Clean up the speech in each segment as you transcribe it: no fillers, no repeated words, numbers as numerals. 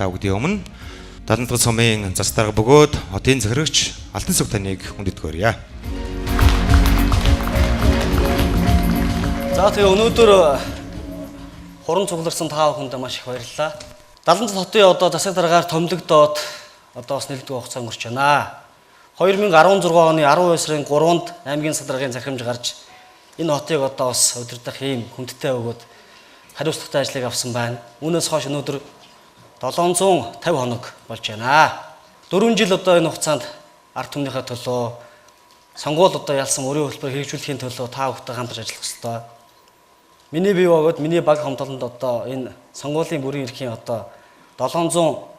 та бүгдийн өмнө 70 дахь сумын зас дарга бөгөөд хотын захирагч Алтан сүх таныг хүндэтгэвэрье. За тэгээ өнөөдөр хуран цугларсан та бүхэнд маш их баярлалаа. 70 хотын одоо засаг даргаар томилогдоод одоо бас нэлээд хугацаа өнгөрч байна. 2016 оны 12 сарын 3-нд аймгийн садаргын захирамж гарч энэ хотыг одоо бас удирдах ийм хүндтэй өгөөд хариуцлагатай ажлыг авсан байна. Үүнээс хойш өнөөдөр 750 хоног болж байна. 4 жил одоо энэ хугацаанд ард түмнийхээ төлөө сонгуул одоо ялсан өрийн хөтөлбөр хэрэгжүүлэхийн төлөө та бүхэтэй хамтарч ажиллах ёстой. Миний бие богод миний баг хамтолонд одоо энэ сонгуулийн бүрийн эрхийн одоо 700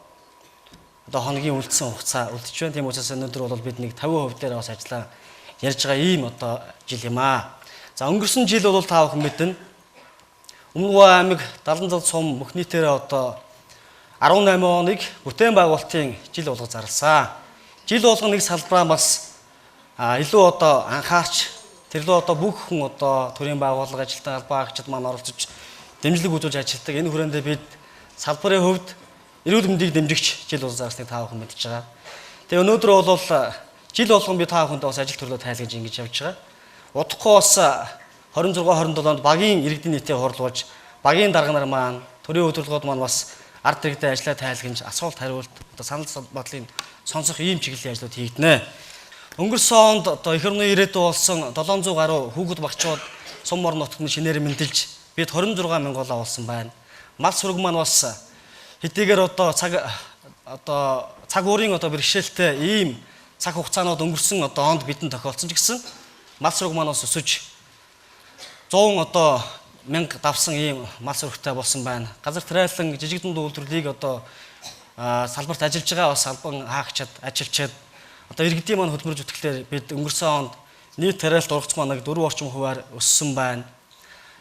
одоо хоногийн үлдсэн хугацаа үлдэж байна. Тийм учраас өнөөдөр бол бид нэг 50% дээр бас ажиллаа ярьж байгаа ийм одоо жил юм аа. За өнгөрсөн жил бол та бүхэн мэднэ. Өмнөд аймаг 70 сум бүх нийтээр одоо 18 оныг бүтээн байгуулалтын жил болгож зарласан. Жил болгоно нэг салбараа бас илүү одоо анхаарч тэрлөө одоо бүх хүн одоо төрийн байгууллага ажилтан албан хаагчид маань оролцож дэмжлэг үзүүлж ажилладаг. Энэ хүрээндээ бид салбарын хувьд эрүүл мэндийг дэмжигч жил болгож зарсныг та бүхэн мэдж байгаа. Тэгээ өнөөдөр бол жил болгон би та бүхэнд бас ажил төрлөө тайлгаж ингэж явж байгаа. Удахгүй бас 26-27-нд багийн иргэдийн нийтийн хурал болж багийн дарга нар маань төрийн хөтөлбөрүүд маань бас ард иргэдэд ажиллаа тайлгнаж асуулт хариулт одоо санал бодлын сонсох ийм чиглэлийн ажлууд хийгдэнэ. Өнгөрсөн онд одоо эх орны ирээдүй болсон 700 гаруй хүүхэд багчууд сум орон нутагт шинээр мэндэлж бид 26 мянга олсон байна. Мал сүрэг маань бас хэдийгээр одоо цаг уурын одоо бэрхшээлтэй ийм цаг хугацаанууд өнгөрсөн одоо онд бидэнд тохиолдсон ч гэсэн мал сүрэг маань бас өсөж 100 одоо мянга давсан ийм мал сүрэгтэй болсон байна. Газар тариалан жижиг дунд үйлдвэрлэлийг одоо салбарт ажиллаж байгаа бас албан хаагчид ажилчид одоо иргэдийн маань хөдөлмөр зүтгэлээр бид өнгөрсөн онд нийт тариалт ургац маань 4 орчим хувиар өссөн байна.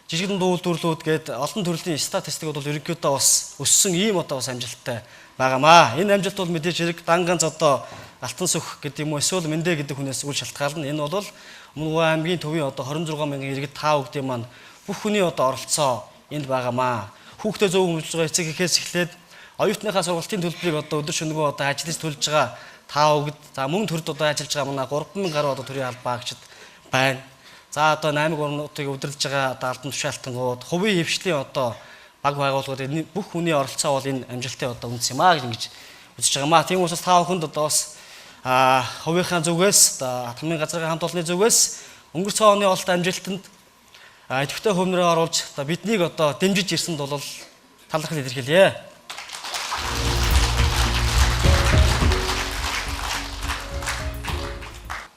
Жижиг дунд үйлдвэрлэлүүд гээд олон төрлийн статистикууд бол ерөнхийдөө бас өссөн ийм одоо бас амжилттай байгаамаа. Энэ амжилт бол мэдээж хэрэг дан ганц одоо Алтан сүх гэдэг юм уу эсвэл Мэндэ гэдэг хүнээс үл шалтгаална. Энэ бол Өмнөд аймгийн төвийн одоо 26 мянган иргэд та бүгдийн маань бүх хүний одоо оролцоо энд байгаамаа. Хүүхдээ зөв хөгжүүлж байгаа эцэг эхээс эхлээд оюутныхаа сургалтын төлбөрийг одоо өдөр шөнөгөө одоо ажиллаж төлж байгаа та бүгд за мөн төрд одоо ажиллаж байгаа манай 3000 гаруй одоо төрийн албан хаагчид байна. За одоо 8 орнуудыг удирдах байгаа одоо албан тушаалтангууд, хувийн хвшлийн одоо баг байгууллагууд бүх хүний оролцоо бол энэ амжилттай одоо үндэс юм аа гэж ингэж үзэж байгаамаа. Тийм учраас та бүхэнд одоо бас хувийнхаа зүгээс одоо хамтын газрын хамт олонны зүгээс өнгөрсөн оны олд амжилтанд идэвхтэй хөвнөрөө оруулж одоо биднийг одоо дэмжиж ирсэнд бол талархал илэрхийлье.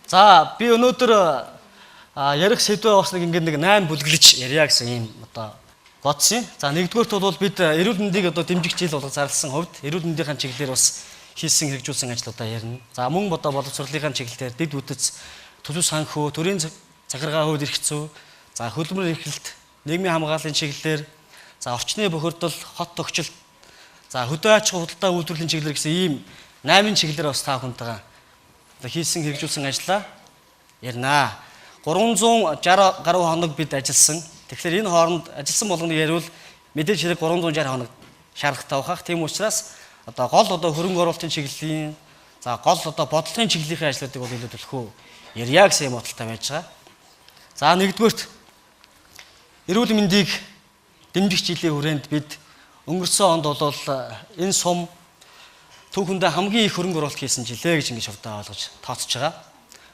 За би өнөөдөр ярих сэдвээ бас нэг 8 бүлэглэж ярья гэсэн юм одоо бодсон. За нэгдүгээрт бол бид эрүүл мэндийг одоо дэмжих жил болгож зарласан хувьд эрүүл мэндийн чиглэлээр бас хийсэн хэрэгжүүлсэн ажлуудаа ярина. За мөн одоо боловсролын чиглэлээр дэд үдэц, төлөв санхүү, төрийн захиргаа хувьд эрх зүй, за хөдөлмөр эрхлэлт, нийгмийн хамгааллын чиглэлээр, за орчны бохирдол, хот тогтчлт, за хөдөө аж ахуй худалдаа үйлдвэрлэлийн чиглэлээр гэсэн ийм 8 чиглэлээр бас та бүхэнтэйгээ одоо хийсэн хэрэгжүүлсэн ажлаа ярина. 360 гаруй хоног бид ажилласан. Тэгэхээр энэ хооронд ажилласан болгоныг яривал мэдээж хэрэг 360 хоног шаардлагатай байх. Тийм учраас одоо гол одоо хөрөнгө оруулалтын чиглэлийн за гол одоо бодлогын чиглэлийн ажлуудыг бол илүү төлөхөө ярья гэсэн юм бодолтой байж байгаа. За нэгдүгээрт эрүүл мэндийг дэмжих жилийн хүрээнд бид өнгөрсөн онд бол энэ сум түүхэндээ хамгийн их хөрөнгө оруулалт хийсэн жилээ гэж ингэж хөвдөө ойлгож тооцож байгаа.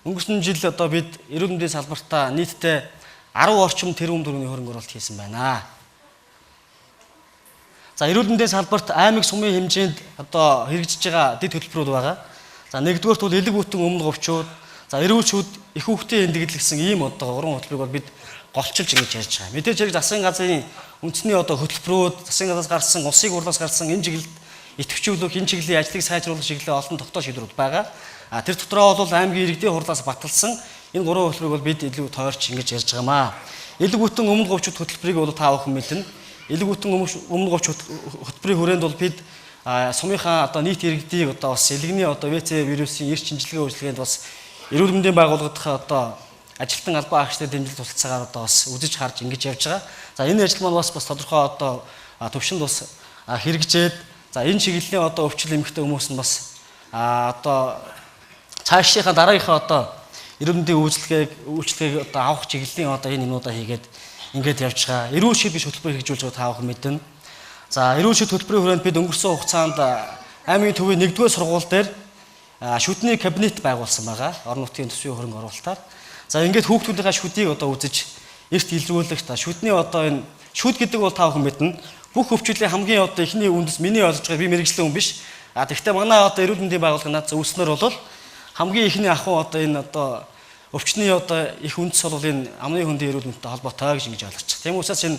Өнгөрсөн жил одоо бид эрүүл мэндийн салбартаа нийтдээ 10 орчим тэрбум төгрөгийн хөрөнгө оруулалт хийсэн байна. За эрүүл мэндийн салбарт аймаг сумын хэмжээнд одоо хэрэгжиж байгаа дэд хөтөлбөрүүд байгаа. За нэгдүгээрт бол элэг бүтэн өмнө говьчууд, за эрүүчүүд, их хүүхдийн эндэгдэл гэсэн ийм одоо уран хөтөлбөрийг бол бид голчилж ингэж ярьж байгаа. Мэдээж хэрэг засгийн газрын үндэсний одоо хөтөлбөрүүд, засгийн газраас гарсан, улсын хурлаас гарсан энэ чиглэлд идэвхжүүлэх, энэ чиглэлийн ажлыг сайжруулах чиглэлийн олон тогтоох шийдвэрүүд байгаа. Тэр дотроо бол аймгийн иргэдийн хурлаас баталсан энэ гурван хөтөлбөрийг бол бид илүү тойрч ингэж ярьж байгаамаа. Элэг бүтэн өмнө говьчууд хөтөлбөрийг бол та бүхэн мэднэ. Элэг бүтэн өмнө говьч хөтөлбөрийн хүрээнд бол бид сумынхаа одоо нийт иргэдийг одоо бас элэгний одоо ВЦ вирусын эрс шинжилгээ үйлчилгээнд бас эрүүл мэндийн байгууллагуудынхаа одоо ажилтан албан хаагчдын дэмжлэг тусалцаагаар одоо бас үзэж харж ингэж явж байгаа. За энэ ажил маань бас тодорхой одоо төвшөнд бас хэрэгжээд За энэ чиглэлийн одоо өвчл эмэгтэй хүмүүс нь бас одоо цаашийнхаа дараагийнхаа одоо эрүүл мэндийн үйлчлэгийг одоо авах чиглэлийн одоо энэ юмудаа хийгээд ингээд явж байгаа. Эрүүл шид биш хөтөлбөр хэрэгжүүлж байгаа та бүхэн мэднэ. За эрүүл шид хөтөлбөрийн хүрээнд бид өнгөрсөн хугацаанд аймгийн төвийн 1-р сургууль дээр шүдний кабинет байгуулсан байгаа. Орон нутгийн төсвийн хөрөнгө оруулалтаар. За ингээд хүүхдүүдийнхээ шүдийг одоо үзэж эрт илрүүлэх шүдний одоо энэ шүд гэдэг бол та бүхэн мэднэ. Бүх өвчтөлийн хамгийн одоо эхний үндэс миний ойлгож байгаа би мэрэгжлийн хүн биш. Тэгэхдээ манай одоо эрүүл мэндийн байгууллага наад зөвснөр бол хамгийн ихний ахуй одоо энэ одоо өвчтний одоо их үндэс бол энэ амны хөндийн эрүүл мэндтэй холбоотой гэж ингэж ойлгож байгаа. Тийм учраас энэ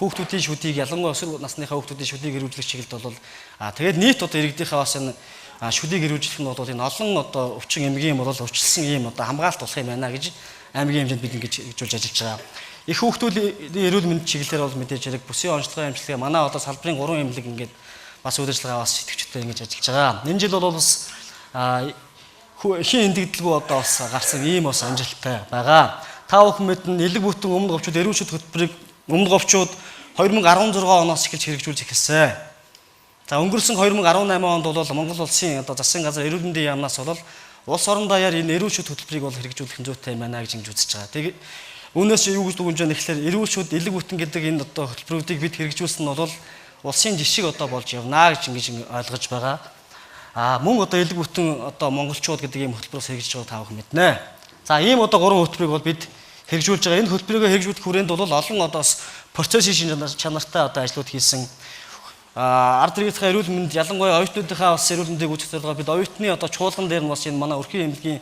хүүхдүүдийн шүдийг ялангуяа өсвөр насныхаа хүүхдүүдийн шүдийг эрүүлэх чиглэлд бол тэгээд нийт одоо иргэдийнхээ бас энэ шүдийг эрүүлжих нь бол энэ олон одоо өвчин эмгийн бол өвчлсөн ийм одоо хамгаалалт болох юм байна гэж аймгийн хэмжээнд бид ингэж хэрэгжүүлж ажиллаж байгаа. Их хүүхдүүдийн эрүүл мэндийн чиглэлээр бол мэдээж хэрэг бүсийн онцлогын эмчилгээ манай одоо салбарын 3 эмнэлэг ингээд бас үйл ажиллагаа бас идэвхжтэй ингэж ажиллаж байгаа. Энэ жил бол бас хин эндэгдэлгүй одоо бас гарсан ийм бас амжилттай байгаа. Та бүхэн мэднэ элэг бүтэн өмнө говьчууд эрүүл шид хөтөлбөрийг өмнө говьчууд 2016 оноос эхэлж хэрэгжүүлж эхэлсэн. За өнгөрсөн 2018 онд бол Монгол улсын одоо засгийн газар эрүүл мэндийн яамнаас бол улс орон даяар энэ эрүүл шид хөтөлбөрийг бол хэрэгжүүлэх зүйтэй юм байна гэж ингэж үзэж байгаа. Тэгээд үүнээс юу гэж дүгнэж байгаа нэхлээр эрүүл шид элэг бүтэн гэдэг энэ одоо хөтөлбөрүүдийг бид хэрэгжүүлсэн нь бол улсын жишг одоо болж явна гэж ингэж ойлгож байгаа. Мөн одоо элэг бүтэн одоо монголчууд гэдэг ийм хөтөлбөрөөс хэрэгжиж байгаа та бүхэн мэднэ. За ийм одоо 3 хөтөлбөрийг бол бид хэрэгжүүлж байгаа. Энэ хөтөлбөрийг хэрэгжүүлэх хүрээнд бол олон одоо процессын чанартай одоо ажлууд хийсэн. Ард иргэдийнхээ эрүүл мэнд ялангуяа оюутнуудынхаа бас эрүүл мэндийг үүсгэх зорилгоор бид оюутны одоо чуулган дээр нь бас энэ манай өрхийн эмнэлгийн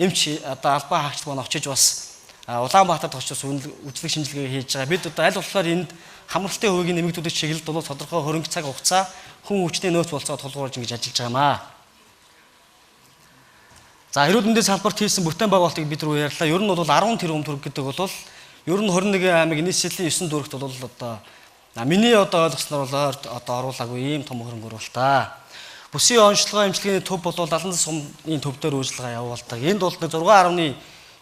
эмч одоо албан хаагч маань очиж бас Улаанбаатарт очиж үзлэг шинжилгээ хийж байгаа. Бид одоо аль болохоор энд хамралтын хувийг нэмэгдүүлэх чиглэлд бол тодорхой хөрөнгө цаг хугацаа хүн хүчний нөөц болцоо тулгуурлаж ингэж ажиллаж байгаамаа. За эрүүл мэндийн салбарт хийсэн бүтээн байгуулалтыг бид рүү ярьлаа. Ер нь бол 10 тэрбум төгрөг гэдэг бол ер нь 21 аймаг нийслэлийн 9 дүүрэгт бол одоо миний одоо ойлгосноор бол одоо оруулаагүй ийм том хөрөнгө оруулалтаа. Бүсийн онцлогоо эмчилгээний төв бол 70 сумын төв дээр үйлчилгээ явуулдаг. Энд бол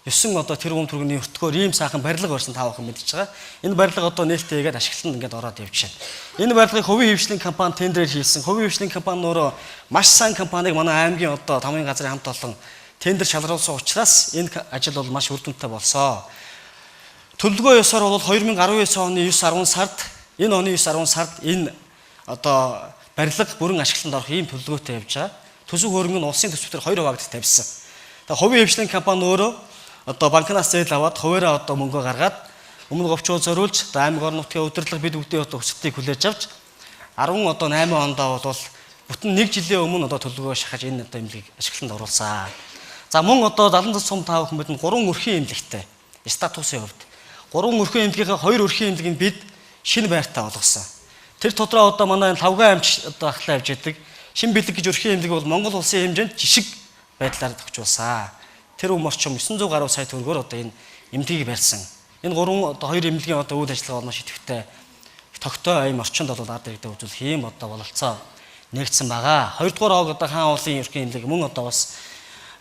6.9 одоо тэрбум төгрөгийн өртгөөр ийм сайхан барилга барьсан та бүхэн мэдчихэж байгаа. Энэ барилга одоо нээлттэй хийгээд ашиглалтанд ингээд ороод явж байна. Энэ барилгыг хувийн хвшлийн компани тендерээр хийсэн. Хувийн хвшлийн компани өөрөө маш сайн компаниг манай аймгийн одоо 5 газрын хамт олон тендер шалгаруулсан учраас энэ ажил бол маш үр дүнтэй болсон. Төлөвлөгөө ёсоор бол 2019 оны 9-10 сард энэ оны 9-10 сард энэ одоо барилга бүрэн ашиглалтанд орох ийм төлөвлөгөөтэй явж байгаа. Төсөв хөрөнгө нь улсын төсвөөр 2 хуваагт тавьсан. Тэгээ хувийн хвшлийн компани өөрөө одоо банкнаас зээл аваад хуваараа одоо мөнгө гаргаад өмнө говьчууд зориулж аймаг орон нутгийн удирдлага бид бүгдээ одоо өсөлтийг хүлээж авч 18 ондоо бол бүтэн 1 жилийн өмнө одоо төлөвлөгөө шахаж энэ одоо эмнэлгийг ашиглалтанд оруулсан. За мөн одоо 70 сум та бүхэн мэднэ 3 өрхийн эмнэлэгтэй статусын хувьд 3 өрхийн эмнэлгийнхээ 2 өрхийн эмнэлгийг бид шинэ байртаа болгосон. Тэр дотроо одоо манай лавган амч одоо ахлаа явж идэг шинэ бэлэг гэж өрхийн эмнэлэг бол Монгол улсын хэмжээнд жишг байдлаар төгжүүлсэн. Тэр орчим 900 гаруй сая төгрөгөөр одоо энэ эмнэлгийг барьсан. Энэ 3 одоо 2 эмнэлгийн одоо үйл ажиллагаа маш идэвхтэй тогттой аим орчинд бол ард иргэдэд үзүүлэх юм одоо бололцоо нэгдсэн байгаа. Хоёрдугаар хог одоо хаан уулын өрхийн эмнэлэг мөн одоо бас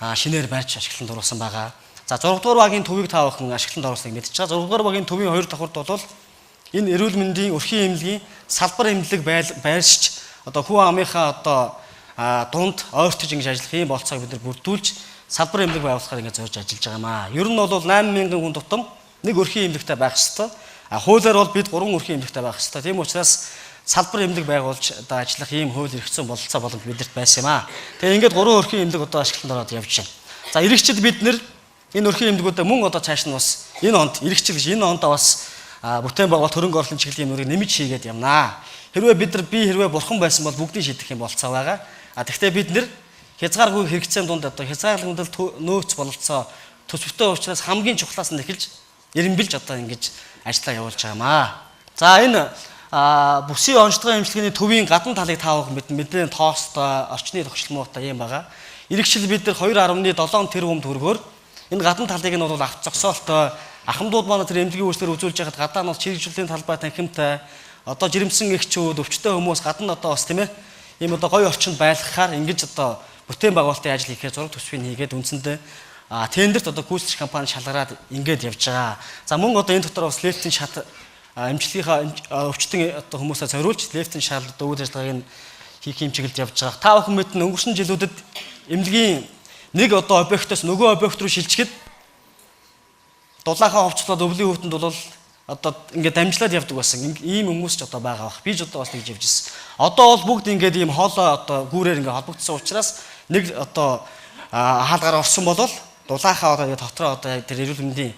шинээр барьж ашиглалтанд оруулсан байгаа. За 6 дугаар багийн төвийг та бүхэн ашиглалтанд оруулсныг мэдчихэж байгаа. 6 дугаар багийн төвийн 2 давхурд бол энэ эрүүл мэндийн өрхийн эмнэлгийн салбар эмнэлэг байршиж одоо хүн амынхаа одоо дунд ойртож ингэж ажиллах юм болцоог бид нар бүрдүүлж салбар эмнэлэг байгуулахаар ингэж зорж ажиллаж байгаамаа. Ер нь бол 8000 хүн тутам нэг өрхийн эмнэлэгтэй байх ёстой. Хуулиар бол бид 3 өрхийн эмнэлэгтэй байх ёстой. Тийм учраас салбар эмнэлэг байгуулж одоо ажиллах ийм хууль эрх зүйн бололцоо боломж бидэрт байсан юм аа. Тэгээ ингээд 3 өрхийн эмнэлэг одоо ашиглалтанд ороод явж байна. За иргэчид бид нэр энэ өрхийн эмнэлгүүдэд мөн одоо цааш нь бас энэ онд иргэчил гэж энэ ондоо бас бүтээн байгуулалт хөрөнгө оруулалтын чиглэлийн юмнуудыг нэмж хийгээд явнаа. Хэрвээ бид нар хэрвээ бурхан байсан бол бүгдийг шийдэх юм болцоо байгаа. Тэгэхдээ бид нэр хязгааргүй хэрэгцээний дунд одоо хязгаарлагдал нөөц бололцоо төсөвтэй учраас хамгийн чухлаас нь эхэлж эренбилж одоо ингэж ажиллаа явуулж байгаамаа. За энэ бүсийн онцлогын эмчилгээний төвийн гадна талыг та бүхэн мэдэн тоостой орчны тогтолцоотой юм байгаа. Иргэшил бид нар 2.7 тэрбум төгрөгөөр энэ гадна талыг нь бол авч зогсоолтой ахмадууд манай тэр эмнэлгийн үйлчлэлээр үзүүлж байхад гадаа нь чирэгжүүлэлтийн талбай танхимтай одоо жирэмсэн эгчүүд өвчтөе хүмүүс гадна одоо бас тийм ээ ийм одоо гоё орчинд байлгахаар ингэж одоо бүтээн байгуулалтын ажил хийхээр зураг төсвийг хийгээд үндсэндээ тендерт одоо гүйцэтгэгч компани шалгараад ингэж явж байгаа. За мөн одоо энэ дотор бас лефтийн шат эмчилгээний өвчтөн одоо хүмүүсээ зориулж лефтийн шал одоо үйл ажиллагааг нь хийх юм чиглэлд явж байгаа. Та бүхэн мэднэ өнгөрсөн жилүүдэд эмнэлгийн нэг одоо объектоос нөгөө объект руу шилжихэд дулаахаа ховчлоод өвлийн хүүтэнд бол одоо ингээд дамжлаад явдаг байсан. Ийм хүмүүс ч одоо байгаа бах. Би ч одоо бас тэгж явж ирсэн. Одоо бол бүгд ингээд ийм хоолоо одоо гүүрээр ингээд холбогдсон учраас нэг одоо хаалгаар орсон болол дулаахаа одоо ингээд дотроо одоо тэр эрүүл мэндийн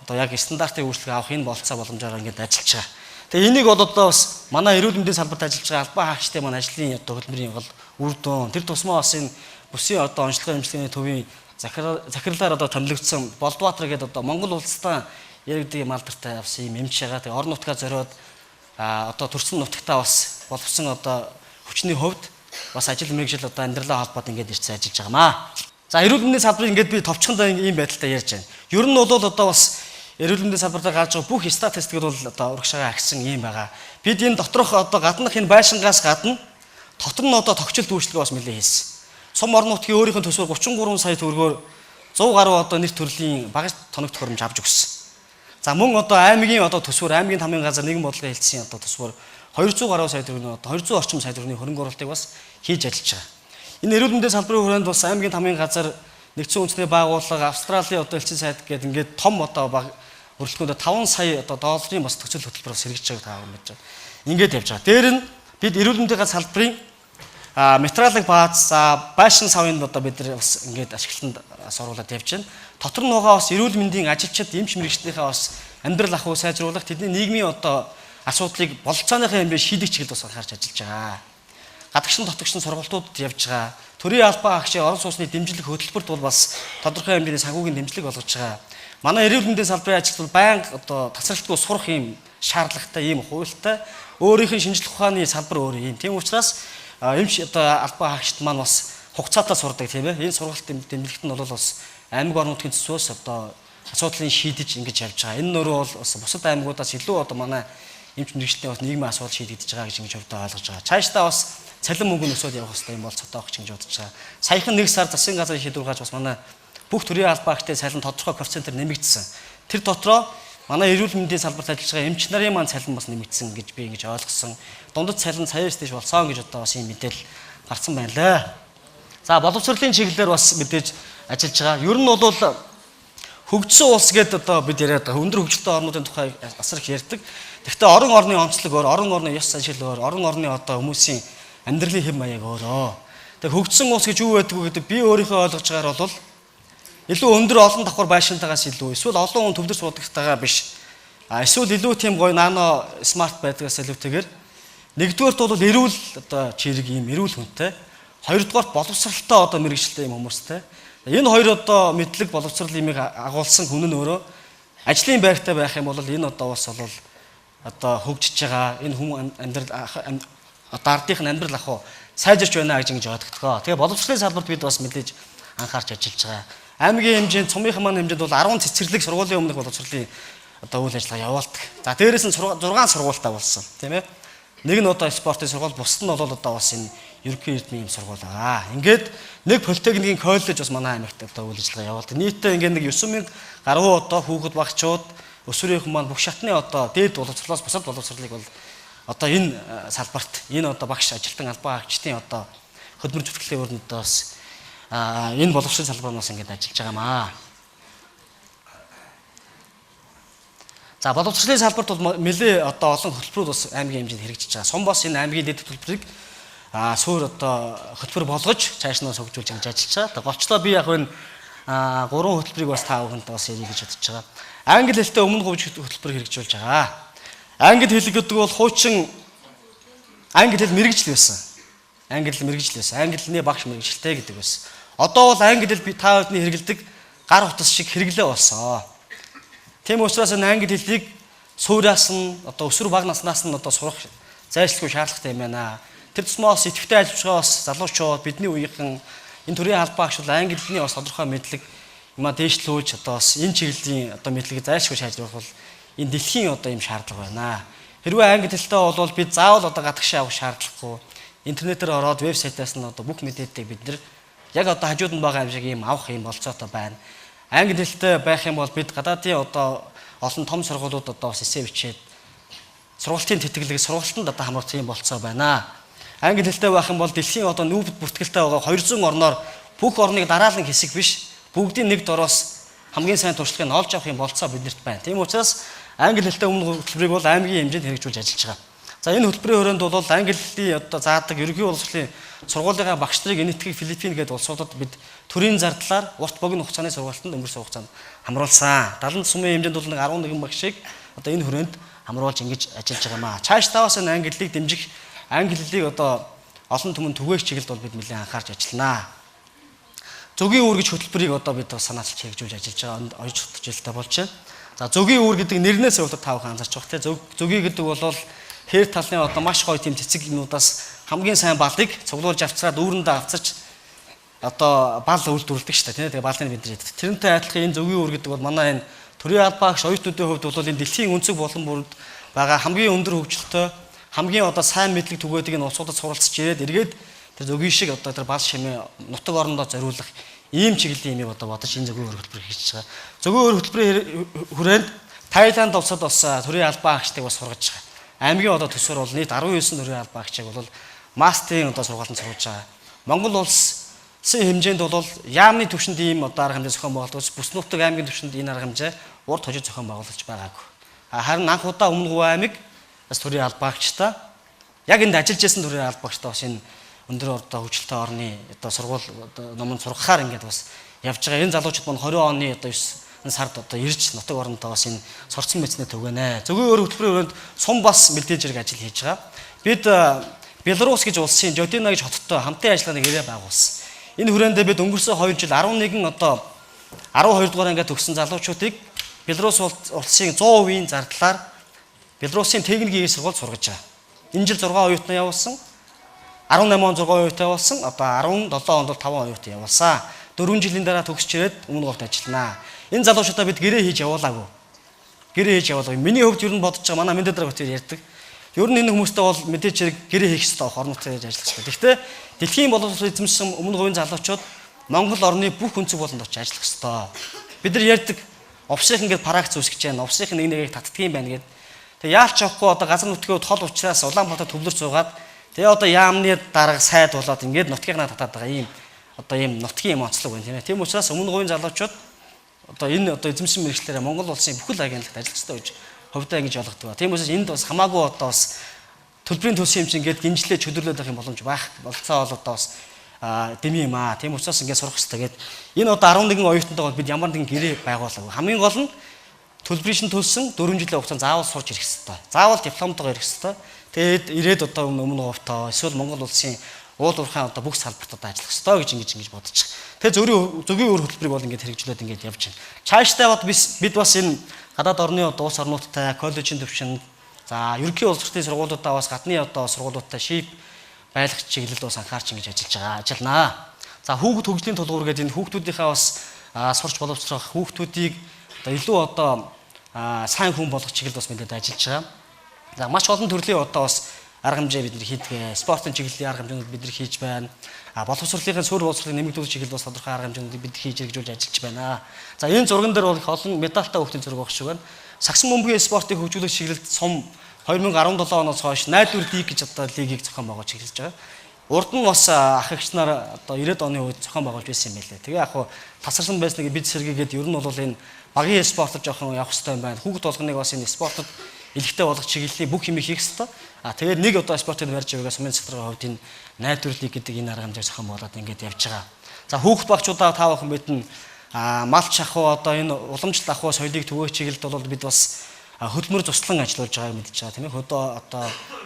одоо яг стандартын үйлчлэг авах энэ болцоо боломжоор ингээд ажиллаж байгаа. Тэгээ энийг бол одоо бас манай эрүүл мэндийн салбарт ажиллаж байгаа албан хаагчтай маань ажлын одоо хөтөлбөрийн гол үр дүн. Тэр тусмаа бас энэ бүсийн одоо онцлогын эмчилгээний төвийн захирлаар одоо томилогдсон Болдбаатар гэдэг одоо Монгол улстай яригддаг малдартай авсан юм эмч байгаа. Тэгээ орон нутгаа зориод одоо төрсөн нутагтаа бас боловсон одоо хүчний хувьд бас ажил мэргэжил одоо амьдралаа холбоод ингээд ирсэн ажиллаж байгаамаа. За эрүүл мэндийн салбарыг ингээд би товчхондоо ийм байдалтай ярьж байна. Ер нь бол одоо бас эрүүл мэндийн салбартаа гарч байгаа бүх статистикүүд бол одоо урагшаага агсан юм байгаа. Бид энэ доторх одоо гаднах энэ байшингаас гадна дотор нь одоо тогтчил дүүшлэгээ бас нэлээд хийсэн. Сум орон нутгийн өөрийнх нь төсвөр 33 сая төгрөгөөр 100 гаруй одоо нэр төрлийн багаж тоног төхөөрөмж авч өгсөн. За мөн одоо аймгийн одоо төсвөр аймгийн тамгын газар нэгэн бодлого хэлсэн одоо төсвөр 200 гаруй сая төгрөгийн одоо 200 орчим сая төгрөгийн хөрөнгө оруулалтыг бас хийж ажиллаж байгаа. Энэ эрүүл мэндийн салбарын хүрээнд бас аймгийн тамгын газар нэгдсэн үндэсний байгууллага Австралийн одоо элчин сайд гэдэг ингээд том одоо хөрөлгөөнд 5 сая одоо долларын бас төсөл хөтөлбөр бас хэрэгжиж байгааг таагүй мэдэж байна. Ингээд явж байгаа. Дээр нь бид эрүүл мэндийн салбарын материалын бааз за байшин савын одоо бид нар бас ингээд ашиглалтанд оруулаад явж байна. Дотор нь байгаа бас эрүүл мэндийн ажилчид эмч мэргэжлийнхээ бас амьдрал ахуй сайжруулах тэдний нийгмийн одоо асуудлыг бололцооныхаа хэмжээ шийдэх чиглэлд бас анхаарч ажиллаж байгаа. Гадагшин дотогшин сургалтуудад явж байгаа. Төрийн албан хаагчийн орон сууцны дэмжлэг хөтөлбөрт бол бас тодорхой хэмжээний санхүүгийн дэмжлэг болгож байгаа. Манай эрүүл мэндийн салбарын ажилтнууд байнга одоо тасралтгүй сурах юм шаардлагатай ийм хуультай өөрийнх нь шинжлэх ухааны салбар өөр юм. Тийм учраас эмч одоо албан хаагчид маань бас хугацаатай сурдаг тийм ээ. Энэ сургалт дэмжлэгт нь бол бас аймаг орон нутгийн төсвөөс одоо асуудлыг шийдэж ингэж явж байгаа. Энэ нөрөө бол бас бусад аймагуудаас илүү одоо манай эмч мэргэжлийн бас нийгмийн асуудал шийдэгдэж байгаа гэж ингэж өвдөө ойлгож байгаа. Цаашдаа бас цалин мөнгөнд өсөж явах хэрэгтэй юм бол цотоох гэж бодож байгаа. Саяхан нэг сар засгийн газрын шийдвэр гарч бас манай бүх төрлийн албан хаагчдын цалин тодорхой коэффициентээр нэмэгдсэн. Тэр дотроо манай эрүүл мэндийн салбарт ажиллаж байгаа эмч нарын маань цалин бас нэмэгдсэн гэж би ингэж ойлгосон. Дундад цалин саяас дэш болсон гэж одоо бас ийм мэдээлэл гарсан байна лээ. За боловсролын чиглэлээр бас мэдээж ажиллаж байгаа. Ер нь бол хөгжсөн улс гэдэг одоо бид яриад байгаа өндөр хөгжилтэй орнуудын тухай асар их ярьдаг. Гэхдээ орон орны онцлог өөр, орон орны ёс заншил өөр, орон орны одоо хүмүүсийн амьдралын хэм маяг өөрөө. Тэгээ хөгжсөн улс гэж юу байдаг вэ гэдэг би өөрийнхөө ойлгож байгаагаар бол илүү өндөр олон давхар байшинтайгаас илүү эсвэл олон хүн төвлөрч суудагтайгаа биш. Эсвэл илүү тийм гоё нано смарт байдгаас илүүтэйгээр нэгдүгээрт бол эрүүл одоо чирэг юм эрүүл хүнтэй. Хоёрдугаарт боловсралтай одоо мэргэжилтэй юм хүмүүстэй. Энэ хоёр одоо мэдлэг боловсрал имийг агуулсан хүн нь өөрөө ажлын байртай байх юм бол энэ одоо бас бол одоо хөгжиж байгаа энэ хүн амьдрал одоо ардынх нь амьдрал ахуй сайжирч байна гэж ингэж бодогдгоо. Тэгээ боловсролын салбарт бид бас мэдээж анхаарч ажиллаж байгаа. Аймгийн хэмжээнд цумынхан маань хэмжээнд бол 10 цэцэрлэг сургуулийн өмнөх боловсролын одоо үйл ажиллагаа явуулдаг. За дээрээс нь 6 сургуультай болсон тийм ээ. Нэг нь одоо спортын сургууль, бусд нь бол одоо бас энэ ерөнхий эрдмийн юм сургууль байгаа. Ингээд нэг политехникийн коллеж бас манай аймагт одоо үйл ажиллагаа явуулдаг. Нийтдээ ингээд нэг 9000 гаруй одоо хүүхэд багчууд өсвөрийнхэн маань бүх шатны одоо дээд боловсролоос бусад боловсролыг бол одоо энэ салбарт энэ одоо багш ажилтан албан хаагчдын одоо хөдөлмөр зөвлөлийн өрнөд бас энэ боловсролын салбараас ингээд ажиллаж байгаамаа. За боловсролын салбарт бол нэлээ одоо олон хөтөлбөрүүд бас аймгийн хэмжээнд хэрэгжиж байгаа. Сум бас энэ аймгийн дэд хөтөлбөрийг суур одоо хөтөлбөр болгож цааш нь хөгжүүлж ажиллаж байгаа. Тэгээ голчлоо би яг энэ 3 хөтөлбөрийг бас та бүхэнд бас ярих гэж бодож байгаа. Англи хэлтэй өмнө говьч хөтөлбөр хэрэгжүүлж байгаа. Англи хэл гэдэг бол хуучин англи хэл мэргэжил байсан. Англи хэл мэргэжил байсан. Англи хэлний багш мэргэжилтэй гэдэг байсан. Одоо бол англи хэл та бүхний хэрэгэлдэг гар утас шиг хэрэглээ болсон. Тийм учраас энэ англи хэлийг суураас нь одоо өсвөр бага наснаас нь одоо сурах зайлшгүй шаардлагатай юм байна. Тэр тусмаас идэвхтэй ажиллаж байгаа бас залуучууд бидний үеийнхэн энэ төрлийн албан хаагч бол англи хэлний бас тодорхой мэдлэг юмаа дээшлүүлж одоо бас энэ чиглэлийн одоо мэдлэгийг зайлшгүй сайжруулах бол энэ дэлхийн одоо юм шаардлага байна. Хэрвээ англи хэлтэй бол бид заавал одоо гадагшаа авах шаардлагагүй. Интернетээр ороод вебсайтаас нь одоо бүх мэдээллийг бид нар яг одоо хажууд нь байгаа юм шиг юм авах юм болцоотой байна. Англи хэлтэй байх юм бол бид гадаадын одоо олон том сургуулиуд одоо бас эсээ бичээд сургалтын тэтгэлэг сургалтанд одоо хамрах юм болцоо байна. англи хэлтэй байх юм бол дэлхийн одоо нүүбд бүртгэлтэй байгаа 200 орноор бүх орныг дараалан хэсэг биш бүгдийн нэг дороос хамгийн сайн туршлагыг олж авах юм болцоо биднэрт байна. Тийм учраас англи хэлтэй өмнө хөтөлбөрийг бол аймгийн хэмжээнд хэрэгжүүлж ажиллаж байгаа. За энэ хөтөлбөрийн хүрээнд бол англи хэлний одоо заадаг ерөнхий боловсролын сургуулийн багш нарыг энэтхэг Филиппин гэдэг улсуудад бид төрийн зардлаар урт богино хугацааны сургалтанд өнгөрсөн хугацаанд хамруулсан. 70 сумын хэмжээнд бол 11 багшийг одоо энэ хүрээнд хамруулж ингэж ажиллаж байгаа юм аа. Цааш таваас энэ англи хэлийг дэмжих англи хэлийг одоо олон түмэн түгээх чиглэлд бол бид нэлээд анхаарч ажилланаа. Зөгийн үүр гэж хөтөлбөрийг одоо бид бас санаачилж хэрэгжүүлж ажиллаж байгаа оюуч хөтөлбөртэй болж байна. За зөгийн үүр гэдэг нэрнээс бол та бүхэн анзарч байгаа те. Зөгийн гэдэг бол хээр талны одоо маш гоё тийм цэцэг юмудаас хамгийн сайн балыг цуглуулж авчраад үүрэндээ авцарч одоо бал үйлдвэрлэдэг шүү дээ. Тэгээ балыг бид нар яддаг. Тэрнтэй адилхан энэ зөгийн үүр гэдэг бол манай энэ төрийн албаагч оюутнуудын хувьд бол энэ дэлхийн өнцөг болон бүрд байгаа хамгийн өндөр хөгжилтэй хамгийн одоо сайн мэдлэг түгээдэг энэ улсуудад суралцж ирээд эргээд тэр зөгийн шиг одоо тэр бал шимээ нутаг орондоо зориулах ийм чиглэлийн юм одоо бодож энэ зөгийн өөр хөтөлбөр хийж байгаа. Зөгийн өөр хөтөлбөрийн хүрээнд Тайланд улсад бас төрийн албаагчдыг бас сургаж байгаа. Аймгийн одоо төсвөр бол нийт 19 төрийн албаагчийг бол мастерын одоо сургалтанд сургаж байгаа. Монгол улсын хэмжээнд бол яамны түвшинд ийм одоо арга хэмжээ зохион байгуулж бүс нутаг аймгийн түвшинд энэ арга хэмжээ урд хожид зохион байгуулж байгаагүй. Харин анх удаа Өмнө Говь аймаг бас төрийн албаагчтай яг энд ажиллаж байсан төрийн албаагчтай бас энэ өндөр одоо хөгжилтэй орны одоо сургууль одоо номонд сургахаар ингээд бас явж байгаа. Энэ залуучууд маань 20 оны одоо 9 сард одоо ирж нутаг орондоо бас энэ сурцсан мэдснээ төгөнэ. Зөгийн өөр хөтөлбөрийн хүрээнд сум бас бэлдээж ирэх ажил хийж байгаа. Бид Беларусь гэж улсын Жодина гэж хоттой хамтын ажиллагааны гэрээ байгуулсан. Энэ хүрээндээ бид өнгөрсөн 2 жил 11 одоо 12 дугаар ангид төгссөн залуучуудыг Беларусь улсын 100% зардлаар Беларусын техникийн сургуульд сургаж байгаа. Энэ жил 6 оюутан явуулсан. 18 он 6 оюутан явуулсан. Одоо 17 онд бол 5 оюутан явуулсан. 4 жилийн дараа төгсч ирээд Өмнө Говьд ажилланаа. Энэ залуучуудаа бид гэрээ хийж явуулаагүй. Гэрээ хийж явуулаагүй. Миний хувьд ер нь бодож байгаа манай мэдээ дараа хөтөл ярьдаг. Ер нь энэ хүмүүстэй бол мэдээж хэрэг гэрээ хийх хэрэгтэй байх, орон нутгийн ажиллах хэрэгтэй. Гэхдээ дэлхийн боловсролын эзэмшсэн Өмнө Говийн залуучууд Монгол орны бүх өнцөг болонд очиж ажиллах хэрэгтэй. Бид нар ярьдаг овсхийн гээд параг зүсгэж байна. Овсхийн нэг нэгийг татдгийм байна гэдэг. Тэгээ яалч авахгүй одоо газар нутгийн хол учраас Улаанбаатар төвлөрч суугаад тэгээ одоо яамны дарга сайд болоод ингээд нутгийнхнаа татаад байгаа ийм одоо ийм нутгийн юм онцлог байна тийм ээ. Тийм учраас Өмнө Говийн залуучууд одоо энэ одоо эзэмшсэн мэргэжлэрээ Монгол улсын бүхэл агентлагт ажиллах хэрэгтэй гэж хувьдаа ингэж ойлгодог. Тийм учраас энд бас хамаагүй одоо бас төлбөрийн төсөв хэмжээ ингээд гинжлээ чөдөрлөд байх юм боломж байх болцоо бол одоо бас дэми юм аа. Тийм учраас ингээд сурах хэрэгтэй гэдэг. Энэ одоо 11 оюутантайгаа бид ямар нэгэн гэрээ байгуулаагүй. Хамгийн гол нь төлбөрийн шин төлсөн 4 жилийн хугацаанд заавал сурч ирэх хэрэгтэй. Заавал дипломтойгоо ирэх хэрэгтэй. Тэгээд ирээд одоо Өмнө Говьтоо эсвэл Монгол улсын уул уурхайн одоо бүх салбартуудад ажиллах хэрэгтэй гэж ингэж бодож байгаа. Тэгээд зөгийн өөр хөтөлбөрийг бол ингээд хэрэгжүүлээд ингээд явж байна. Цаашдаа бод бид бас энэ гадаад орны одоо улс орнуудтай коллежийн төвшөнд за ерөнхий боловсролын сургуулиудаа бас гадны одоо сургуулиудтай шийп байлагч чиглэлд бас анхаарч ингэж ажилланаа. За хүүхэд хөгжлийн тулгуур гэдэг энэ хүүхдүүдийнхээ бас сурч боловсрох хүүхдүүдийг одоо илүү одоо сайн хүн болгох чиглэлд бас мэдээд ажиллаж байгаа. За маш олон төрлийн одоо бас арга хэмжээ бид нар хийдэг. Спортын чиглэлийн арга хэмжээнүүд бид нар хийж байна. Боловсролын суурь боловсролын нэмэгдүүлэх чиглэлд бас тодорхой арга хэмжээнүүдийг бид хийж хэрэгжүүлж ажиллаж байна. За энэ зурган дээр бол их олон медальтай хүүхдийн зураг багш байна. Сагсан бөмбөгийн спортыг хөгжүүлэх чиглэлд сум 2017 оноос хойш найдвар лиг гэж одоо лигийг зохион байгуулж эхэлж байгаа. Урд нь бас ах эгч нар одоо 90-ад оны үед зохион байгуулж байсан юм байлээ. Тэгээ яг хуу тасарсан байсныг бид сэргийгээд ер нь бол энэ багийн спортод жоохон явах хэрэгтэй юм байна. Хүүхд болгоныг бас энэ спортод илэгтэй болох чиглэлийн бүх юм хийх хэрэгтэй. Тэгээд нэг одоо спортод барьж яваагаас сумын секторын хувьд энэ найдвар лиг гэдэг энэ арга хэмжээг зохион байгуулад ингэж явж байгаа. За хүүхд багчуудаа таа бүхэн мэднэ малч ахуй одоо энэ уламжлалт ахуй соёлыг түгээх чиглэлд бол бид бас хөдөлмөр туслан ажиллаж байгааг мэдж байгаа тийм ээ. Хөдөө одоо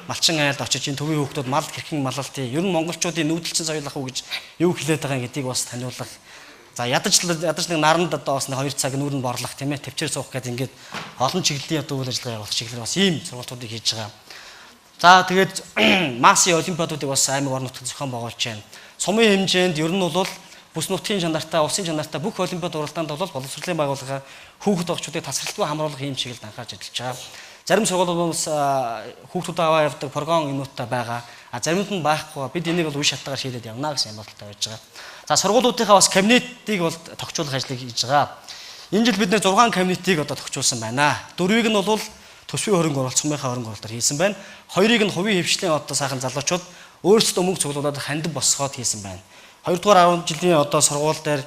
малчин айлд очиж энэ төвийн хүүхдүүд мал хэрхэн малалтын ер нь монголчуудын нүүдэлчин соёл ахуй гэж юу хэлээд байгаа гэдгийг бас таниулах. За ядаж нэг наранд одоо бас 2 цаг нүүрэнд борлох тийм ээ. Төвчээр суух гэдэг ингээд олон чиглэлийн одоо үйл ажиллагаа явуулах чиглэлээр бас ийм сургалтуудыг хийж байгаа. За тэгээд массын олимпиадуудыг бас аймаг орон нутгад зохион байгуулж байна. Сумын хэмжээнд ер нь бол бүс нутгийн чанартай, улсын чанартай бүх олимпиад уралдаанд бол боловсролын байгууллага хүүхэд багчуудыг тасралтгүй хамруулах ийм чиглэлд анхаарч ажиллаж байгаа. Зарим сургуулиудаас хүүхдүүд аваа явдаг програм юмнуудтай байгаа. Заримд нь байхгүй. Бид энийг бол үе шатгаар шийдээд явна гэсэн юм бодолтой байж байгаа. За сургуулиудынхаа бас кабинетийг бол тогтчуулах ажлыг хийж байгаа. Энэ жил бид нэр 6 кабинетийг одоо тогтчуулсан байна. 4-ыг нь бол төсвийн хөрөнгө оруулалт, сумынхаа хөрөнгө оруулалтаар хийсэн байна. 2-ыг нь хувийн хвшлийн одоо сайхан залуучууд өөрсдөө мөнгө цуглуулад хандив босгоод хийсэн байна. 2 дугаар 10 жилийн одоо сургууль дээр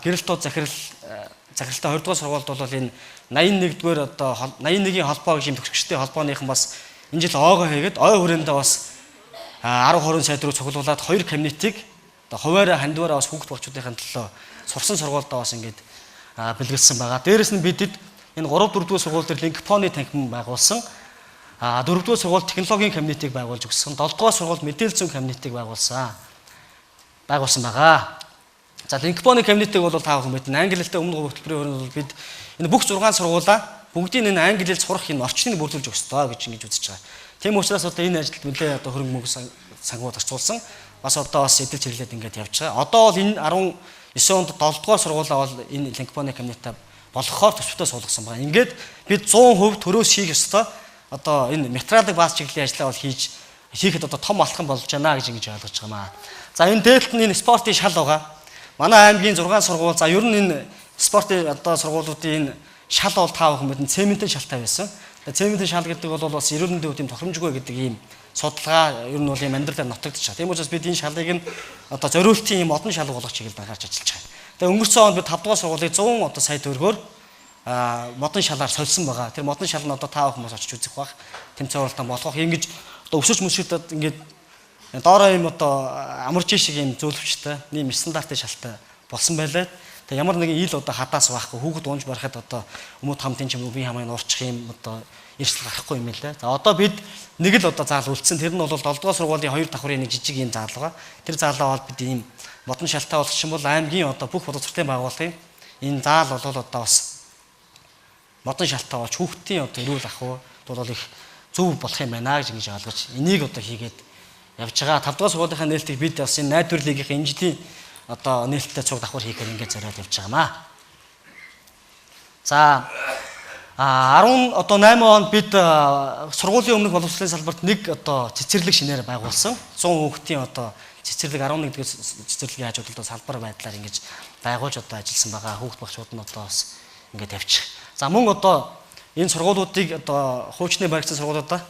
гэрэл тууд захиралтай 2 дугаар сургуульд бол энэ 81-р одоо 81-ийн холбоо гэж юм төгсгчдийн холбооныхан бас энэ жил оогоо хийгээд ой хүрээндээ бас 10-20 сая төгрөг цуглуулад 2 комьюнитиг одоо хуваараа хандиваараа бас хүүхд болчуудын төлөө сурсан сургуульдаа бас ингээд бэлгэлсэн байгаа. Дээрээс нь бидэд энэ 3-4 дугаар сургууль дээр линкпоны танхим байгуулсан. 4-р сургууль технологийн комьюнитиг байгуулж өгсөн. 7-р сургууль мэдээлэл зүйн комьюнитиг байгуулсан байгаа. За линкпоны комьюнитиг бол та бүхэн мэднэ. Англи хэлтэй өмнө хөтөлбөрийн хүрээнд бид энэ бүх 6 сургуулаа бүгдийг энэ англи хэл сурах энэ орчныг бүрдүүлж өгөх ёстой гэж ингэж үзэж байгаа. Тийм учраас одоо энэ ажилд нэлээ одоо хөрөнгө мөнгө сангууд орцуулсан. Бас одоо бас эдэлж хэрэглээд ингэж явж байгаа. Одоо бол энэ 19 онд 7-р сургуулаа бол энэ линкпоны комьюнитиг болгохоор төсвөтөө суулгасан байна. Ингээд бид 100% төрөөс хийх ёстой. Одоо энэ материалын бааз чиглэлийн ажлаа бол хийхэд одоо том алхам болж байна гэж ингэж ойлгож байгаа маа. За энэ дээлт нь энэ спортын шал байгаа. Манай аймгийн 6 сургууль за ер нь энэ спортын одоо сургуулиудын энэ шал бол та бүхэн мэднэ цементийн шалтай байсан. Цементийн шал гэдэг бол бас эрүүл мэндийн үеийн тохиромжгүй гэдэг ийм судалгаа ер нь бол ийм амьдралаар нотогдож байгаа. Тийм учраас бид энэ шалыг нь одоо зориултын ийм модон шал болгох чиглэлд анхаарч ажиллаж байгаа. Тэгээ өнгөрсөн онд бид 5 дугаар сургуулийг 100 одоо сая төгрөгөөр модон шалаар сольсон байгаа. Тэр модон шал нь одоо та бүхэн бас очиж үзэх бах. Тэмцээн уралдаан болгох ингэж одоо өсөж мөсөдөд ингэж доороо юм одоо амарч шиг юм зөвлөвчтэй, ийм стандартын шалтай болсон байлаа. Тэгээ ямар нэгэн ил одоо хадаас байхгүй хүүхэд унж барахад одоо өмд хамтын ч юм уу бие хамааг нь урчих юм одоо эрсдэл гарахгүй юм лээ. За одоо бид нэг л одоо заал үлдсэн. Тэр нь бол 7 дугаар сургуулийн 2 давхрын нэг жижиг юм заал байгаа. Тэр заалаа бол бид ийм модон шалтай болгох юм бол аймгийн одоо бүх боловсролын байгууллагын энэ заал бол одоо бас модон шалтай болж хүүхдийн одоо эрүүл ахуй бол их зөв болох юм байна гэж ойлгож энийг одоо хийгээд явж байгаа. 5 дугаар сургуулийнхаа нээлтийг бид бас энэ найдвар лигийнхаа энэ жилийн одоо нээлттэй цуг давхар хийхээр ингээд зориод явж байгаамаа. За 18 онд бид сургуулийн өмнөх боловсролын салбарт нэг одоо цэцэрлэг шинээр байгуулсан. 100 хүүхдийн одоо цэцэрлэг 11-р цэцэрлэгийн хажуудалд салбар байдлаар ингэж байгуулж одоо ажилласан байгаа. Хүүхд багшууд нь одоо бас ингээд явчих. За мөн одоо энэ сургуулиудыг одоо хуучны баригдсан сургуулиудаа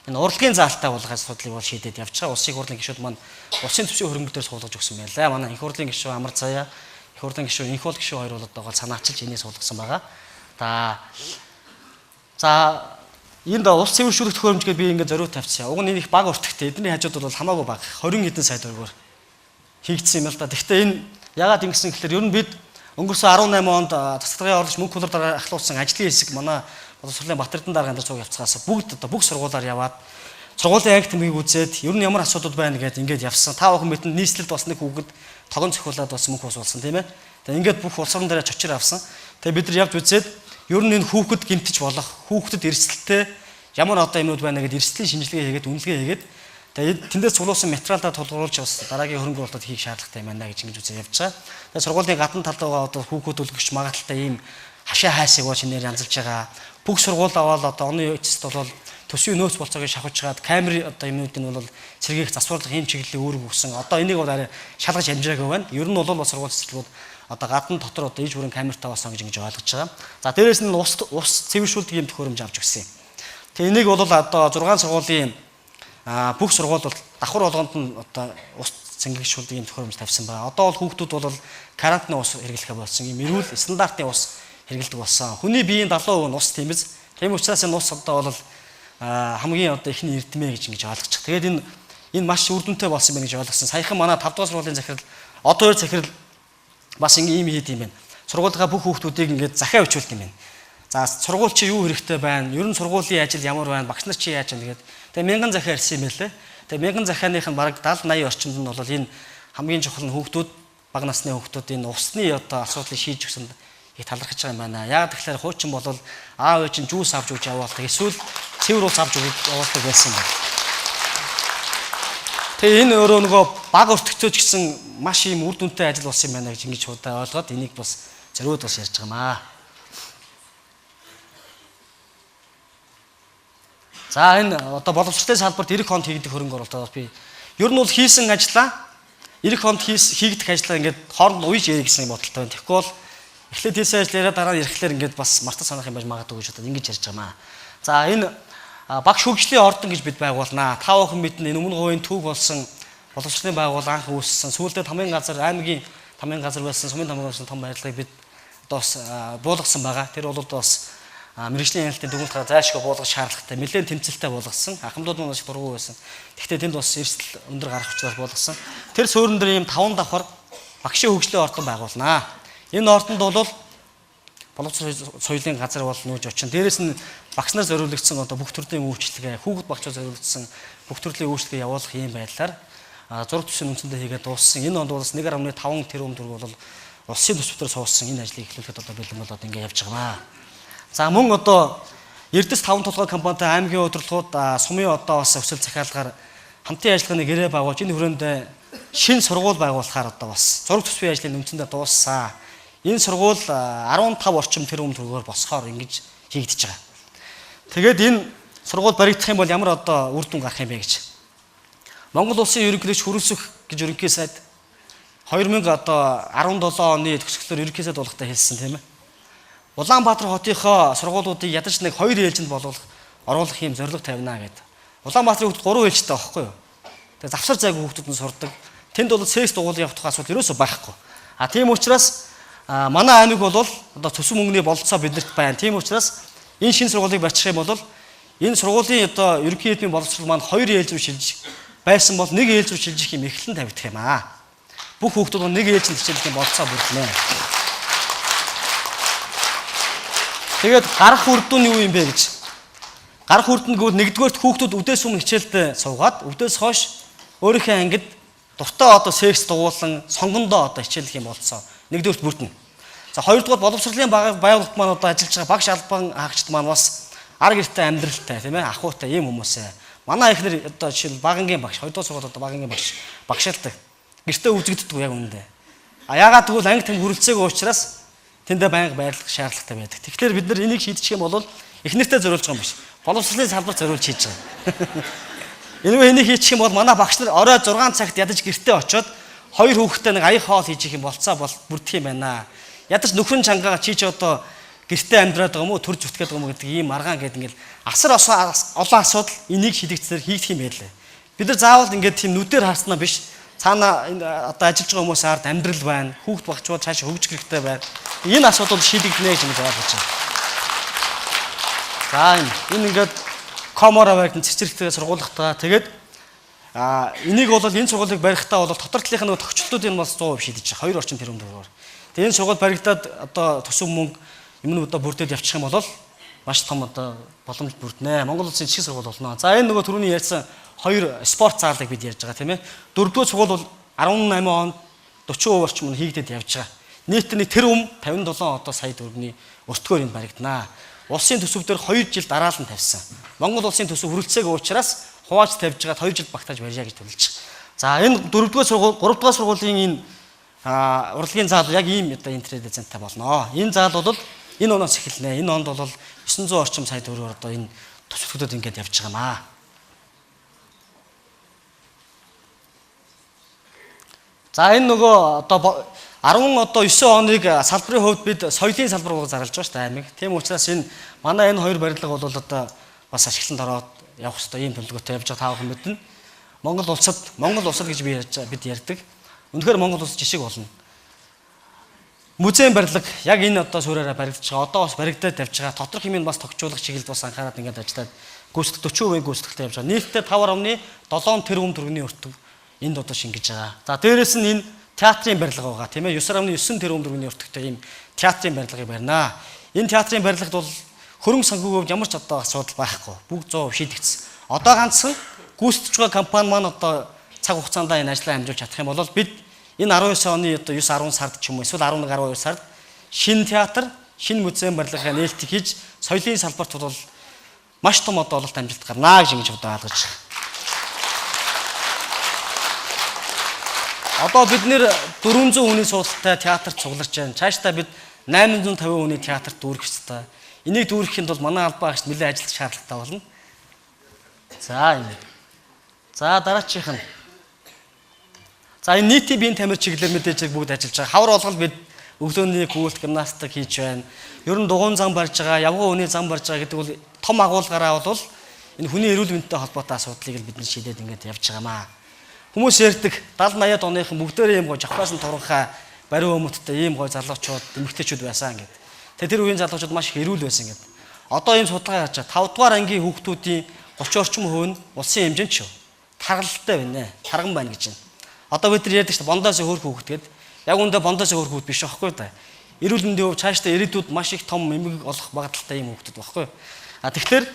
энэ урлагийн заалтай болгох асуудлыг бол шийдээд явж байгаа. Улсын их хурлын гишүүд маань улсын төсвийн хөрөнгө дээр суулгаж өгсөн байлаа. Манай их хурлын гишүү Амар Заяа, их хурлын гишүү Инх бол гишүү хоёр бол одоо санаачилж энийг суулгасан байгаа. За энд улс цэвэршүүлэх төхөөрөмжгээд би ингээд зориуд тавьчихсан. Уг нь энэ их баг өртөгтэй. Эдний хажууд бол хамаагүй баг. 20 хэдэн сая төгрөгөөр хийгдсэн юм л да. Гэхдээ энэ яагаад ингэсэн гэхээр ер нь бид өнгөрсөн 18 онд тасалгын орлогч мөнгө хөлөөр ахлуулсан ажлын хэсэг манай боловсролын Батэрдэн дарга энэ цуг явцгаас бүгд одоо бүх сургуулаар яваад сургуулийн анги тэмгийг үзээд ер нь ямар асуудал байна гэдээ ингээд явсан. Та бүхэн мэднэ нийслэлд бас нэг хүүхэд тогон цохиулаад бас мөнгө хусуулсан тийм ээ. Тэгээ ингээд бүх улс орон дээр чочор авсан. Тэгээ бид нар явж үзээд ер нь энэ хүүхэд гэмтэж болох хүүхдэд эрсдэлтэй ямар одоо юмнууд байна гэдээ эрсдлийн шинжилгээ хийгээд үнэлгээ хийгээд тэгээд тэндээс цуглуулсан материалаа тулгуурлаж бас дараагийн хөрөнгө оруулалт хийх шаардлагатай юм байна гэж ингэж үзээ явж байгаа. Тэгээд сургуулийн гадна талд байгаа одоо хүүхэд өлгөгч магадaltaй ийм хашаа хайсыг бол шинээр янзалж байгаа. Бүх сургуулаа бол одоо оны эцэст бол төсвийн нөөц болцоог шахаж чагаад камер одоо юмнуудыг бол сэргээх засварлах ийм чиглэлийн үүрэг өгсөн. Одоо энийг бол арай шалгаж хэмжээгүй байна. Ер нь бол сургууль цэцлэгүүд одоо гадна дотор одоо иж бүрэн камертаа болсон гэж ингэж ойлгож байгаа. За дээрээс нь ус цэвэршүүлдэг ийм төхөөрөмж авч өгсөн. Тэгээ энийг бол одоо 6 сургуулийн бүх сургууль бол давхар болгонд нь одоо ус цэнгэгшүүлдэг ийм төхөөрөмж тавьсан байна. Одоо бол хүүхдүүд бол карантин ус хэрэглэхэ болсон. Ийм эрүүл стандартын ус хэрэглэдэг болсон. Хүний биеийн 70% нь ус тийм биз. Тийм учраас энэ ус одоо бол хамгийн одоо ихний эрдэмэ гэж ингэж ойлгочих. Тэгээд энэ маш үр дүнтэй болсон байна гэж ойлгосон. Саяхан манай 5 дугаар сургуулийн захирал одоо хоёр захирал бас ийм хийд юм байна. Сургуулийнхаа бүх хүүхдүүдийг ингэж захиа өчүүлт юм байна. За сургууль чи юу хэрэгтэй байна? Ер нь сургуулийн ажил ямар байна? Багш нар чи яаж байна гэдэг. Тэгээ 1000 захиа ирсэн юм байлээ. Тэгээ 1000 захианых нь бараг 70-80 орчимд нь бол энэ хамгийн чухал нь хүүхдүүд, бага насны хүүхдүүд энэ усны одоо асуудлыг шийдэж өгсөн их талархаж байгаа юм байна. Яг тэгэхээр хуучин бол аав ээж нь жуус авч өгч явуулдаг. Эсвэл цэвэр ус авч явуулдаг байсан байна. Тэгээ энэ өөрөө нөгөө бага өртөгцөөч гэсэн маш ийм үр дүнтэй ажил болсон юм байна гэж ингэж удаа ойлгоод энийг бас зориуд бас ярьж байгаамаа. За энэ одоо боловсролын салбарт 90 хонд хийгдэх хөрөнгө оруулалт би ер нь бол хийсэн ажлаа 90 хонд хийгдэх ажлаа ингээд хооронд уйж ярих гэсэн бодолтой байна. Тэгэхгүй бол эхлээд хийсэн ажлаараа дараа нь ирэхлээр ингээд бас мартах санах юм байж магадгүй гэж бодоод ингэж ярьж байгаамаа. За энэ багш хөгжлийн ордон гэж бид байгуулнаа. Та бүхэн мэднэ энэ өмнө говийн түүх болсон боловсролын байгуул анх үүссэн. Сүүлдээ аймгийн тамийн газар байсан сумын тамгийн байсан том байрлалыг бид одоо бас буулгасан байгаа. Тэр бол бас мэрэгжлийн хяналтын дүгнэлт зайлшгүй буулгах шаардлагатай. Нэлээд тэмцэлтэй буулгасан. Ахмадууд маань маш дургуй байсан. Гэхдээ тэнд бас эрсдэл өндөр гарах учраас буулгасан. Тэр суурин дээр ийм 5 давхар багшийн хөгжлийн ордон байгуулнаа. Энэ ордонд бол боловсрол соёлын газар бол нүүж очин. Дээрээс нь багш нар зориулагдсан одоо бүх төрлийн үйлчлэгээ, хүүхэд багчаа зориулагдсан бүх төрлийн үйлчлэгээ явуулах ийм байдлаар зураг төсвийн үндсэндээ хийгээд дууссан. Энэ онд бол 1.5 тэрбум төгрөг бол улсын төсвөөр суусан энэ ажлыг эхлүүлэхэд одоо бэлэн болоод ингэ явж байгаа. За мөн одоо Эрдэс 5 толгой компанитай аймгийн удирдлагууд сумын одоо бас өсөл захиалгаар хамтын ажиллагааны гэрээ байгуулж энэ хүрээнд шинэ сургууль байгуулахаар одоо бас зураг төсвийн ажлын үндсэндээ дууссан. Энэ сургууль 15 орчим тэрбум төгрөгөөр босгохоор ингэж хийгдэж байгаа. Тэгээд энэ сургууль баригдах юм бол ямар одоо үр дүн гарах юм бэ гэж. Монгол улсын ерөнхийлөгч хүрэлцэх гэж ерөнхий сайд 2017 оны төгсгөлөөр ерөнхий сайд болгохтой хэлсэн тийм ээ. Улаанбаатар хотынхоо сургуулиудыг ядаж нэг 2 ээлжинд оруулах юм зорилго тавина гэдэг. Улаанбаатарын хүүхдүүд 3 ээлжтэй байхгүй юу? Тэгээд завсар зайгүй хүүхдүүд нь сурдаг. Тэнд бол секс дугуйлын явах тухай асуудал ерөөсөө байхгүй. Тийм учраас манай аймаг бол одоо төсөв мөнгөний бололцоо биднэрт байна. Тийм учраас энэ шинэ сургуулийг барьчих юм бол энэ сургуулийн одоо ерөнхий эдмийн боловсрол маань 2 ээлж рүү шилжих байсан бол 1 ээлж рүү шилжих юм эхлэн тавигдах юм аа. Бүх хүүхдүүд нь 1 ээлжинд хичээлэх юм болцоо бүрднэ. Тэгээд гарах үр дүн юу юм бэ гэж. Гарах үр дүн гэвэл нэгдүгээрт хүүхдүүд үдээс өмнө хичээлдээ суугаад үдээс хойш өөрийнхөө ангид дуртай одоо секс дугуулсан сонгондоо одоо хичээлэх юм болцоо нэгдүгээрт бүрднэ. За хоёрдугаар боловсролын байгууллагт маань одоо ажиллаж байгаа багш албан хаагчид маань бас арга гэртэй амьдралтай тийм ээ ахуйтай ийм хүмүүсээ. Манай ихнэр одоо жишээл багангийн багш, хоёрдугаар сургууль одоо багангийн багшаалдаг. Гэртээ үзэгддэг яг үнэндээ. Яагаад гэвэл анги тэм хүрэлцээгүй учраас тэндээ байнга байрлах шаардлагатай байдаг. Тэгэхээр бид нар энийг шийдчих юм бол эхнэртээ зориулж байгаа юм биш. Боловсролын салбарт зориулж хийж байгаа. Энийг хийчих юм бол манай багш нар орой 6 цагт ядаж гэртээ очиод 2 хүүхэдтэй нэг аяг хоол хийж их юм болцоо бүрдэх юм байна. Ядаж нөхөн чангаа чи одоо гэртээ амьдраад байгаа юм уу, төрж зүтгээд байгаа юм уу гэдэг ийм аргаан гэдэг ингээл асар олон асуудал энийг шийдэгцээр хийгдэх юм байлээ. Бид нар заавал ингээд тийм нүдээр харснаа биш. Цаана одоо ажиллаж байгаа хүмүүс ард амьдрал байна. Хүүхд багчууд цааш хөгжих хэрэгтэй байна. Энэ асуудал шийдэгдэнэ гэж бодож байна. За энэ ингээд комора байрны цэцэрлэгтээ сургуулгатай. Тэгээд энийг бол энэ сургуулийг барихтаа бол дотор талынх нь төгчлөлтүүдийн бас 100% шийдэж байгаа. 2 орчим тэрбум төгрөгөөр. Тэгээд энэ сургууль баригдаад одоо төсөв мөнгө юм одоо бүрдээд явчих юм бол маш том одоо боломж бүрднэ. Монгол улсын жишг сургууль болно. За энэ нөгөө түрүүний ярьсан 2 спорт заалыг бид ярьж байгаа тийм ээ. 4-р сургууль бол 18 онд 40% орчим нь хийгдээд явж байгаа. Нийтний тэрбум 57 одоо сая төгрөгийн өртгөөр энд баригдана. Улсын төсөв дээр 2 жил дараалал нь тавьсан. Монгол улсын төсөв хүрэлцээгүй учраас хувааж тавьж байгаад 2 жил багтааж барья гэж төлөвлөж байгаа. За энэ 4-р сургууль 3-р сургуулийн энэ урлагийн заал яг ийм одоо интернет эзэнтэй болно. Энэ заал бол энэ оноос эхэлнэ. Энэ онд бол 900 орчим сая төгрөгөөр одоо энэ төсвөлтөд ингээд явж байгаа маа. За энэ нөгөө одоо 19 оныг салбарын хувьд бид соёлын салбар руу зарлаж байгаа шүү дээ аймаг. Тийм учраас энэ манай энэ 2 барилга бол одоо бас ашиглалтанд ороод явах хэрэгтэй ийм төлөвлөгөөтэй явж байгаа та бүхэн мэднэ. Монгол улсад гэж бид ярьдаг. Үнэхээр Монгол улс жишг болно. Музейн барилга яг энэ одоо суураараа баригдаж байгаа. Одоо бас баригдаад явж байгаа. Тодорхой хэмээн бас тогтчуулах чиглэлд бас анхаарал ингээд ажиллаад гүйцэтгэх 40% гүйцэтгэлтэй явж байгаа. Нийтдээ 5.7 тэрбум төгрөгийн өртөг энд одоо шингэж байгаа. За дээрэс нь энэ театрын барилга байгаа тийм ээ 9.9 тэрбум төгрөгийн өртөгтэй ийм театрын барилгыг барина. Энэ театрын барилгад бол хөрөнгө санхүүгийн ямар ч одоо асуудал байхгүй. Бүгд 100% шийдэгдсэн. Одоо ганцхан гүйцэтгэж байгаа компани маань одоо цаг хугацаанд энэ ажлаа хамжуулж чадах юм бол бид энэ 19 оны одоо 9-10 сард ч юм уу эсвэл 11-12 сард шинэ театр, шинэ музейн барилгын нээлтийг хийж соёлын салбарт бол маш том одоо ололт амжилт гарнаа гэж ингэж бодож байгаа. Одоо бид нэр 400 хүний суудалтай театрт цугларч байна. Цаашдаа бид 850 хүний театрт дүүрэх ёстой. Энийг дүүрэхэд бол манай албан хаагч нэлээд ажиллах шаардлагатай болно. За энэ. За дараачих нь. За энэ нийтийн биеийн тамир чиглэлээр мэдээж бүгд ажиллаж байгаа. Хавар олгол бид өглөөний күүлт гимнастик хийж байна. Ер нь дугуйн зам барьж байгаа, явган үний зам барьж байгаа гэдэг бол том агуулгаараа бол энэ хүний эрүүл мэндтэй холбоотой асуудлыг л бид нар шийдээд ингээд явж байгаамаа. Хүмүүс ярьдаг 70-80-аад оныхан бүгдээрээ ийм гой жавхаас нь туранхай бариу өмөттэй ийм гой залуучууд, эмэгтэйчүүд байсан гэдэг. Тэр үеийн залуучууд маш их эрүүл байсан гэдэг. Одоо ийм судалгаа хийж байгаа 5 дугаар ангийн хүүхдүүдийн 30 орчим хувь нь улсын хэмжээнд ч таргалтай байна. Тарган байна гэж байна. Одоо бид нар ярьдаг шүү дээ бондоос хөөрх хүүхэд гэдэг. Яг үндэ бондоос хөөрх хүүхэд биш байхгүй да. Эрүүл мэндийн хувьд цаашдаа ирээдүйд маш их том эмгэг олох багталтай ийм хүүхдүүд байхгүй. Тэгэхээр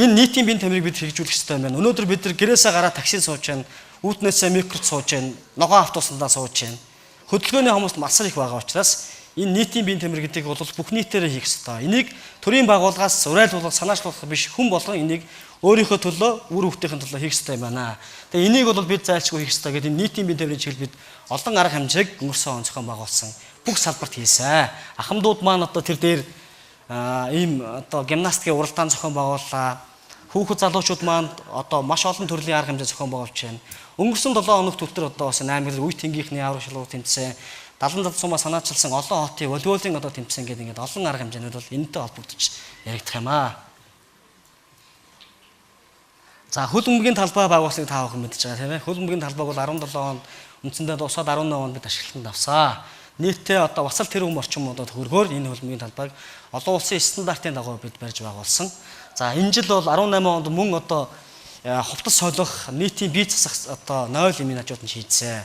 энэ нийтийн биеийн тамирыг бид хэрэгжүүлэх хэрэгтэй байна. Өнөөдөр бид нар гэрээсээ гараад таксинд сууж байна. Үүднээсээ микрот сууж байна. Ногоон автобусандаа сууж байна. Хөдөлгөөний хүмүүст масар их байгаа учраас энэ нийтийн биеийн тамир гэдгийг бол бүх нийтээрээ хийх ёстой. Энийг төрийн байгууллагаас урайлуулах, санаачлуулах биш хүн болгон энийг өөрийнхөө төлөө, үр хүүхдийн төлөө хийх ёстой юм байна. Тэгээ энийг бол бид зайлшгүй хийх ёстой гэдэг нийтийн биеийн тамирын чиглэл бид олон арга хэмжээг өнгөрсөн он зохион байгуулсан. Бүх салбарт хийсэн. Ахмадууд маань одоо тэр дээр ийм одоо гимнастикийн уралдаан зохион байгууллаа. Хүүхэд залуучууд маань одоо маш олон төрлийн арга хэмжээ зохион байгуулж байна. Өнгөрсөн 7 хоног төвтөр одоо бас 8 үе тэнгийнхний аврал шалгуур тэмцээн 70 сумаа санаачилсан олон хотын волейболын одоо тэмцээн гэдэг ингээд олон арга хэмжээнүүд бол энэтэй холбогдож яригдах юм аа. За хөл бөмбөгийн талбай байгуулсныг та бүхэн мэдж байгаа тийм ээ. Хөл бөмбөгийн талбайг бол 17 онд үндсэндээ дуусаад 18 онд бид ашиглалтанд авсан. Нийтдээ одоо бас л тэр хүм орчмуудад хөргөөр энэ хөл бөмбөгийн талбайг олон улсын стандартын дагуу бид барьж байгуулсан. За энэ жил бол 18 онд мөн одоо хувцас солих нийтийн бие засах одоо 0 эминажууд нь шийдсэн.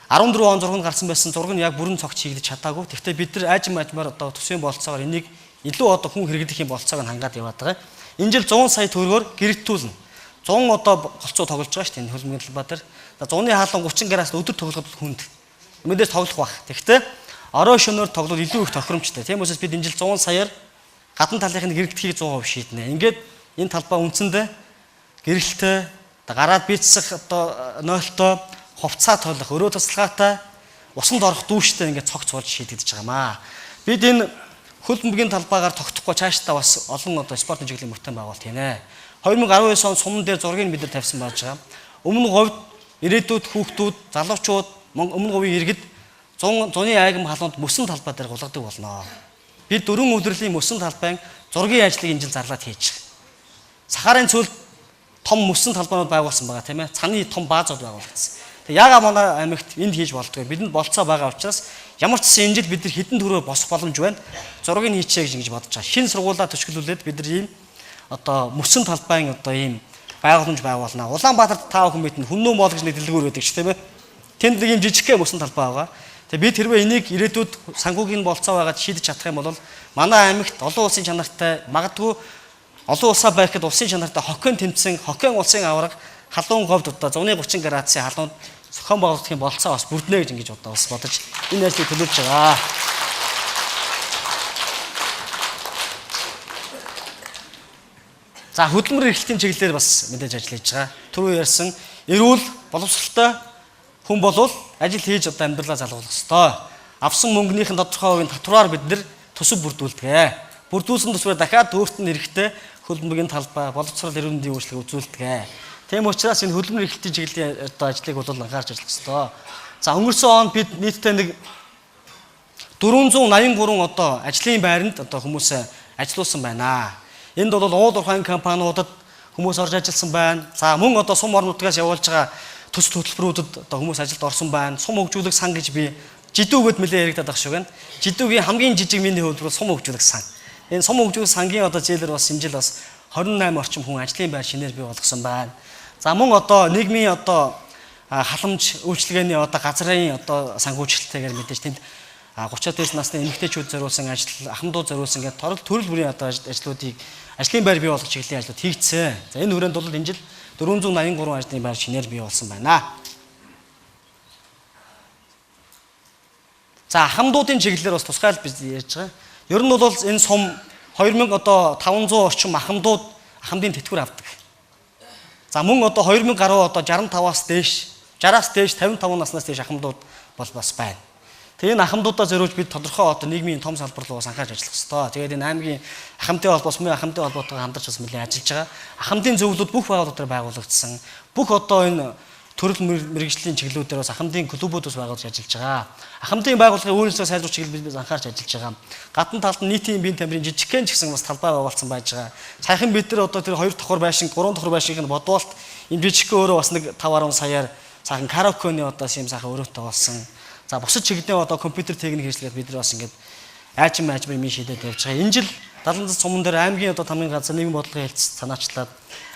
14 он зураг нь гарсан байсан зураг нь яг бүрэн цогц хийгдэж чадаагүй. Гэхдээ бид нар ажим ажмаар одоо төсвийн бололцоогоор энийг илүү одоо хүн хэрэглэх юм бололцоог нь хангаад яваад байгаа. Энэ жил 100 сая төгрөгөөр гэрэтүүлнэ. 100 одоо голцоо тоглож байгаа шүү дээ энэ хөлбөмбөгийн талбай дээр. За 100-ны хаалан 30 градус өдөр тоглоход хүнд. Мэдээж тоглох бах. Тэгэхдээ орой шөнөөр тоглол илүү их тохиромжтой. Тийм учраас бид энэ жил 100 саяар гадна талынхны гэрэлтхийг 100% шийднэ. Ингээд энэ талбай үндсэндээ гэрэлттэй гараад бицсах одоо нойлтой хувцаа тоолох өрөө тасалгаатай усанд орох дүүштэй ингээд цогц болж шийдэгдэж байгаамаа. Бид энэ хөл бөмбөгийн талбайгаар тогтохгүй цаашдаа бас олон одоо спортын чиглэлийн мөртөө байгуулт хийнэ. 2019 он суман дээр зургийг бид нар тавьсан байж байгаа. Өмнө говьд ирээдүйд хүүхдүүд, залуучууд өмнө говийн иргэд 100-ны айгам халуунд мөсөн талбай дээр гулгадаг болно. Бид 4 өдрлийн мөсөн талбайн зургийн ажлыг энэ жил зарлаад хийж байгаа. Сахарын цөлд том мөсөн талбайнууд байгуулсан байгаа тийм ээ. Цаны том баазууд байгуулагдсан. Тэг яга манай аймагт энд хийж болдгоо. Бидэнд болцоо байгаа учраас ямар ч гэсэн энэ жил бид нар хэдэн төрөө босох боломж байна. Зургийг хийчихье гэж ингэж бодож байгаа. Шинэ сургуулаа төшөглүүлээд бид нар ийм одоо мөсөн талбайн одоо ийм байгууламж байгуулнаа. Улаанбаатарт таа хүн мэднэ хүннүү моол гэж нэг дэлгүүр байдаг ч тийм ээ. Тэнд нэг ийм жижигхэн мөсөн талбай байгаа. Тэг бид хэрвээ энийг ирээдүйд санхүүгийн болцоо байгаад шийдэж чадах юм бол манай аймагт олон улсын чанартай магадгүй олон улсаа байхад улсын чанартай хоккейн тэмцэн хоккейн улсын аварга халуун говьд одоо 130 градусын халуунд зохион байгуулалтын болцоо бас бүрднэ гэж ингэж одоо бас бодож энэ ажлыг төлөвлөж байгаа. За хөдөлмөр эрхлэлтийн чиглэлээр бас мэдээж ажил хийж байгаа. Түрүү ярьсан эрүүл боловсролтой хүн болвол ажил хийж одоо амьдралаа залгуулах ёстой. Авсан мөнгөнийхэн тодорхой хувийн татвараар бид нэр төсөв бүрдүүлдэг. Бүрдүүлсэн төсвөр дахиад өөрт нь хэрэгтэй хөл бөмбөгийн талбай, боловсрол эрүүл мэндийн үйлчлэг үзүүлдэг. Тийм учраас энэ хөдөлмөр эрхлэлтийн чиглэлийн одоо ажлыг бол анхаарч ажиллах ёстой. За өнгөрсөн он бид нийтдээ нэг 483 одоо ажлын байранд одоо хүмүүсээ ажилуулсан байна. Энд бол уул уурхайн компаниудад хүмүүс орж ажилласан байна. За мөн одоо сум орнуудаас явуулж байгаа төсөл хөтөлбөрүүдэд одоо хүмүүс ажилд орсон байна. Сум хөгжүүлэх сан гэж би жидүүгэд нэлээд яригадаад байгаа шүү гэн. Жидүүгийн хамгийн жижиг миний хөлбөр сум хөгжүүлэх сан. Энэ сум хөгжүүлэх сангийн одоо зээлэр бас энэ жил бас 28 орчим хүн ажлын байр шинээр бий болгосон байна. За мөн одоо нийгмийн одоо халамж үйлчилгээний одоо газрын одоо санхүүжилттэйгээр мэдээж тэнд 30-аад дээш насны эмэгтэйчүүд зориулсан ажил, ахмадууд зориулсан гэдэг төрөл бүрийн одоо ажлуудыг ажлын байр бий болгох чиглэлийн ажлууд хийгдсэн. За энэ хүрээнд бол энэ жил 483 ажлын байр шинээр бий болсон байна. За ахмадуудын чиглэлээр бас тусгайл biz ярьж байгаа. Ер нь бол энэ сум 2500 орчим ахмадын тэтгэвэр авдаг. За мөн одоо 2000 гаруй одоо 65-аас дээш 60-аас дээш 55 наснаас дээш ахмадууд бол бас байна. Тэгээ энэ ахмадуудаа зориулж бид тодорхой одоо нийгмийн том салбар руу анхаарч ажиллах ёстой. Тэгээд энэ аймгийн ахмадын холбоос мөн ахмадын холбоотойгоо хамтарч бас нэлээд ажиллаж байгаа. Ахмадын зөвлөлүүд бүх байгууллагуудаар байгуулагдсан. Бүх одоо энэ төрөл мэргэжлийн чиглэлүүдээр бас ахмадын клубүүд бас байгуулж ажиллаж байгаа. Ахмадын байгууллагын өөрөөсөө сайжруулах чиглэл бид анхаарч ажиллаж байгаа. Гадна талд нь нийтийн биеийн тамирын жижигхэн ч гэсэн бас талбай байгуулсан байж байгаа. Саяхан бид нар одоо тэр 2 давхар байшин, 3 давхар байшинг нь бодволт энэ жижигхэн өөрөө бас нэг 5-10 саяар сайхан караокены одоо юм сайхан өрөөтэй болсон. За бусад чиглэлийн одоо компьютер техник хэрэгслээд бид нар бас ингээд айжим юм шийдээд явж байгаа. Энэ жил 70 цомон дээр аймгийн одоо тамирын газар нийгмийн бодлогын хэлтс санаачлаад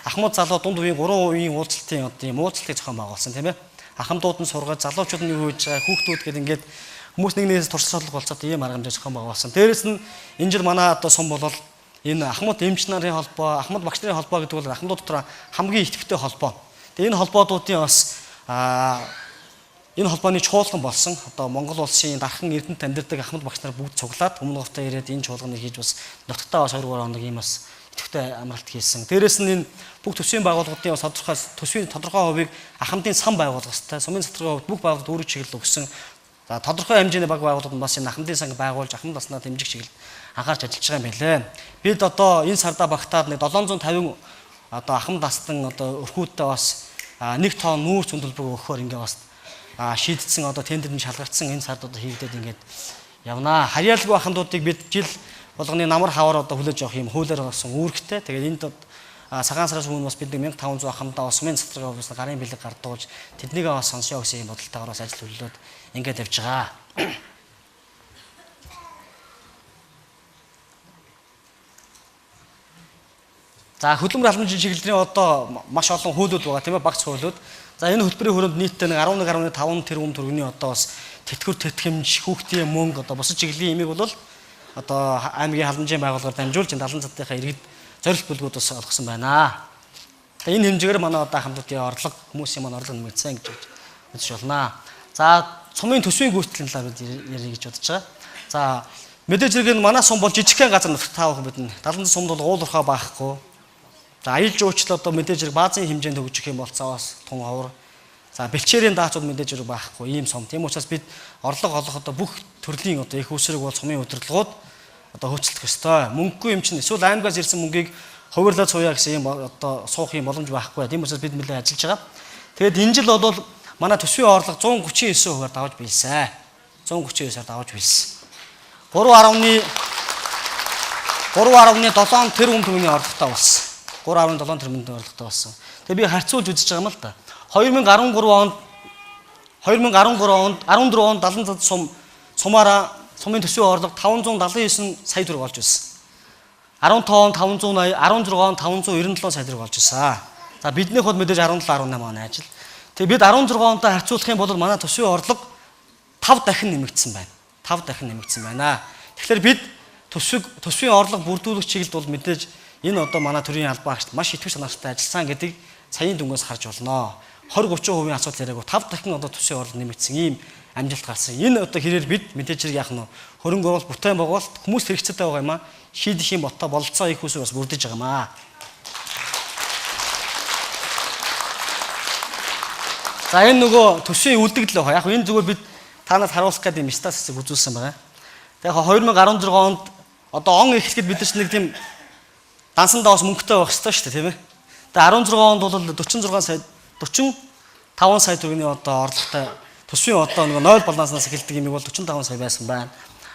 Ахмад залуу дунд үеийн 3 үеийн уулзалтын одоо юм уулзалтыг зохион байгуулсан тийм ээ. Ахмадууд нь сургаж залуучууд нь юу хийж байгаа хүүхдүүд гэдэг ингээд хүмүүс нэг нэгээс туршлагатлах болцоод ийм арга хэмжээ зохион байгуулсан. Дээрээс нь энэ жил манай одоо сум болол энэ Ахмад эмч нарын холбоо, Ахмад багш нарын холбоо гэдэг бол Ахмадууд дотор хамгийн идэвхтэй холбоо. Тэгээ энэ холбоодуудын бас энэ холбооны чуулган болсон. Одоо Монгол улсын дархан эрдэнэт амьдардаг Ахмад багш нар бүгд цуглаад өмнө говьтаа ирээд энэ чуулганыг хийж бас нутагтаа бас 2-3 хоног ийм бас идэвхтэй амралт хийсэн. Дээрээс нь энэ бүх төсвийн байгууллагуудын бас төсвийн тодорхой хувийг Ахмадын сан байгуулах хэрэгтэй. Сумын тодорхой хувьд бүх байгууллагууд өөрийн чиглэл өгсөн. За тодорхой хэмжээний баг байгууллагууд нь бас энэ Ахмадын санг байгуулж Ахмад наснаа дэмжих чиглэл анхаарч ажиллаж байгаа юм билээ. Бид одоо энэ сардаа багтаад нэг 750 одоо Ахмад настан одоо өрхүүдтэй бас 1 тонн нүүрс хүндэлбэг өгөхөөр ингээ бас шийдсэн одоо тендерний шалгагдсан энэ сард одоо хийгдээд ингээд явнаа. Харьяалгүй ахмадуудыг бид жил болгоны намар хавар одоо хүлээж авах юм хуулиар болсон үүрэгтэй. Тэгээд энд цагаан сараас өмнө бас бид 1500 ахмадаа сумын цэцэрэг офис гарын бэлэг гардуулж тэднийг бас сонсё гэсэн юм бодолтойгоор бас ажил хөдлөлөөд ингээд явж байгаа. За хөдөлмөр албан чиглэлийн одоо маш олон хуулиуд байгаа тийм ээ багц хуулиуд. За энэ хөтөлбөрийн хүрээнд нийтдээ 11.5 тэрбум төгрөгийн одоо бас тэтгэвэр тэтгэмж хүүхдийн мөнгө одоо бусад чиглэлийн имийг бол одоо аймгийн халамжийн байгууллагаар дамжуулж 70 цадынхаа иргэд зорилт бүлгүүд бас олгосон байна. Энэ хэмжээгээр манай одоо хамтдын орлого хүмүүсийн манай орлого нэмэгдсэн гэж үзэж болно. За сумын төсвийн гүйцэтгэлийн талаар бид ярих гэж бодож байгаа. За мэдээж зэрэг манай сум бол жижигхэн газар нутагт таавах бидний 70 сумд бол уул уурхай баахгүй. За аялал жуулчлал одоо мэдээж зэрэг баазын хэмжээнд хөгжих юм бол цаавас тун авар. За бэлчээрийн даацууд мэдээж зэрэг байхгүй ийм сум. Тийм учраас бид орлого олох одоо бүх төрлийн одоо их усрыг бол сумын удирдлагууд одоо хөөцөлдөх ёстой. Мөнгөгүй юм чинь эсвэл аймагаас ирсэн мөнгийг хувирлаад сууя гэсэн юм одоо суух юм боломж байхгүй. Тийм учраас бид нэлээд ажиллаж байгаа. Тэгэд энэ жил бол манай төсвийн орлого 139%-аар давж биелсэн. 139%-аар давж биелсэн. 3.7 тэрбум төгрөгийн орлоготой болсон. 3.7 тэрбум төгрөгийн орлоготой болсон. Тэгээ би харьцуулж үзэж байгаа юм л да. 2014 онд 70 сумаараа сумын төсвийн орлого 579 сая төгрөг болж байсан. 15 он 580, 16 он 597 сая төгрөг болж байсан. За биднийх бол мэдээж 17.8 он ажил. Тэгээ бид 16 онтой харьцуулах юм бол манай төсвийн орлого 5 дахин нэмэгдсэн байна. 5 дахин нэмэгдсэн байна. Тэгэхээр бид төсвийн орлого бүрдүүлэх чиглэлд бол мэдээж энэ одоо манай төрийн албаагчид маш итгэвч санаатай ажилласан гэдэг саяын дүнгээс харж болно. 20-30% асуудал яриаг 5 дахин одоо төсвийн орлого нэмэгдсэн ийм амжилт гарсан. Энэ одоо хэрээр бид мэдээж хэрэг яах нь хөрөнгө оруулалт, бүтээн байгуулалт хүмүүс хэрэгцээтэй байгаа юм а шийдэх юм ботоо бололцоо их усыг бас бүрдэж байгаа юм а. За энэ нөгөө төсвийн үлдэгдэл яг энэ зүгээр бид танаас харуулах гэдэг юм статистик үзүүлсэн байгаа. Тэгэхээр 2016 онд одоо он эхлэхэд бид нар нэг тийм дансандаа бас мөнгөтэй байх хэрэгтэй шүү дээ тийм ээ. Тэгээ 16 онд бол 45 сая төгрөгийн одоо орлоготой төсвийн одоо нэг 0 баланснаас эхэлдэг юм бол 45 сая байсан байна.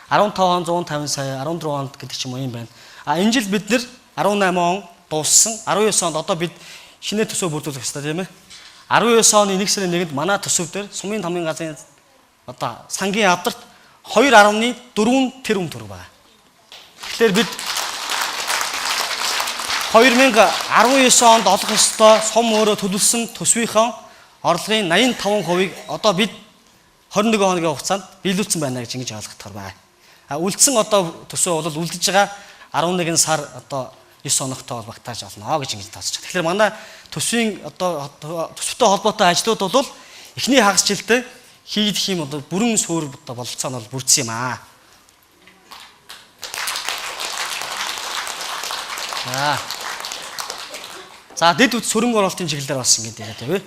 15 он 150 сая, 14 онд гэдэг ч юм уу юм байна. Энэ жил бид нэр 18 он дууссан. 19 онд одоо бид шинэ төсөв бүрдүүлэх хэрэгтэй тийм ээ. 19 оны 1 сарын 1-нд манай төсөв дээр сумын тамирын газрын одоо сангийн авдарт 2.4 тэрбум төгрөг байна. Тэгэхээр бид 2019 онд олох ёстой сум өөрөө төлөвлөсөн төсвийнхөө орлогын 85%-ийг одоо бид 21 хоногийн хугацаанд биелүүлсэн байна гэж ингэж ойлгохоор байна. Үлдсэн одоо төсөө бол үлдэж байгаа 11 сар одоо 9 хоногтой бол багтааж олно гэж ингэж тооцож байгаа. Тэгэхээр манай төсвийн одоо төсөвтэй холбоотой ажлууд бол эхний хагас жилдээ хийх юм одоо бүрэн суурь одоо бололцоо нь бол бүрдсэн юм аа. За дэд үт сөрөнгө оруулалтын чиглэлээр бас ингэж яриад тавь.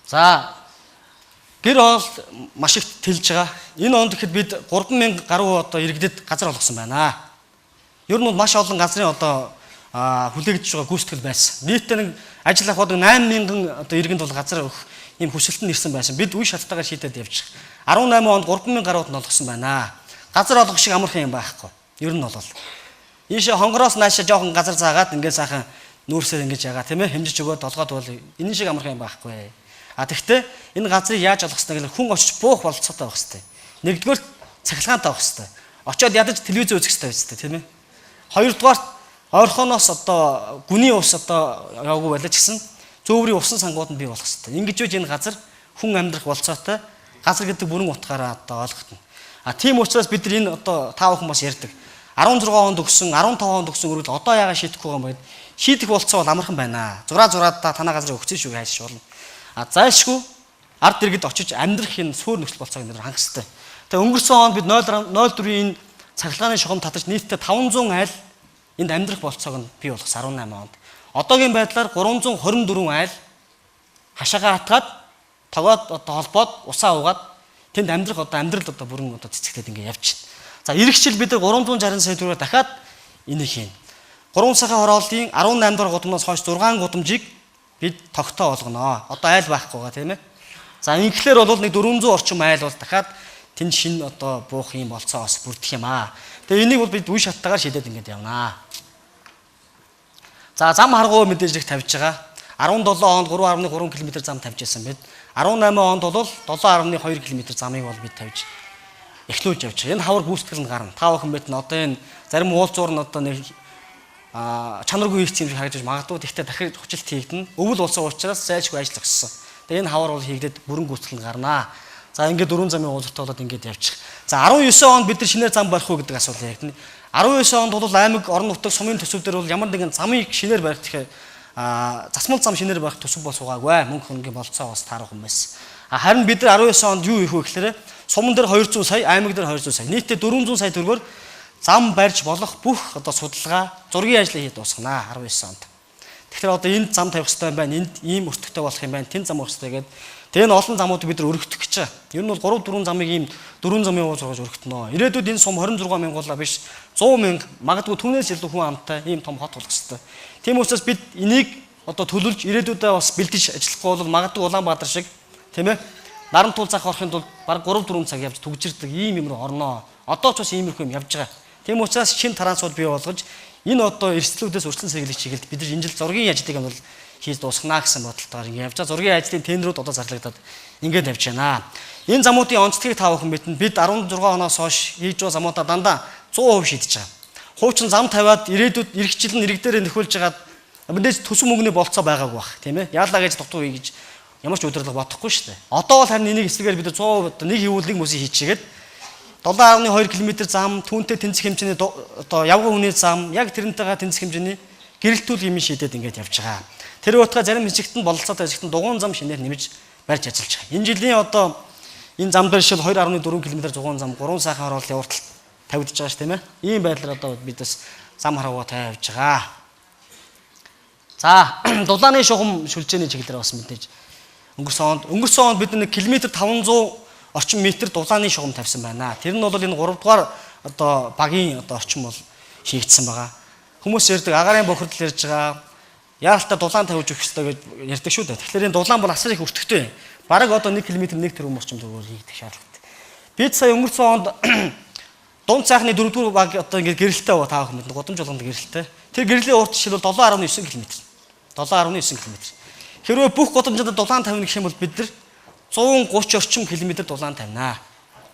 За гэр хоолт маш их тэлж байгаа. Энэ онд гэхэд бид 3000 гаруй одоо иргэдэд газар олгосон байна. Ер нь маш олон газрын одоо хүлээгдэж байгаа гүйцэтгэл байсан. Нийтдээ нэг ажил авахд 8000 одоо иргэнд бол газар өгөх ийм хүсэлтэнд ирсэн байсан. Бид үе шаттайгаар шийдээд явж байгаа. 18 онд 3000 гаруйд нь олгосон байна. Газар олгох шиг амархан юм байхгүй. Ер нь бол ийшээ хонгороос наашаа жоохон газар заагаад ингээд сайхан нүүрсээр ингэж ягаа тийм ээ хэмжиж өгөөд олгоод бол энэ шиг амархан юм байхгүй. Тэгэхдээ энэ газрыг яаж олгосноо гэвэл хүн очиж буух болцоотой байх хэрэгтэй. Нэгдүгээр цахилгаантай байх хэрэгтэй. Очоод ядаж телевиз үзэх хэрэгтэй байх хэрэгтэй тийм ээ. Хоёрдугаар ойрхоноос одоо гүний ус одоо яваагүй байлаа ч гэсэн зөөврийн усан сангууд нь бий болох хэрэгтэй. Ингэж үж энэ газар хүн амьдрах болцоотой газар гэдэг бүрэн утгаараа одоо ойлгохно. Тийм учраас бид нар энэ одоо та бүхэн бас ярьдаг. 16 онд өгсөн, 15 онд өгсөн өргөл одоо яагаад шийдэхгүй юм бэ? Шийдэх болцоо бол амархан байна. Зураад танаа газрыг өгсөн шүү хайш болно. Зайлшгүй ард иргэд очиж амьдрах энэ суур нөхцөл болцоог нэр хангах хэрэгтэй. Тэгээ өнгөрсөн онд бид 0.04-ийн цахилгааны шугам татаж нийтдээ 500 айл энд амьдрах болцоог нь бий болгосон 18 онд. Одоогийн байдлаар 324 айл хашаагаа хатгаад тогоод одоо холбоод усаа уугаад тэнд амьдрах одоо амьдрал одоо бүрэн одоо цэцгэлээд ингэ явж байна. За эх жил бид 360 сая төгрөгөөр дахиад энийг хийн. 3 сахын хорооллын 18 дугаар гудамжаас хойш 6 гудамжийг бид тогтоо олгоно. Одоо айл байхгүйгаа тийм ээ. За ингээр бол нэг 400 орчим айл бол дахиад тэнд шинэ одоо буух юм болцоо бас бүрдэх юм аа. Тэгээ энийг бол бид үе шаттайгаар шийдээд ингэж явнаа. За зам харгуу мэдээж их тавьж байгаа. 17 онд 3.3 км зам тавьж байсан бид. 18 онд бол 7.2 км замыг бол бид тавьж эхлүүлж явж байгаа. Энэ хавар гүйцэтгэл нь гарна. Та бүхэн бид н одоо энэ зарим уулзуур нь одоо нэг чанаргүй хийх юм шиг харагдаж магадгүй. Тэгтээ дахиж хүчилт хийгдэнэ. Өвөл болсон учраас зайлшгүй ажил өгсөн. Тэгээ энэ хавар бол хийгдээд бүрэн гүйцэтгэл нь гарнаа. За ингээд 4 замын уулзалт болоод ингээд явчих. За 19 онд бид нар шинээр зам барих уу гэдэг асуулт яригдана. 19 онд бол аймаг орон нутаг сумын төсөв дээр бол ямар нэгэн замыг шинээр барих тэгэхээр засмал зам шинээр барих төсөв бол суугаагүй. Мөнгө хөнгө болцоо бас таарах юм байсан. Харин бид нар 19 онд юу хийх вэ гэхээр суман дээр 200 сая, аймаг дээр 200 сая. Нийтдээ 400 сая төгрөгөөр зам барьж болох бүх одоо судалгаа, зургийн ажлыг хийж дуусганаа 19 онд. Тэгэхээр одоо энд зам тавих хэрэгтэй юм байна. Энд ийм өртөгтэй болох юм байна. Тэнд зам өртөгтэй гэдэг. Тэгээ энэ олон замуудыг бид нар өргөдөх гэж байгаа. Ер нь бол 3-4 замыг ийм 4 замын уулз ургаж өргөтнө. Ирээдүйд энэ сум 26 мянган биш 100 мянга магадгүй түүнээс илүү хүн амтай ийм том хот болох хэрэгтэй. Тийм учраас бид энийг одоо төлөвлөж ирээдүйдээ бас бэлдэж ажиллахгүй бол магадгүй Улаанбаатар шиг тийм ээ наран туул зах орохын тулд баг 3-4 цаг явж түгжирдэг ийм юм руу орноо. Одоо ч бас иймэрхүү юм явж байгаа. Тийм учраас шинэ трансууд бий болгож энэ одоо эрсдлүүдээс өрчлөн сэргийлэх чиглэлд бид нар энэ жил зургийн ажлыг бол хийж дуусгана гэсэн бодолтойгоор ингэ явж байгаа. Зургийн ажлын тендерүүд одоо зарлагдаад ингээд явж байна. Энэ замуудын онцлогийг та бүхэн мэднэ. Бид 16 оноос хойш хийж байгаа замуудаа дандаа 100% шийдэж байгаа. Хуучин зам тавиад ирээдүйд эх жил нь ирэг дээр нөхөлж хагаад мэдээж төсөв мөнгөний болцоо байгаагүй бах тийм ээ. Яалаа гэж дутуу хийж ямар ч удирдлага бодохгүй шүү дээ. Одоо бол харин энийг эсрэгээр бид 100% нэг хөвөлийг мөсийг хийчихгээд 7.2 км зам түүнтэй тэнцэх хэмжээний одоо явган хүний зам яг тэрнтэйгээ тэнцэх хэмжээний гэрэлтүүл юм шийдээд ингээд явж байгаа. Тэр утгаа зарим хэсэгт нь бололцоотой хэсэгт нь дугуун зам шинээр нэмж барьж ажиллаж байгаа. Энэ жилийн одоо энэ зам дээр шил 2.4 км дугуун зам 3 сайхан хорооллын явартал тавигдж байгаа ш тийм ээ. Ийм байдлаар одоо бид бас зам харгуу тавьж байгаа. За дулааны шугам шүлжээний чиглэлээр бас мэдээж өнгөрсөн онд бид нэг километр 500 орчим метр дулааны шугам тавьсан байна. Тэр нь бол энэ 3 дугаар одоо багийн одоо орчим бол хийгдсэн байгаа. Хүмүүс ярьдаг агарын бохирдол ярьж байгаа. Яалтаа дулаан тавьж өгөх хэрэгтэй гэж ярьдаг шүү дээ. Тэгэхээр энэ дулаан бол асар их өртөгтэй. Бараг одоо 1 км 1 тэрбум орчим төгрөгөөр хийгдэх шаардлагатай. Бид сая өнгөрсөн онд дунд цаахны 4 дугаар баг одоо ингэ гэрэлтэй таах юм. Гудамж болгонд гэрэлтэй. Тэр гэрлийн урт жишээл бол 7.9 км. 7.9 км. Хэрвээ бүх гудамжинд дулаан тавина гэх юм бол бид нар 130 орчим километр дулаан тавина.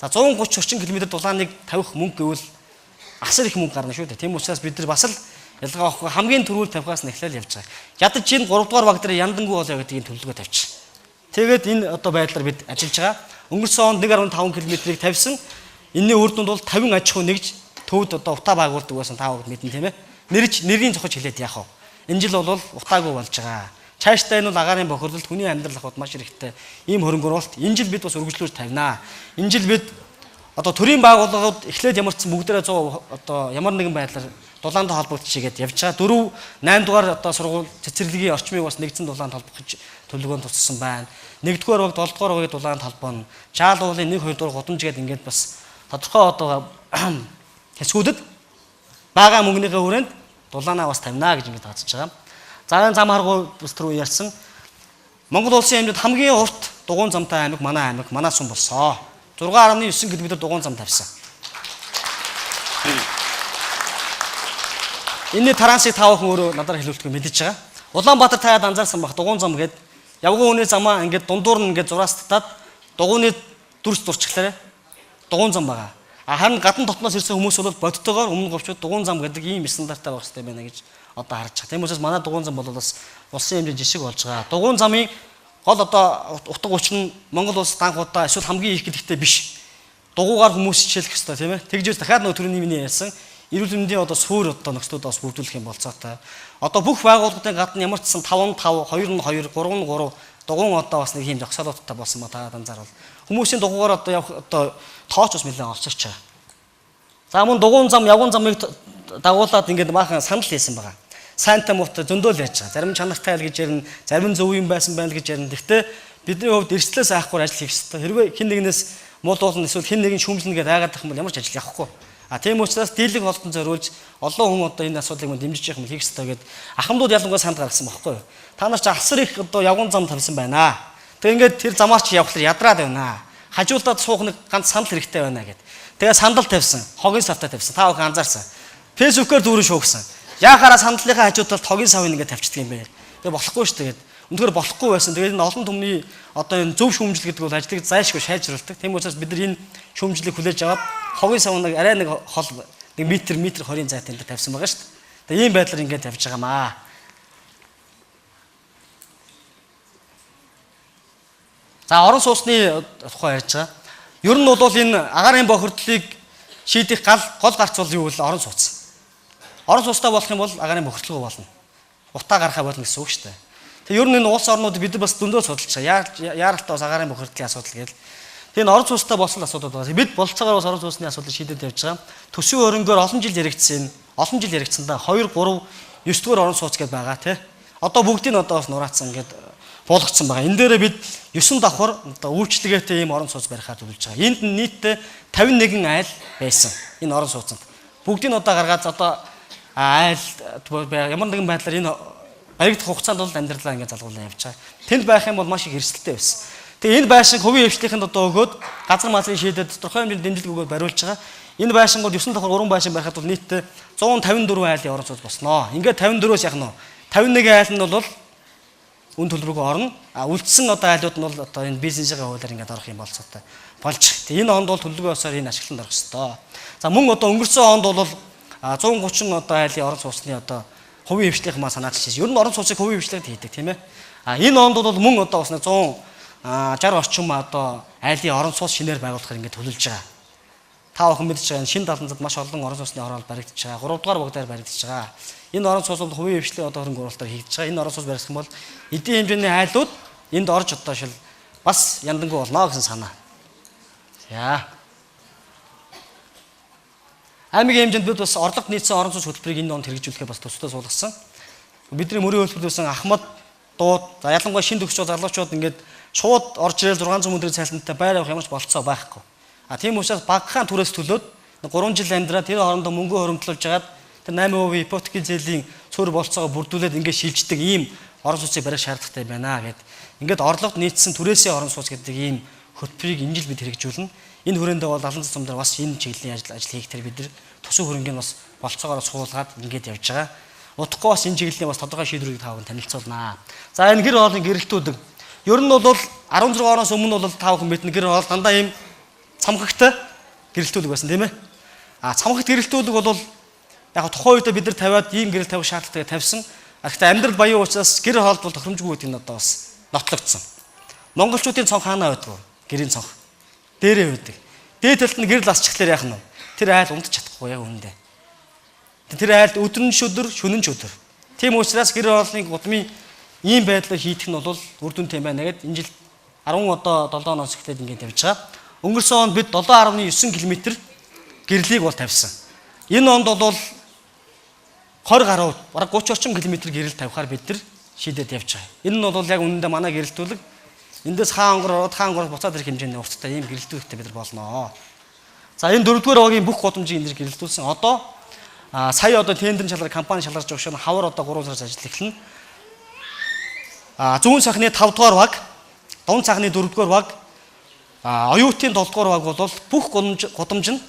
За 130 орчим километр дулааныг тавих мөнгө гэвэл асар их мөнгө гарна шүү дээ. Тийм учраас бид нар бас л ялгаа авахгүй хамгийн түрүүл тавихаас нь эхлээл явж байгаа. Ядаж энэ 3 дугаар баг дээр янданггүй болоо гэдгийг төлөвлөгөө тавьчих. Тэгээд энэ одоо байдлаар бид ажиллаж байгаа. Өнгөрсөн онд 1.5 км-ийг тавьсан. Энэний үр дүнд бол 50 аж ахуй нэгж төвд одоо утаа байгуулдаг байсан та бүгд мэднэ тийм ээ. Нэрийн зохиж хэлээд яах вэ? Энэ жил бол утаагүй болж байгаа. Цаашдаа энэ бол агарын бохирлолт хүний амьдрал ахуйд маш хэрэгтэй. Ийм хөрөнгө оруулалт энэ жил бид бас өргөжлүүлж тавина. Энэ жил бид одоо төрийн байгууллагууд эхлээд ямарчсан бүгдээрээ 100 одоо ямар нэгэн байдлаар дулаантай холбогдож чигээд явж байгаа. 4, 8 дугаар одоо сургууль цэцэрлэгийн орчмыг бас нэгдсэн дулаанд холбохж төлөвлөгөөнд туссан байна. 1-р баг, 7-р багийн дулаанд холбооно. Жаал уулын 1, 2 дугаар гудамж гээд ингээд бас тодорхой одоо хэсгүүдэд бага мөнгөнийхөө хүрээнд дулаанаа бас тавина гэж ингэж таацж байгаа. За энэ зам харгуй бүс рүү ярьсан. Монгол улсын хэмжээнд хамгийн урт дугуйн замтай аймаг манай сум болсон. 6.9 км дугуйн зам тавьсан. Энэний тарансыг та бүхэн өөрөө надаар хэлүүлдэг мэдэж байгаа. Улаанбаатар таад анзаарсан баг дугуйн зам гээд явган хүний замаа ингээд дундуур нь ингээд зураас татаад дугуйны дүрс дурчглаарэ дугуйн зам байгаа. Харин гадна дотноос ирсэн хүмүүс бол бодтойгоор өмнө говчууд дугуйн зам гэдэг ийм стандарттай байх хэрэгтэй байна гэж одоо харж байгаа. Тийм учраас манай дугуйн зам бол бас улсын хэмжээнд жишг болж байгаа. Дугуйн замын гол одоо утга учир нь Монгол улс данхуудаа эсвэл хамгийн их гэдэгтэй биш. Дугуйгаар хүмүүс хичээлэх хэрэгтэй тийм ээ. Тэгжээс дахиад нөгөө төрөний миний ярьсан эрүүл мэндийн одоо суур одоо нөхцөлд бас бүрдүүлэх юм болцоотой. Одоо бүх байгууллагын гадна ямар ч сан 5-5, 2-2, 3-3 дугуйн одоо бас нэг юм зогсоолуудтай болсон ба та анзаарвал хүмүүсийн дугуйгаар одоо явах одоо тооч бас нэлээд олцорч байгаа. За мөн дугуйн зам, явган замыг дагуулад ингээд баахан санал хийсэн байгаа. Сайнтай муутай зөндөөл яаж байгаа. Зарим чанартай л гэж ярина, зарим зөв юм байсан байна л гэж ярина. Гэхдээ бидний хувьд эрсдлээс айхгүй ажил хийх хэрэгтэй. Хэрвээ хэн нэгнээс муулуулна эсвэл хэн нэгэн шүүмжлэнэ гэдээ айгаад ах юм бол ямар ч ажил явахгүй. Тийм учраас дийлэг холтон зориулж олон хүн одоо энэ асуудлыг мөн дэмжиж явах юм хийх хэрэгтэй гэдэг ахмадууд ялангуяа санд гаргасан байхгүй юу. Та нар ч асар их одоо явган зам тавьсан байна. Тэг ингээд тэр замаар чи явхлаар ядраад байна. Хажуулаад суух нэг ганц сандал хэрэгтэй байна гэд. Тэгээ сандал тавьсан, хогийн савтай тавьсан. Та бүхэн анзаарсан. Фэйсбүүкээр дүүрэн шүүгсэн. Яахаараа сандалынхаа хажууд талд хогийн сав ингээд тавьчихдаг юм бэ. Тэгээ болохгүй шүү дээ. Үнэхээр болохгүй байсан. Тэгээд энэ олон түмний одоо энэ зөв шүүмжил гэдэг бол ажлыг зайлшгүй шайлжруулдаг. Тийм учраас бид нар энэ шүүмжлийг хүлээж аваад хогийн савныг арай нэг хол 1 метр 20 зайтай энэ тавьсан байгаа шүү дээ. Тэгээ ийм байдлаар ингээд тавьж байгаамаа. За орон сууцны тухай ярьж байгаа. Ер нь бол энэ агаарын бохирдлыг шийдэх гол гарц бол юу вэ? Орон сууц. Орон сууцтай болох юм бол агаарын бохирдлого болно. Утаа гарахаа болно гэсэн үг шүү дээ. Тэгээ ер нь энэ улс орнууд бид бас дөндөө судалж байгаа. Яаралтай бас агаарын бохирдлын асуудал гээл. Тэгээ орон сууцтай болсон асуудал байна. Бид болцоогоор бас орон сууцны асуудлыг шийдэж явж байгаа. Төсвийн хөрөнгөөр олон жил яригдсан. Олон жил яригдсандаа 2, 3, 9 дугаар орон сууц гэдээ байгаа тий. Одоо бүгдийг одоо бас нураацсан ингээд буулгацсан байгаа. Энэ дээрээ бид 9 давхар одоо үйлчлэгээтэй ийм орон сууц барихаар төлөвлөж байгаа. Энд нийтдээ 51 айл байсан. Энэ орон сууцанд. Бүгдийг одоо гаргаад одоо айл ямар нэгэн байдлаар энэ баригдах хугацаанд бол амьдралаа ингээд залгуулсан явж байгаа. Тэнд байх юм бол маш их эрсдэлтэй байсан. Тэгээ энэ байшин хувийн хвшлийнхэнд одоо өгөөд газар малын шийдэд тодорхой хэмжээнд дэмжлэг өгөөд бариулж байгаа. Энэ байшингууд 9 давхар уран байшин барихад бол нийтдээ 154 айлын орон сууц босноо. Ингээд 54-өөс яах нь вэ? 51 айл нь бол үн төлбөрөөгөө орно. Үлдсэн одоо айлууд нь бол одоо энэ бизнесийн хуулиар ингээд орох юм болцоотой болж. Тэгээ энэ онд бол төлөвлөгөө өсөөр энэ ашиглалтанд орох ёстой. За мөн одоо өнгөрсөн онд бол 130 одоо айлын орон сууцны одоо хувийн хвшлийнх маа санаачилж байна. Ер нь орон сууцыг хувийн хвшлээд хийдэг тийм ээ. Энэ онд бол мөн одоо бас 160 орчим одоо айлын орон сууц шинээр байгуулахаар ингээд төлөвлөж байгаа. Та бүхэн мэдж байгаа шинэ 70-д маш олон орон сууцны ороод баригдаж байгаа. 3 дугаар богдоор баригдаж байгаа. Энэ орон сууц бол хувийн хвшлийн одоо хөрөнгө оруулалтаар хийгдэж байгаа. Энэ орон сууц барих юм бол эдийн хэмжээний айлууд энд орж одоо шил бас яндангуй болно гэсэн санаа. За. Аймгийн хэмжээнд бид бас орлого нийцсэн орон сууц хөтөлбөрийг энэ онд хэрэгжүүлэхээ бас төсөлтөө суулгасан. Бидний мөрийн хөлбөрөөсөн Ахмад дууд за ялангуяа шинэ төгсөж залуучууд ингээд шууд орж ирэл 600 өдрийн цайлтантай байр авах ямар ч болцоо байхгүй. Тийм учраас багахан түрээс төлөөд 3 жил амьдраад тэр хоорондоо мөнгө хөрөмтлүүлж жагаад тэр 8% ипотекийн зээлийн цөөр болцоогоо бүрдүүлээд ингээд шилждэг ийм орон сууцыг барих шаардлагатай байна гэд. Ингээд орлогод нийцсэн түрээсээ орон сууц гэдэг ийм хөтөлбөрийг энэ жил бид хэрэгжүүлнэ. Энэ хүрээндээ бол 70 цамдар бас энэ чиглэлийн ажил хийх тэр бид нар төсөв хөрөнгөний бас болцоогоор суулгаад ингээд явж байгаа. Утгагүй бас энэ чиглэлийн бас тодорхой шийдвэрийг таавал танилцуулнаа. За энэ гэр хоолны гэрэлтүүд ер нь бол 16 оноос өмнө бол тав хүн мэднэ гэр хоол дандаа ийм цамхагтай гэрэлтүүлэг байсан тийм ээ. Цамхагт гэрэлтүүлэг бол яг тухайн үедээ бид нар тавиад ийм гэрэл тавих шаардлагатай тавьсан. Гэхдээ амьдрал баян учраас гэр хоолд бол тохиромжгүй гэдэг нь одоо бас нотлогдсон. Монголчуудын цонх хаанаа байдаг вэ? Гэрийн цонх. Дээрээ байдаг. Дээд талд нь гэрэл асчихлаар яах нь вэ? Тэр айл унтж чадахгүй яг үүндээ. Тэр айлд өдөр нь шөдөр, шөнө нь шөдөр. Тийм учраас гэр хоолны гудмын ийм байдлаар хийх нь бол үр дүнтэй байна гэдэг энэ жил 17 оноос эхлээд ингээд явж байгаа. Өнгөрсөн онд бид 7.9 км гэрлийг бол тавьсан. Энэ онд бол 20 гаруй бараг 30 орчим км гэрэл тавихаар бид нар шийдээд явж байгаа. Энэ нь бол яг үнэндээ манай гэрэлтүүлэг эндээс хаан онгор буцаад ирэх хэмжээний урттай ийм гэрэлтүүлэгтэй бид нар болноо. За энэ 4-р овгийн бүх гудамжийг энэ гэрэлтүүлсэн. Одоо сая одоо тендерийн шалгаар компани шалгарч байгаа шин хавар одоо 3 сараас ажил эхэлнэ. Зүүн сахны 5 дугаар баг, дунд сахны 4 дугаар баг, оюутын 7 дугаар баг бол бүх гудамж нь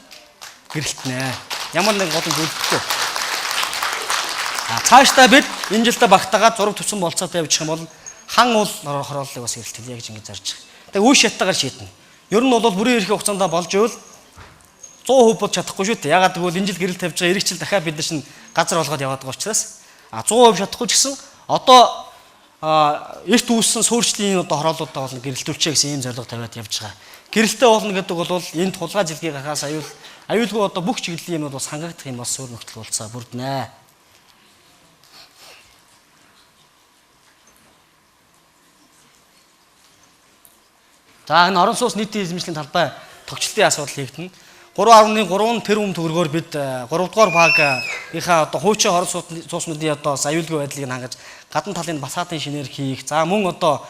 гэрэлтнэ. Ямар нэг гудамж үлдэхгүй. Цаашдаа бид энэ жилдээ багтаагаад зураг төсөн болцоотой явчих юм бол хан уул хорооллыг бас гэрэлтэлье гэж ингэж зарж байгаа. Тэгээ үе шаттайгаар шийднэ. Ер нь бол бүрийн эрхийн хугацаанд болж ивэл 100% болж чадахгүй шүү дээ. Ягаад гэвэл энэ жил гэрэл тавьж байгаа ирэх жил дахиад бид нар чинь газар олгоод яваад байгаа учраас 100% чадахгүй ч гэсэн одоо эрт үүссэн суурьчлийн одоо хороолуудаа болно гэрэлтүүлчээ гэсэн ийм зорилго тавиад явж байгаа. Гэрэлтэй болно гэдэг бол энэ тулгаа жилгийн гахаас аюулгүй одоо бүх чиглэлийн юм бол сангагдах юм бол суурь нөхцөл болцоо бүрднэ. За энэ орон сууц нийтийн эзэмшлийн талбай тогтчлтын асуудал хийгдэнэ. 3.3 тэрбум төгрөгөөр бид 3 дугаар багийнхаа одоо хуучин орон сууцнуудын одоо аюулгүй байдлыг хангаж гадна талын басаатын шинээр хийх. За мөн одоо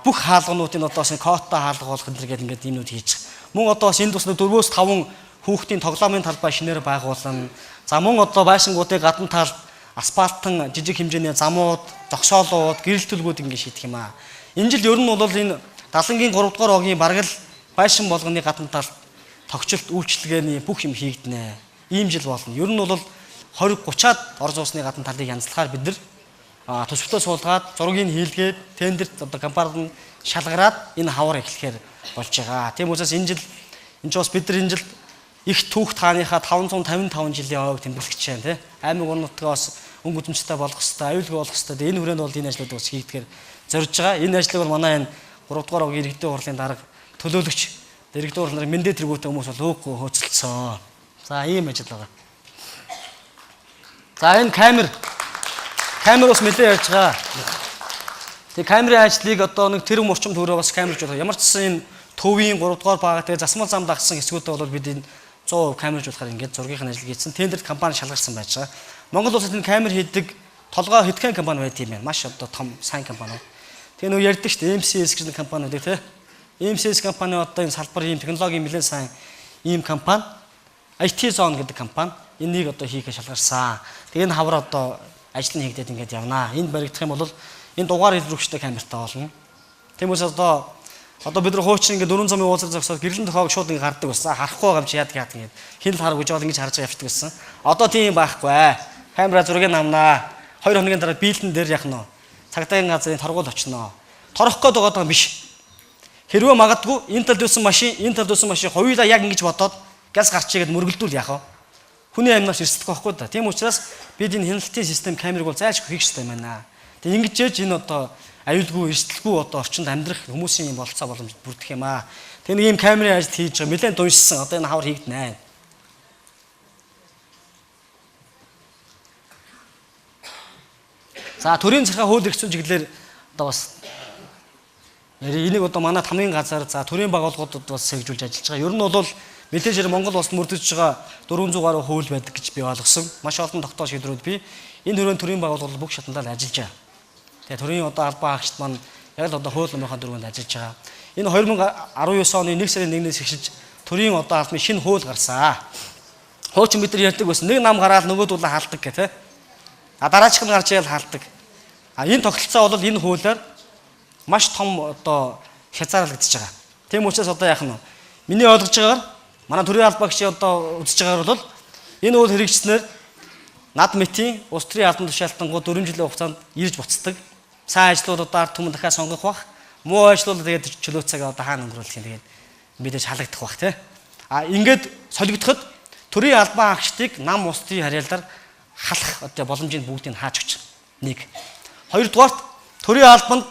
бүх хаалгануудын одоо коттой хаалгуулах гэдэг ингээд юмнууд хийж байгаа. Мөн одоо энэ тусны 4-5 хүүхдийн тоглоомын талбай шинээр байгуулна. За мөн одоо байшингуудын гадна талд асфальтын жижиг хэмжээний замууд, зогсоолууд, гэрэлтэлгүүд ингээд шийдэх юм аа. Энэ жил ер нь бол энэ Далангийн 3 дугаар огийн бараг л байшин болгоны гадна талд тогтчлт үйлчлэгээний бүх юм хийгднэ. Ийм жил болно. Ер нь бол 20-30-аад орон сууцны гадна талыг янзлахаар бид нар төсөвтөө суулгаад зургийг хийлгээд тендерт одоо компанид шалгараад энэ хавар эхлэхээр болж байгаа. Тийм учраас энэ жил бас бид нар энэ жил их түүх тааныхаа 555 жилийн ойг тэмдэглэж байна тий. Аймаг орнотгоо бас өнгө үзэмжтэй болох хэвээр, аюулгүй болох хэвээр. Энэ хүрээнд бол энэ ажлууд бас хийгдэхээр зорж байгаа. Энэ ажлыг бол манай энэ 3 дугаар огийн иргэдийн хурлын дарга төлөөлөгч иргэдийн хурл нарыг мэндэ тэргүүтэй хүмүүс бол өөгөө хөөцөлдсөн. За ийм ажил байгаа. За энэ камер бас нэлээд ярьж байгаа. Тэгээ камерын ажлыг одоо нэг тэрбум орчим төгрөгөөр бас камерч болох. Ямар ч гэсэн энэ төвийн 3 дугаар бага тэгээ засмал зам дагсан хэсгүүдэд бол бид энэ 100% камержуулахаар ингээд зургийн ажил хийсэн. Тендерт компани шалгарсан байж байгаа. Монгол улсад энэ камер хийдэг толгой хэдхэн компани байд юм бэ? Маш одоо том сайн компани. Тэгээ нөгөө ярьдаг шүү дээ MCS гэсэн компани байдаг тий. MCS компани одоо энэ салбар ийм технологийн нэлээд сайн ийм компани IT Zone гэдэг компани энийг одоо хийхэ шалгарсан. Тэгээ энэ хавар одоо ажил нь хийгдээд ингээд явнаа. Энд баригдах юм бол энэ дугаар илрүүлэгчтэй камертай болно. Тиймээс одоо бид нар хуучин ингээд 4 замын уулзал зогсоод гэрлэн тохиог шууд ингээд гардаг байсан. Харахгүй байгаа юм чи яадаг ингээд хин л хараг гэж бол ингэж харж явдаг байсан. Одоо тийм байхгүй. Камера зургийг намнаа. 2 хоногийн дараа биелэн дээр яах нь вэ? Цагдаагийн газрын торгуул очноо. Торох гээд байгаа юм биш. Хэрвээ магадгүй энэ талд үүсэн машин хоёулаа яг ингэж бодоод газ гарчигээд мөргөлдүүл яах вэ? Хүний амьнаас эрсдэх байхгүй да. Тийм учраас бид энэ хяналтын систем камерыг бол зайлшгүй хийх хэрэгтэй байна. Тэгээ ингэж яаж энэ одоо аюулгүй эрсдэлгүй одоо орчинд амьдрах хүмүүсийн юм болцоо боломж бүрдэх юм аа. Тэгээ нэг ийм камерын ажил хийж байгаа нэлээд дуйссан. Одоо энэ хавар хийгдэнэ. За төрийн захиргаа хууль эрх зүйн чиглэлээр одоо бас энийг одоо манай тамгийн газар за төрийн байгууллагуудад бас сэгжүүлж ажиллаж байгаа. Ер нь бол мэдээж Монгол улсад мөрдөж байгаа 400 гаруй хууль байдаг гэж би ойлгосон. Маш олон тогтоол шийдвэрүүд би энэ хүрээнд төрийн байгууллагууд бүх шатндаа ажиллаж байгаа. Тэгээ төрийн одоо албан хаагчид маань яг л одоо хууль номынхаа дөрвөнд ажиллаж байгаа. Энэ 2019 оны 1 сарын 1-ээс эхэлж төрийн одоо албаны шинэ хууль гарсан. Хуучин бид нар ярьдаг байсан. Нэг нам гараад нөгөөдүүл хаалдаг гэх тээ. Дараачих нь гарч ял хаалдаг. Энэ тогтолцоо бол энэ хуулиар маш том одоо хязгаарлагдчихж байгаа. Тийм учраас одоо яах нь вэ? Миний ойлгож байгаагаар манай төрийн албаагч одоо үзэж байгаагаар бол энэ хууль хэрэгжснээр над мэтийн улс төрийн албан тушаалтангууд 4 жилийн хугацаанд ирж буцдаг. Сайн ажлуудаар түмэн дахиад сонгох бах. Муу ажлууд тэгээд чөлөө цаг одоо хаана өнгөрүүлэх юм тэгээд мэдээж халагдах бах тий. Ингээд солигдоход төрийн албан хаагчдыг нам улс төрийн харьяалаар халах одоо боломжийг бүгдийг хааж өгч. 1. Хоёрдугаарт төрийн албанд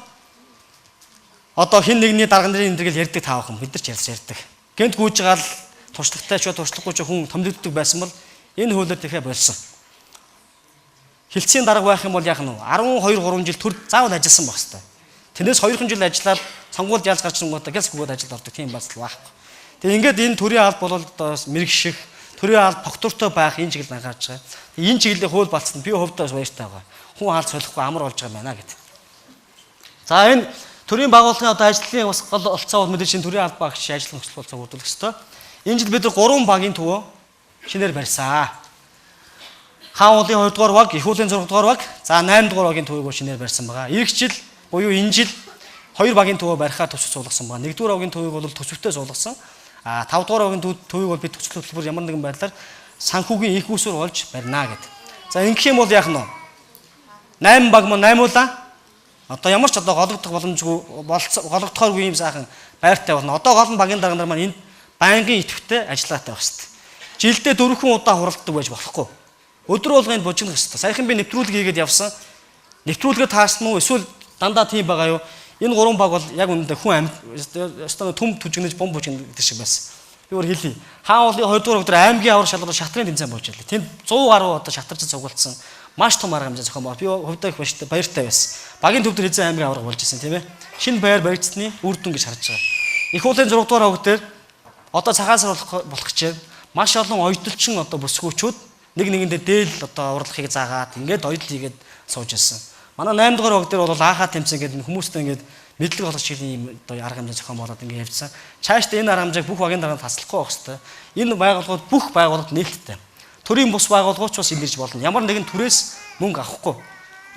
одоо хин нэгний дарга нарын эндэргээл ярьдаг таавхан бид нар ч ярьдаг. Гэнт гүйж байгаа л туршлагатай ч туршлахгүй ч хүн томилогддог байсан бол энэ хуулиар тэгэхээр болсон. Хилцээний дарга байх юм бол яах нь вэ? 12-3 жил төр заавал ажилласан байх хэрэгтэй. Тэрнээс 2 жил ажиллаад сонгуульд ялж гарч ирэнгүүтээ гэлс гүгээд ажилд ордог тийм басал байхгүй. Тэгээ ингээд энэ төрийн алба бол одоо мэрэгших, төрийн алба тогтвортой байх энэ чиглэл анхаарч байгаа. Энэ чиглэлийн хууль болцсон би хувьдаа баяртай байгаа. Хүн хаалт солихгүй амар болж байгаа юм байна гэдэг. За энэ төрийн байгууллагын одоо ажлын бас гол олцоо бол мэдээж энэ төрийн албаа агч ажил хөсөл болцоо бүрдүүлэх ёстой. Энэ жил бид нар 3 багийн төвөө шинээр барьсан. хаан уулын 2 дугаар баг, их уулын 6 дугаар баг, за 8 дугаар багийн төвийг шинээр барьсан байгаа. Ирэх жил буюу энэ жил 2 багийн төвөө барихаар төсөв суулгасан байгаа. 1 дугаар багийн төвийг бол төсөвтэй суулгасан. 5 дугаар багийн төвийг бол би төсөл хөтөлбөр ямар нэгэн байдлаар санхүүгийн их усүр олж барина гэдэг. За ингэх юм бол яах нь вэ? 8 баг мөн 8уулаа. Одоо ямар ч одоо гологдох боломжгүй гологдохооргүй юм сайхан байртай болно. Одоо гол нь багийн дарга нар маань энд байнгын идэвхтэй ажиллаатай байх хэрэгтэй. Жилдээ 4 удаа хуралддаг байж болохгүй. Өдөр болгонд бужигнах хэрэгтэй. Саяхан би нэвтрүүлэг хийгээд явсан. Нэвтрүүлгээ таасан уу? Эсвэл дандаа тийм байгаа юу? Энэ 3 баг бол яг үнэндээ хүн өстөө төм түжигнэж бом бужигнах гэдэг шиг байсан. Би өөр хэлье. Хаан уулын 2 дугаар өдөр аймгийн авар шалруу шатрын тэмцээн болж байлаа. Тэнд 100 гаруй одоо шатарч цугулсан. Маш том арга хэмжээ зохион байгуулалт. Би хувьдаа их баяртай байсан. Багийн төв дээр эзэн аймгийн аварга болж исэн тийм ээ. Шинэ байр баригдсны үр дүн гэж харж байгаа. Их уулын 6 дугаар хог дээр одоо цагаан сар болох гэж маш олон ойдолчин одоо бүсгүүчүүд нэг нэгэндээ дээл одоо урлагийг заагаад ингээд ойдол хийгээд сууж ирсэн. Манай 8 дугаар хог дээр бол аахаа тэмцээн гэдэг хүмүүстэй ингээд мэдлэг олох чиглэлийн одоо арга хэмжээ зохион байгуулалт ингээд явьсан. Цаашдаа энэ арга хэмжээг бүх багийн дарганд таслахгүй байх хэрэгтэй. Энэ байгууллагууд бүх байгууллагад нээлттэй. Төрийн бус байгууллагууд ч бас имэрж болно. Ямар нэгэн түрээс мөнгө авахгүй.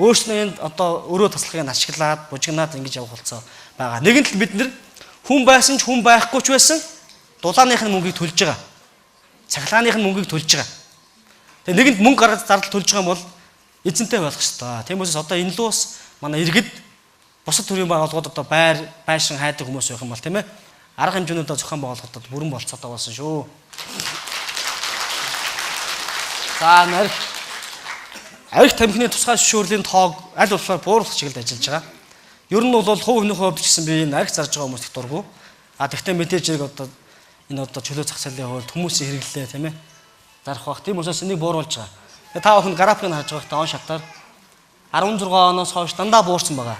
Өөрснөө энд одоо өрөө таслахыг ашиглаад, бужигнаад ингэж явах болцоо байгаа. Нэгэн тал бид нэр хүн байсан ч хүн байхгүй ч байсан дулааных нь мөнгийг төлж байгаа. Цахилгааных нь мөнгийг төлж байгаа. Тэгээ нэгэнд мөнгө гаргаж зардал төлж байгаа юм бол эзэнтэй байх хэрэгтэй. Тийм учраас одоо энэ л ус манай иргэд бусад төрлийн байгууллагууд одоо байшин хайдаг хүмүүс байх юм бол тийм ээ. Арга хэмжээнүүдээ зохион байгуулалтад бүрэн болцоотой болсон шүү. За арх тамхины тусгай зөвшөөрлийн тоог аль болохоор бууруулах чиглэлд ажиллаж байгаа. Ер нь бол хувь хүний хувьд ч гэсэн би энэ арх зарж байгаа хүмүүст их дургу. Тэгтээ мэдээж хэрэг одоо энэ одоо чөлөө зах зээлийн хувьд хүмүүсийн хэрэглээ тийм ээ. Зарах бах. Тийм учраас энийг бууруулж байгаа. Та бүхэн графикыг харж байгаа та он шатаар 16 оноос хойш дандаа буурсан байгаа.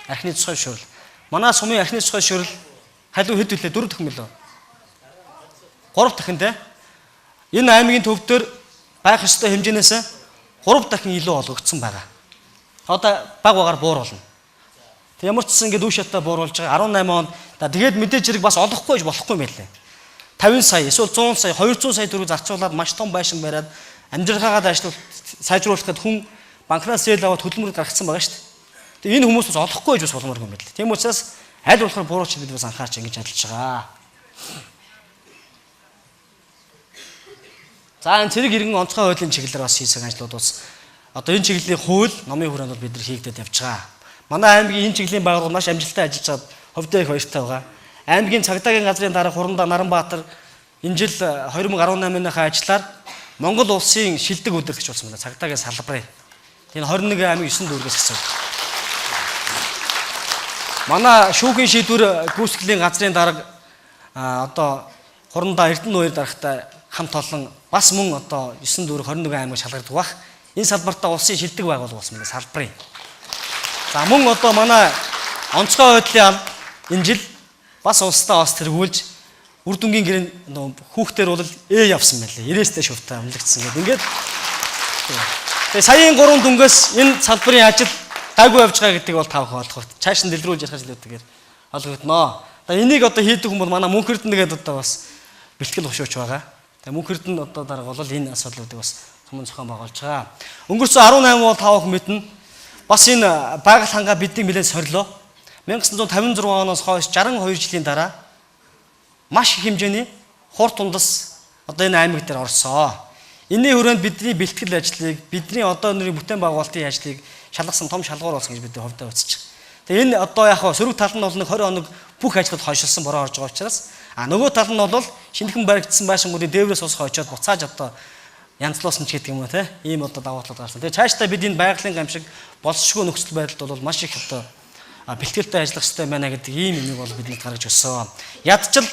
Архины тусгай зөвшөөрөл. Манай сумын архины тусгай зөвшөөрөл халуун хэд үлээ 4 дахин мөлөө. 3 дахин тийм. Энэ аймгийн төв дээр байх ёстой хэмжээнээс 3 дахин илүү олгогдсон байгаа. Одоо баг багаар бууруулна. Тэг ямар ч гэсэн ингэ дүү шатаа бууруулж байгаа 18 он. Тэгээд мэдээж хэрэг бас олохгүй болохгүй юм байлээ. 50 сая эсвэл 100 сая 200 сая төгрөг зарцуулаад маш том байшин бариад амжиргаагаад ажиллах сайжруулахад хүн банкнаас зээл аваад хөдөлмөр гаргацсан байгаа шүү дээ. Тэгээ энэ хүмүүс бас олохгүй бас болмоор юм байлээ. Тийм учраас аль болохоор бууруулж бид бас анхаарч ингэж ажиллаж байгаа. За энэ цэрэг иргэн онцгой хуулийн чиглэлээр бас хийсэн ажлууд бас одоо энэ чиглэлийн хууль, номын хүрээнд бол бид нар хийгдээд явж байгаа. Манай аймгийн энэ чиглэлийн байгууллага маш амжилттай ажиллаж байгаад хувьдаа их баяртай байгаа. Аймгийн цагдаагийн газрын дарга Хурандаа Наранбаатар энэ жил 2018-ийнхаа ажлаар Монгол улсын шилдэг өдөр гэж болсон байна. Цагдаагийн салбарын. Энэ 21 аймгийн 9 дүүргээс гэсэн. Манай шүүхийн шийдвэр гүйцэтгэлийн газрын дарга одоо Хурандаа Эрдэнэ нуур даргатай хамт олон бас мөн одоо 9 дүүрэг 21 аймаг шалгагддаг бах. Энэ салбартаа улсын шилдэг байгууллага болсон байна салбарын. За мөн одоо манай онцгой байдлын энэ жил бас улсдаа бас тэргүүлж үр дүнгийн гэрээ хүүхдээр бол явсан байлээ. 90-тэй шувтаа амлагдсан гэдэг. Тэгээ саяын 3 дүнгээс энэ салбарын ажил гайгүй явж байгаа гэдэг бол тавх олох. Цааш нь дэлгэрүүлж ярих зүйлүүдээр олгогдноо. Энийг одоо хийдэг хүн бол манай мөнх эрдэнэ гэдэг одоо бас бэлтгэл хөшөөч байгаа. Тэгээ мөнх эрдэнэ одоо дарга бол энэ асуудлуудыг бас хүмүүн зохион байгуулж байгаа. Өнгөрсөн 18 он тавх мэднэ. Бас энэ байгаль хангаа бидний нэлээд сорилоо. 1956 оноос хойш 62 жилийн дараа маш их хэмжээний хурд тундас одоо энэ аймаг дээр орсон. Энийн хүрээнд бидний бэлтгэл ажлыг, бидний одоо өнөөдрийн бүтээн байгуулалтын ажлыг шалгасан том шалгуур болсон гэж бид хувьдаа үзэж байгаа. Тэгээ энэ одоо яг сөрөг тал нь бол нэг 20 хоног бүх ажлууд хойшилсан бороо орж байгаа учраас нөгөө тал нь бол шинэхэн баригдсан байшингуудын дээврээс ус хойчоод буцааж одоо янзлуулсан ч гэдэг юм уу те ийм одоо давуу тал гарсан. Тэгээ цаашдаа бид энэ байгалийн гамшиг болцсошгүй нөхцөл байдалд бол маш их одоо бэлтгэлтэй ажиллах хэрэгтэй байна гэдэг ийм юмыг бол биднэрт гаргаж өгсөн. Ядчил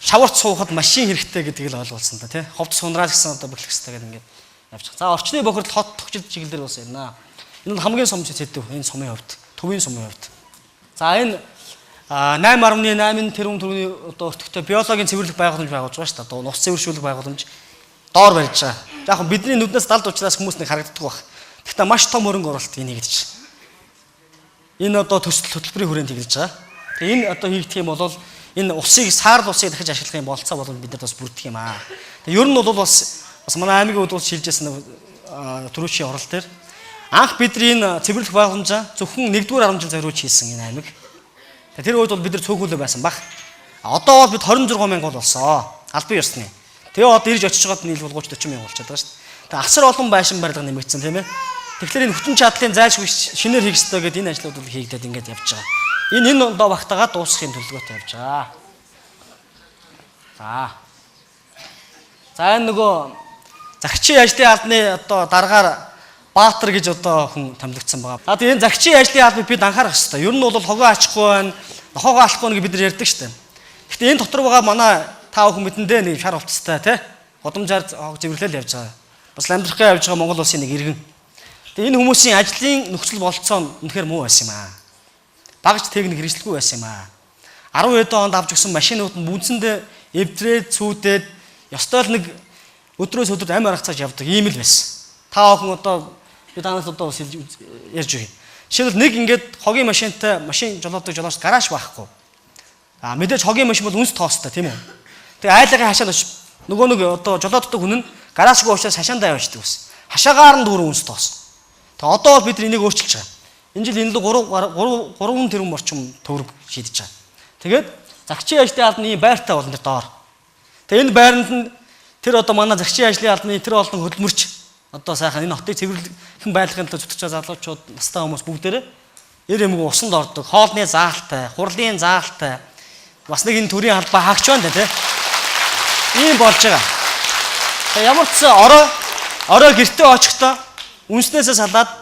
шаварт суухад машин хэрэгтэй гэдгийг л ойлгуулсан та тий. Ховд сунраад гэсэн одоо бэлтгэх хэрэгтэй гэдэг ингээд явж байгаа. За орчны бохирдол хот тогтчил чиглэлээр бас байна. Энэ бол хамгийн сум зэтэв энэ сумын хувьд, төвийн сумын хувьд. За энэ 8.8 тэрбум төгрөгийн одоо өртөгтэй биологийн цэвэрлэх байгууламж байгуулж байгаа шүү дээ. Одоо нус цэвэршүүлэх байгууламж доор барьж байгаа. Яг нь бидний нүднээс далд учраас хүмүүс нэг харагддаг баг. Гэхдээ маш том хөрөнгө оруулалт энийг хийж байгаа. Энэ одоо төсөл хөтөлбөрийн хүрээнд хэрэгжиж байгаа. Тэгээ энэ одоо хийгдэх юм бол энэ усыг саарл усыг дахиж ашиглах юм болцоо бол бид нар бас бүрдэх юм аа. Тэгээ ер нь бол бас манай аймгийн хувьд шилжсэн төрөөчийн орол дээр анх бидний энэ цэвэрлэх байгууламжаа зөвхөн 1-р 10 жил зориулж хийсэн энэ аймаг. Тэр үед бол бид нар цөөхөлөө байсан баг. Одоо бол бид 26 мянга болсон. Албан ёсны. Тэгээ одоо ирж очиж байгаад нийл бол 30-40 мянга болчиход байгаа шүү дээ. Тэгээ асар олон байшин барилга нэмэгдсэн тийм ээ. Тэгэхээр энэ хүчин чадлын зайлшгүй шинээр хийх ёстой гэдэг энэ ажлууд бол хийгдээд ингээд явж байгаа. Энэ ондоо багтаагаад дуусгахын төлөвлөгөөтэй явж байгаа. За энэ нөгөө загчийн ажлын албаны одоо дараагаар Баатар гэж одоо хүн томилогдсон байгаа. Тэгээ энэ загчийн ажлын албыг бид анхаарах хэрэгтэй. Ер нь бол хогоо ачхгүй байна, нохоогоо алахгүй гэж бид нар ярьдаг шүү дээ. Гэхдээ энэ дотор байгаа манай таа хүн бидэндээ нэг шар хувцастай тий годамжаар хог зэвэрлэл явж байгаа. Бас амьдрахаа явж байгаа Монгол улсын нэг иргэн. Тэгээ энэ хүмүүсийн ажлын нөхцөл болцоо нь үнэхээр муу байсан юм аа. Багж техник хэрэгжлэхгүй байсан юм аа. 10 хэдэн онд авч өгсөн машинууд нь бүгдсэндээ эвдрээд цүүдээд ёстой л нэг өдрөөс өдөрт амь аргацааж явдаг ийм л байсан. Та охин одоо би танаас одоо бас ярьж өгье. Жишээлбэл нэг ингээд хогийн машинтай машин жолоодог жолооч гараж байхгүй. Мэдээж хогийн машин бол үнс тоостой тийм үү. Тэгээ айлгын хашаанд нөгөө нэг одоо жолооддог хүн нь гаражгүй учраас хашаандаа явждаг ус. Хашаагаар нь дөрөв үнс тоос. Тэгээ одоо бол бид энийг өөрчилж байгаа. Энэ жил энэ л 3 тэрбум орчим төгрөг шийдэж байгаа. Тэгээд загчийн ажлын албаны байртай болно тэр доор. Тэгээ энэ байранд нь тэр одоо манай загчийн ажлын албаны тэр олон хөдөлмөрч одоо сайхан энэ хотыг цэвэрлэхэн байлгахын төлөө зүтгэж байгаа залуучууд настай хүмүүс бүгдээрээ эр эмгэг усанд ордог, хоолны заалтай, хурлын заалтай бас нэг энэ төрийн албаа хаагч байна тий. Ийм болж байгаа. Тэгээ ямар ч орой гэртээ очихдоо үнснээсээ салаад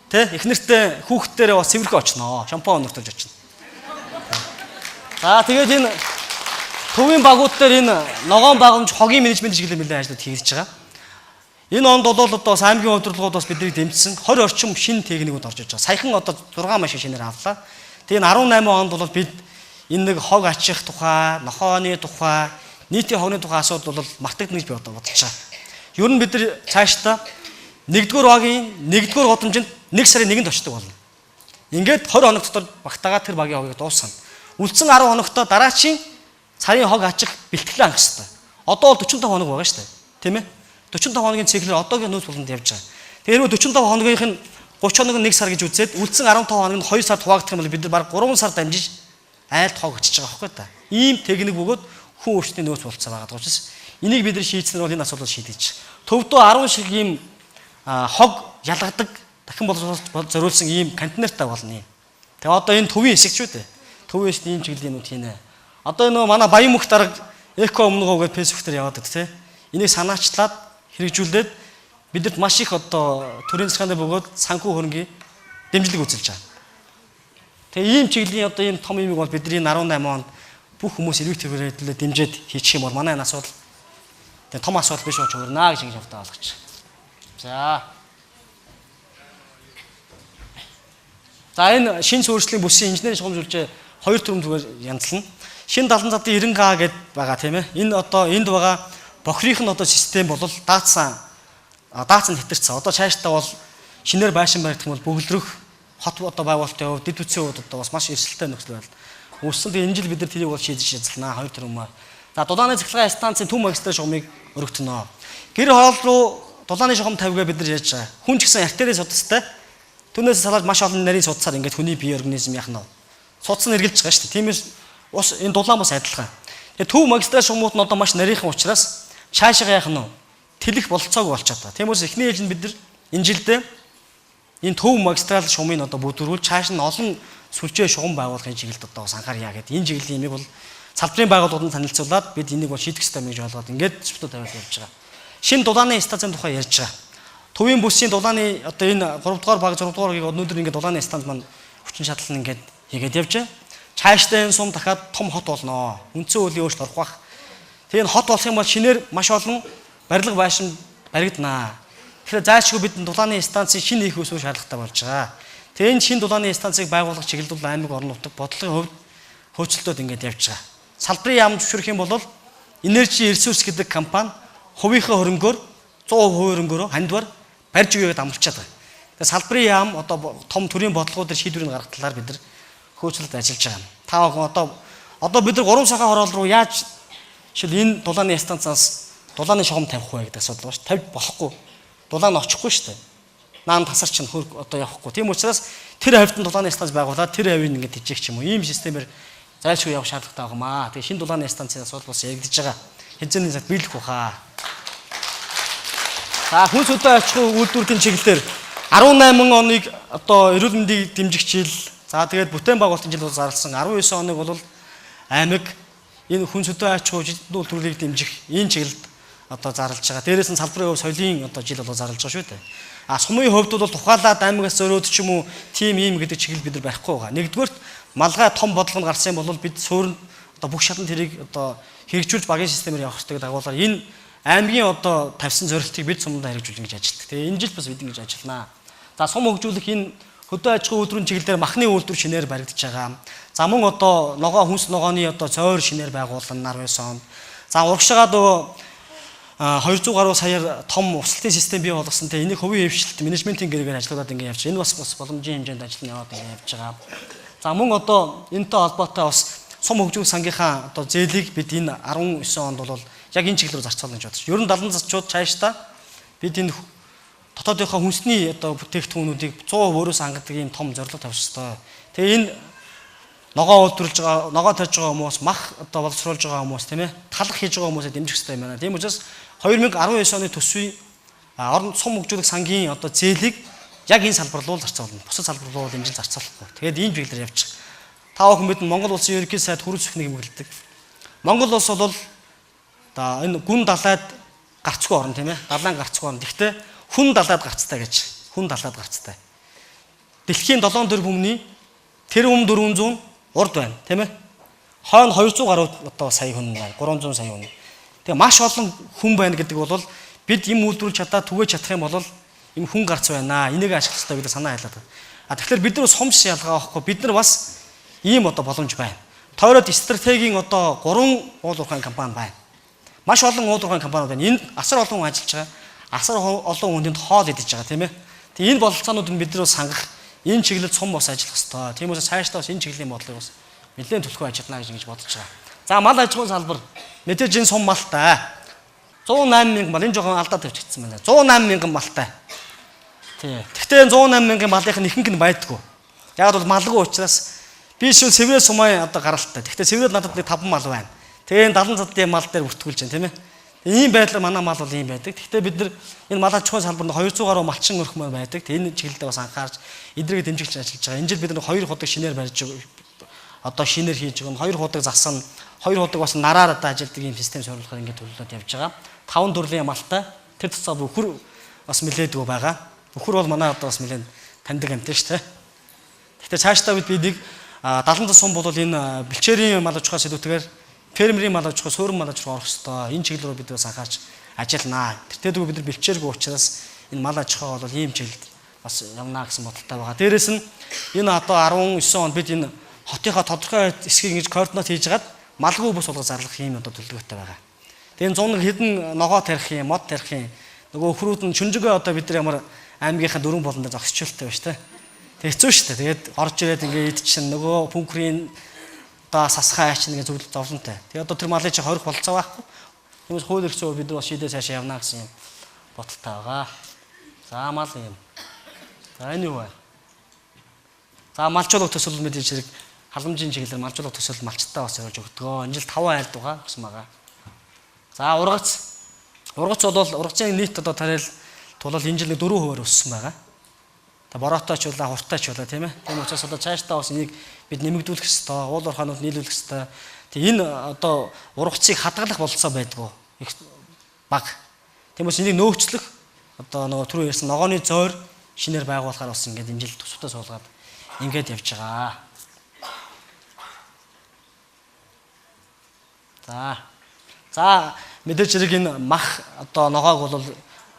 тий эхнэртэй хүүхдтэрээ бас цэвэрлэх очноо. Шампунь өнөртөж очно. За тэгээд энэ төвийн багууд дээр энэ ногоон багамж хогийн менежмент чиглэлийн нэлээд ажлууд хийж байгаа. Энэ онд бол одоо аймгийн удирдлагууд бас биднийг дэмжсэн 20 орчим шинэ техникүүд орж иж байгаа. Саяхан одоо 6 машин шинээр авлаа. Тэгээ 18 онд бол бид энэ нэг хог ачих тухай, нохооны тухай, нийтийн хогны тухай асуудал бол мартагдана гэж би одоо бодож байгаа. Ер нь бид нар цаашдаа 1-р багийн 1-р годамжинд 1 сарын 1-нд очдог болно. Ингээд 20 хоног дотор багтаагаад тэр багийн хогийг дуусгана. Үлдсэн 10 хоногтоо дараачийн царын хог ачих бэлтгэл анх хэвээр. Одоо бол 45 хоног байгаа шүү дээ. Тийм ээ? 45 хоногийн циклээр одоогийн нөөц болонд явж байгаа. Тэгээ энэ 45 хоногийнх нь 30 хоног нь 1 сар гэж үзээд үлдсэн 15 хоног нь 2 сард хуваагдах юм бол бид нар баг 3 сар дамжиж айлт хог очиж байгаа байхгүй та. Ийм техник бөгөөд хүн өөрсдийн нөөц болцоо байгаа учраас энийг бид нар шийдснээр бол энэ асуудлыг шийдэж. Төвдөө 10 шиг ийм хог ялгадаг дахин зориулсан ийм контейнертай болно. Тэгээ одоо энэ төвийн хэсэг ч үү дээ. Төвөөс ийм чиглэлийн нүд хийнэ. Одоо нөгөө манай Баян мөх дарга эко өмнөгөө гэж фэйсбүүкээр яваад байдаг тий. Энийг санаачлаад хэрэгжүүлээд бидэрт маш их одоо төрийн засгааны бөгөөд санхүү хөрөнгийн дэмжлэг үзүүлж байгаа. Тэгээ ийм чиглэлийн одоо энэ том юмыг бол бидний 18 онд бүх хүмүүс эрүүг төвөрөдлөө дэмжиж хийчих юм бол манай энэ асуудал тэгээ том асуудал биш болж өрнө гэж ингэж явдаа болгоч. За энэ шинэ суурьшлийн бүсийн инженерийн шугамжуулж 2 төрөм зүгээр янзлана. Шинэ 70 цадын 90К гэдээ байгаа тийм ээ. Энэ одоо энд байгаа бохирийнх нь одоо систем бол даацсан хэтэрсэн. Одоо цаашдаа бол шинээр байшин баригдах юм бол бөглөрөх хот одоо байгуулалтын хувьд дэд үтсийн хувьд одоо бас маш эрсдэлтэй нөхцөл байдал. Үүссэн тэгээ энэ жил бид нар тэрийг бол шийдэж ажиллана 2 төрөмөө. За дулааны цахилгаан станцын төв магистраль шугамыг өргөтнө. Гэр хоол руу дулааны шугам тавьгаа бид нар яаж байгаа. Хүн ч гэсэн артерийн судастай. Түүнээс салаад маш олон нарийн судасаар ингээд хүний бие организм яах нь судас нь эргэлж байгаа шүү дээ. Тиймээс ус энэ дулаан бас адилхан. Тэгээ төв магистраль шугамууд нь одоо маш нарийнхан учраас цаашаа яах нь тэлэх болцоогүй болчиход байгаа. Тиймээс эхний ээлжинд бид нар энэ жилдээ энэ төв магистраль шугамыг одоо бүдүүрүүл цааш нь олон сүлжээ шугам байгуулахын чиглэлд одоо бас анхаарья гэдэг. Энэ чиглэлийн юмыг бол салбарын байгууллагуудад танилцуулаад бид энийг бол шийдэх ёстой гэж ойлгоод ингээд зөвхөн тавиад явж байгаа. Шинэ дулааны станцын тухай ярьж байгаа. Төвийн бүсийн дулааны одоо энэ 3 дугаар баг 6 дугаарыг өнөөдөр ингээд дулааны станц маань хүчин чадал нь ингээд хийгээд явж байгаа. Цаашдаа энэ сум дахиад том хот болно. Үндсэн хуулийн өөрчлөлт орох бах. Тэгээ энэ хот болох юм бол шинээр маш олон барилга байшин баригдана. Тэгэхээр заашгүй бид дулааны станцыг шинэ хийх усгүй шаардлагатай болж байгаа. Тэгээ энэ шинэ дулааны станцыг байгуулах чиглэлд бол аймаг орон нутаг бодлогын хувьд хөөцөлтөд ингээд явж байгаа. Салбарын яам зөвшөөрөх юм бол Energy Resource гэдэг компани хувийнхаа хөрөнгөөр 100% хөрөнгөөрөө хандвар барьж өгөөд амарчаад байгаа. Тэгээ салбарын яам одоо том төрийн бодлогууд дээр шийдвэрийг гаргах талаар бид нар хөөцөлд ажиллаж байгаа. Та одоо бид нар 3 сахаа хороол руу яаж шил энэ дулааны станцаас дулааны шугам тавих вэ гэдэг асуудал байна шүү. Тавьж болохгүй. дулаан очихгүй шүү дээ. Наан тасар чинь одоо явахгүй. Тийм учраас тэр хавьтан дулааны станц байгуулаад тэр хавийг ингээд тижээх ч юм уу. Ийм системээр зайлшгүй явах шаардлагатай байгаамаа. Тэгээ шинэ дулааны станцын асуудал бас яригдж байгаа. Хэзээний цаг биелэх баха. За хүнс хөдөө аж ахуй үйлдвэрлэлийн чиглэлээр 18 оныг одоо эрүүл мэндийг дэмжих жил. За тэгээд бүтээн байгуулалтын жил зарласан 19 оныг бол аймаг энэ хүнс хөдөө аж ахуй үйлдвэрлэлийг дэмжих энэ чиглэлд одоо зарлж байгаа. Дээрээс нь салбарын хувь соёлын одоо жил бол зарлж байгаа шүү дээ. Сумын хувьд бол тухайлаад аймагаас зөрөөд ч юм уу тим ийм гэдэг чиглэл бид нар барихгүй байгаа. Нэгдүгээр малгай том бодлого нь гарсан бол бид суурь одоо бүх шатанд тэрийг одоо хэрэгжүүлж багийн системээр явах хэрэгтэй дагуулаар энэ аймгийн одоо тавьсан зорилтыг бид сумдаа хэрэгжүүлнэ гэж ажилладаг. Тэгээ энэ жил бас бид ингэж ажилланаа. За сум хөгжүүлэх энэ хөдөө аж ахуй үйлдвэрийн чиглэлээр махны үйлдвэр шинээр баригдаж байгаа. За мөн одоо ногоо хүнс ногооны одоо цойр шинээр байгуулна 19 онд. За урагшаагаа нөгөө 200 гаруй саяар том услалтын систем бий болгосон. Тэгээ энийг хувийн хвшилт менежментийн гэрээр ажиллаулаад ингэ явж. Энэ бас боломжийн хэмжээнд ажил нь яваад ингэ явж байгаа. За мөн одоо энэтэй холбоотой бас сум хөгжүүлэх сангийнхаа одоо зээлийг бид энэ 19 онд бол яг энэ чиглэл рүү зарцуулна гэж бодож. Ер нь 70 засчууд цаашдаа бид энэ дотоодынхоо хүнсний одоо бүтээгдэхүүнүүдийг 100% өөрөөс хангадаг ийм том зорилго тавьж ёстой. Тэгээ энэ ногоо үйлдвэрлэж байгаа, ногоо тарьж байгаа хүмүүс, мах одоо боловсруулж байгаа хүмүүс тийм ээ, талах хийж байгаа хүмүүсээ дэмжих хэрэгтэй юм байна. Тийм учраас 2019 оны төсвийн орон сум хөгжүүлэх сангийн одоо зээлийг яг энэ салбар руу зарцуулна. Бусад салбар руу дэмжин зарцуулахгүй. Тэгээд энэ чиглэлээр явж байгаа. Та бүхэн бид Монгол улсын ерөнхий сайд хүрэн зөвхнийг хэмгэлдэг. Монгол улс бол одоо энэ гүн далайд гарцгүй орн тийм ээ. Далайн гарцгүй орн. Гэхдээ хүн далайд гарцтай гэж. Хүн далайд гарцтай. Дэлхийн 7 тэрбумны тэр 400 урд байна тийм ээ. Хойно 200 гаруй одоо сая хүн байна. 300 сая хүн. Тэгээ маш олон хүн байна гэдэг бол бид юм үйлдвэрлэж чадаад түгэж чадах юм бол юм хүн гарц байна. Энийг ашиглах хэрэгтэй гэдэг санаа хайлаад байна. Тэгэхээр бид нар сумс ялгаа авахгүй. Бид нар бас ийм одоо боломж байна. Тойроод стратегийн одоо 3 уул уурхайн компани байна. Маш олон уул уурхайн компаниуд байна. Энд асар олон хүн ажиллаж байгаа. Асар олон хүнд хоол идэж байгаа тийм ээ. Тэгээ энэ бололцоонуудыг бид нар сангах энэ чиглэлд сум бас ажиллах хэрэгтэй. Тийм учраас цаашдаа бас энэ чиглэлийн бодлогыг бас нэлээд төлхөө ажиллана гэж бодож байгаа. За мал аж ахуйн салбар мэдээж энэ сум малтай. 108 мянган мал энэ жоохон алдаад тавьчихсан байна. 108 мянган малтай. Тий. Гэхдээ 108 мянган малынх нь ихэнх нь байдгүй. Яг бол малгүй учраас би шил Сэврээ сумын одоо гаралтай. Гэхдээ Сэврээд надад нэг 5 мал байна. Тэгээ 70 цадын мал дээр бүртгүүлж байна тийм ээ. Ийм байдлаар манай мал бол ийм байдаг. Гэхдээ бид нар энэ мал аж ахуйн салбарт 200 гаруй малчин өрхмөр байдаг. Тэгээ энэ чиглэлдээ бас анхаарч эдрийг дэмжигч ажиллаж байгаа. Энэ жил бид нар 2 худаг шинээр барьж одоо шинээр хийж байгаа. 2 худаг засна. 2 худаг бас нараар одоо ажилтдаг ийм систем суурилахаар ингээд төлөвлөд явж байгаа. 5 төрлийн малтай тэр туцаа бүхүр бас нэлээдгүй байгаа. Бүхүр бол манай одоо бас нэлээд таньдаг амт шүү дээ. Гэхдээ цаашдаа бид энийг 70 сум бол энэ бэлчээрийн мал аж ахуйн сэдвүүтэйгээр фермерийн мал аж ахуй, суурин мал аж ахуй орох ёстой. Энэ чиглэл рүү бид бас анхаарч ажилланаа. Тэртээдгүй бид нар бэлчээргүй учраас энэ мал аж ахуй бол ийм чиглэлд бас явна гэсэн бодолтой байгаа. Дээрээс нь энэ одоо 19 онд бид энэ хотынхоо тодорхой хэсгийг ингэж координат хийжгаад малгүй бус болгож зарлах ийм одоо төлөвлөгөөтэй байгаа. Тэгээ 100 хэдэн ногоо тарих юм, мод тарих юм. Нөгөө өхрүүд нь шүнжигээ одоо бид нар ямар аймгийнхаа дөрвөн болонд зогсчихолтой байна шүү дээ. Тэг хэцүү шүү дээ. Тэгээд орж ирээд ингээд идчихэн нөгөө пүнкрийн одоо сасхаа аач нэг зөвлөлт зовлонтой. Тэгээ одоо тэр малын чи хорих болцоо байхгүй. Тэгмээс хууль эрх зүйн бид нар бас шийдээ цаашаа явна гэсэн юм бодолтой байгаа. За мал юм. За энэ юу вэ? За малчуулга төсөл мэдээж хэрэг халамжийн чиглэлээр малчуулга төсөл малчтаа бас явуулж өгдөг. Энэ жил 5 айлд байгаа гэсэн байгаа. За ургац. Ургац бол ургацын нийт одоо тариал тулал энэ жил 4% өссөн байгаа. Та бороотойчлаа, хуртайчлаа тийм ээ. Тийм учраас одоо цаашдаа бас энийг бид нэмэгдүүлэх ёстой, уул уурхаанууд нийлүүлэх ёстой. Тэг энэ одоо ургацыг хадгалах бололцоо байдгүй. Их бага. Тийм учраас энийг нөөцлөх одоо нөгөө түрүү ярьсан ногооны зойр шинээр байгуулахаар бас ингээд энэ жил төсөвтэй суулгаад ингээд явж байгаа. За мэдээж хэрэг энэ мах одоо ногоог бол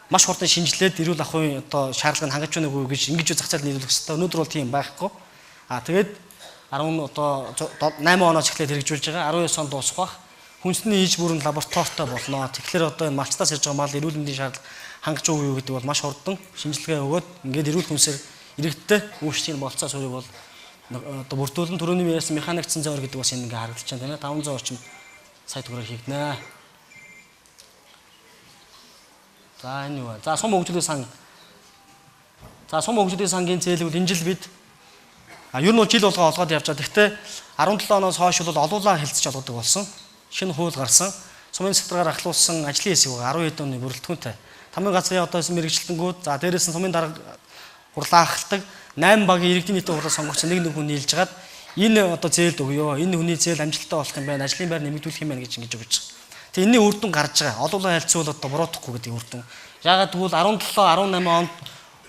маш хурдан шинжилээд эрүүл ахуйн одоо шаардлагыг хангаж байна уу гэж ингэж зах зээл нийлүүлэх хэрэгтэй. Өнөөдөр бол тийм байхгүй. Тэгээд 10 одоо 8 оноос эхлээд хэрэгжүүлж байгаа. 19 онд дуусах бах. Хүнсний иж бүрэн лабораторитой болно. Тэгэхээр одоо энэ малчтаас ирж байгаа мал эрүүл мэндийн шаардлага хангаж уу юу гэдэг бол маш хурдан шинжилгээ өгөөд ингээд эрүүл хүнсээр иргэдтэй үүсчийн болцоо суурийг бол одоо бүрдүүлэн түрүүний ярьсан механикцсан зөөр гэдэг бас энэ ингээд харагдаж байна тийм ээ. 500 орчим сая төгрөөр хийгнэ. За энэ юу вэ? За сум хөгжлийн сан. За сум хөгжлийн сангийн зээлүүд энэ жил бид ер нь бол жил болгоо олгоод явж байгаа. Гэхдээ 17 оноос хойш бол олуулаа хэлцэж олгодог болсон. Шинэ хууль гарсан. Сумын сэтгүүрээр ахлуулсан ажлын хэсэг байгаа 10 хэдэн оны бүрэлдэхүүнтэй. Тамгийн газрын одоо мэрэгчлэлтэнгүүд за дээрээс нь сумын дарга хурлаа ахалдаг 8 багийн иргэдийн нийтийн хурлаа сонгогч нэг хүн нийлж хагаад энэ одоо зээлд өгөө. Энэ хүний зээл амжилттай болох юм байна. Ажлын байр нэмэгдүүлэх юм байна гэж ингэж өгч байгаа. Тэгээ энэний үр дүн гарч байгаа. Олуулаа хэлцүүл одоо буруутахгүй гэдэг үр дүн. Яагаад гэвэл 17 18 онд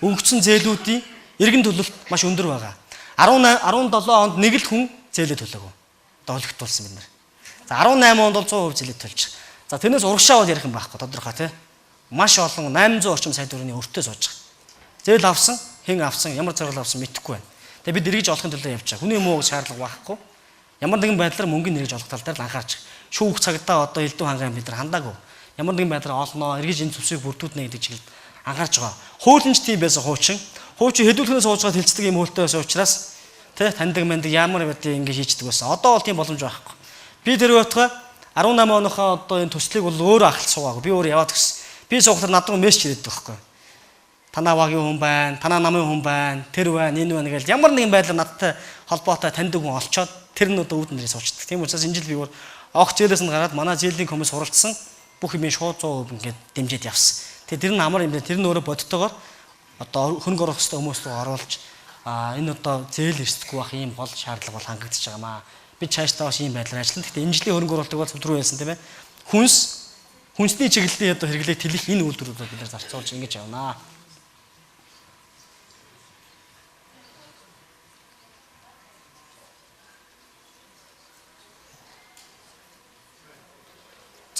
өнгөцсөн зээлүүдийн эргэн төлөлт маш өндөр байгаа. 17 онд нэг л хүн зээлээ төлөөгүй. Одоо олигдуулсан бид нар. За 18 онд бол 100% зээлээ төлж. За тэрнээс урагшаа бол ярих юм байхгүй тодорхой тий. Маш олон 800 орчим сая төгрөгийн өртөө сууж байгаа. Зээл авсан, хэн авсан, ямар зорилго авсан мэдэхгүй байна. Тэгээ бид эргэж олохын төлөө явж байгаа. Хүний муу шаардлага байхгүй. Ямар нэгэн байдлаар мөнгөний эргэж олох тал дээр л анхаарч. Шүүх цагтаа одоо элдв хангаан бид нар хандаагүй. Ямар нэгэн байдлаар олноо, эргэж энэ зүсийг бүрдүүлнэ гэдэг чиглэлд анхаарч байгаа. Хуулийн ч тийм байсан хуучин. Хуучин хэдүүлгээс суужгаад хэлцдэг юм хуультай байсан учраас тэ таньдаг мэндэг ямар байдгийг ингэ хийждэг байсан. Одоо бол тийм боломж байхгүй. Би тэр байтугай 18 оныхоо одоо энэ төслийг бол өөрөө ахалт суугаагүй. Би өөрөө яваад гисэн. Би суухлаар надад мессеж ирээд байхгүй. Танаа багийн хүн байна, танаа намын хүн байна, тэр байна, энэ байна гэж ямар нэгэн байдлаар надтай холбоотой таньдаг хүн олцоод тэр нь одоо үүд нэрээ суучдаг. Тийм учраас энэ жил би өөр огт зээлээс нь гараад манай зээлийн комисс суралцсан бүх юм шууд 100% ингээд дэмжиж явсан. Тэгээ тэр нь амар юм байна. Тэр нь өөрөө бодтойгоор одоо хөнгө орох хэвээр хүмүүс рүү оруулж энэ одоо зээл эрсдэхгүй байх ийм гол шаардлага бол хангагдчихж байгаамаа. Бид цаашдаа бас ийм байдлаар ажиллана. Гэхдээ энэ жилийн хөрөнгө оруулалтыг бол зөвдрүү байсан тийм ээ. Хүнсний чиглэлийн одоо хэрэглээ тэлэх энэ үйлдвэрүүдийг бид нар зарцуулж ингэж явнаа.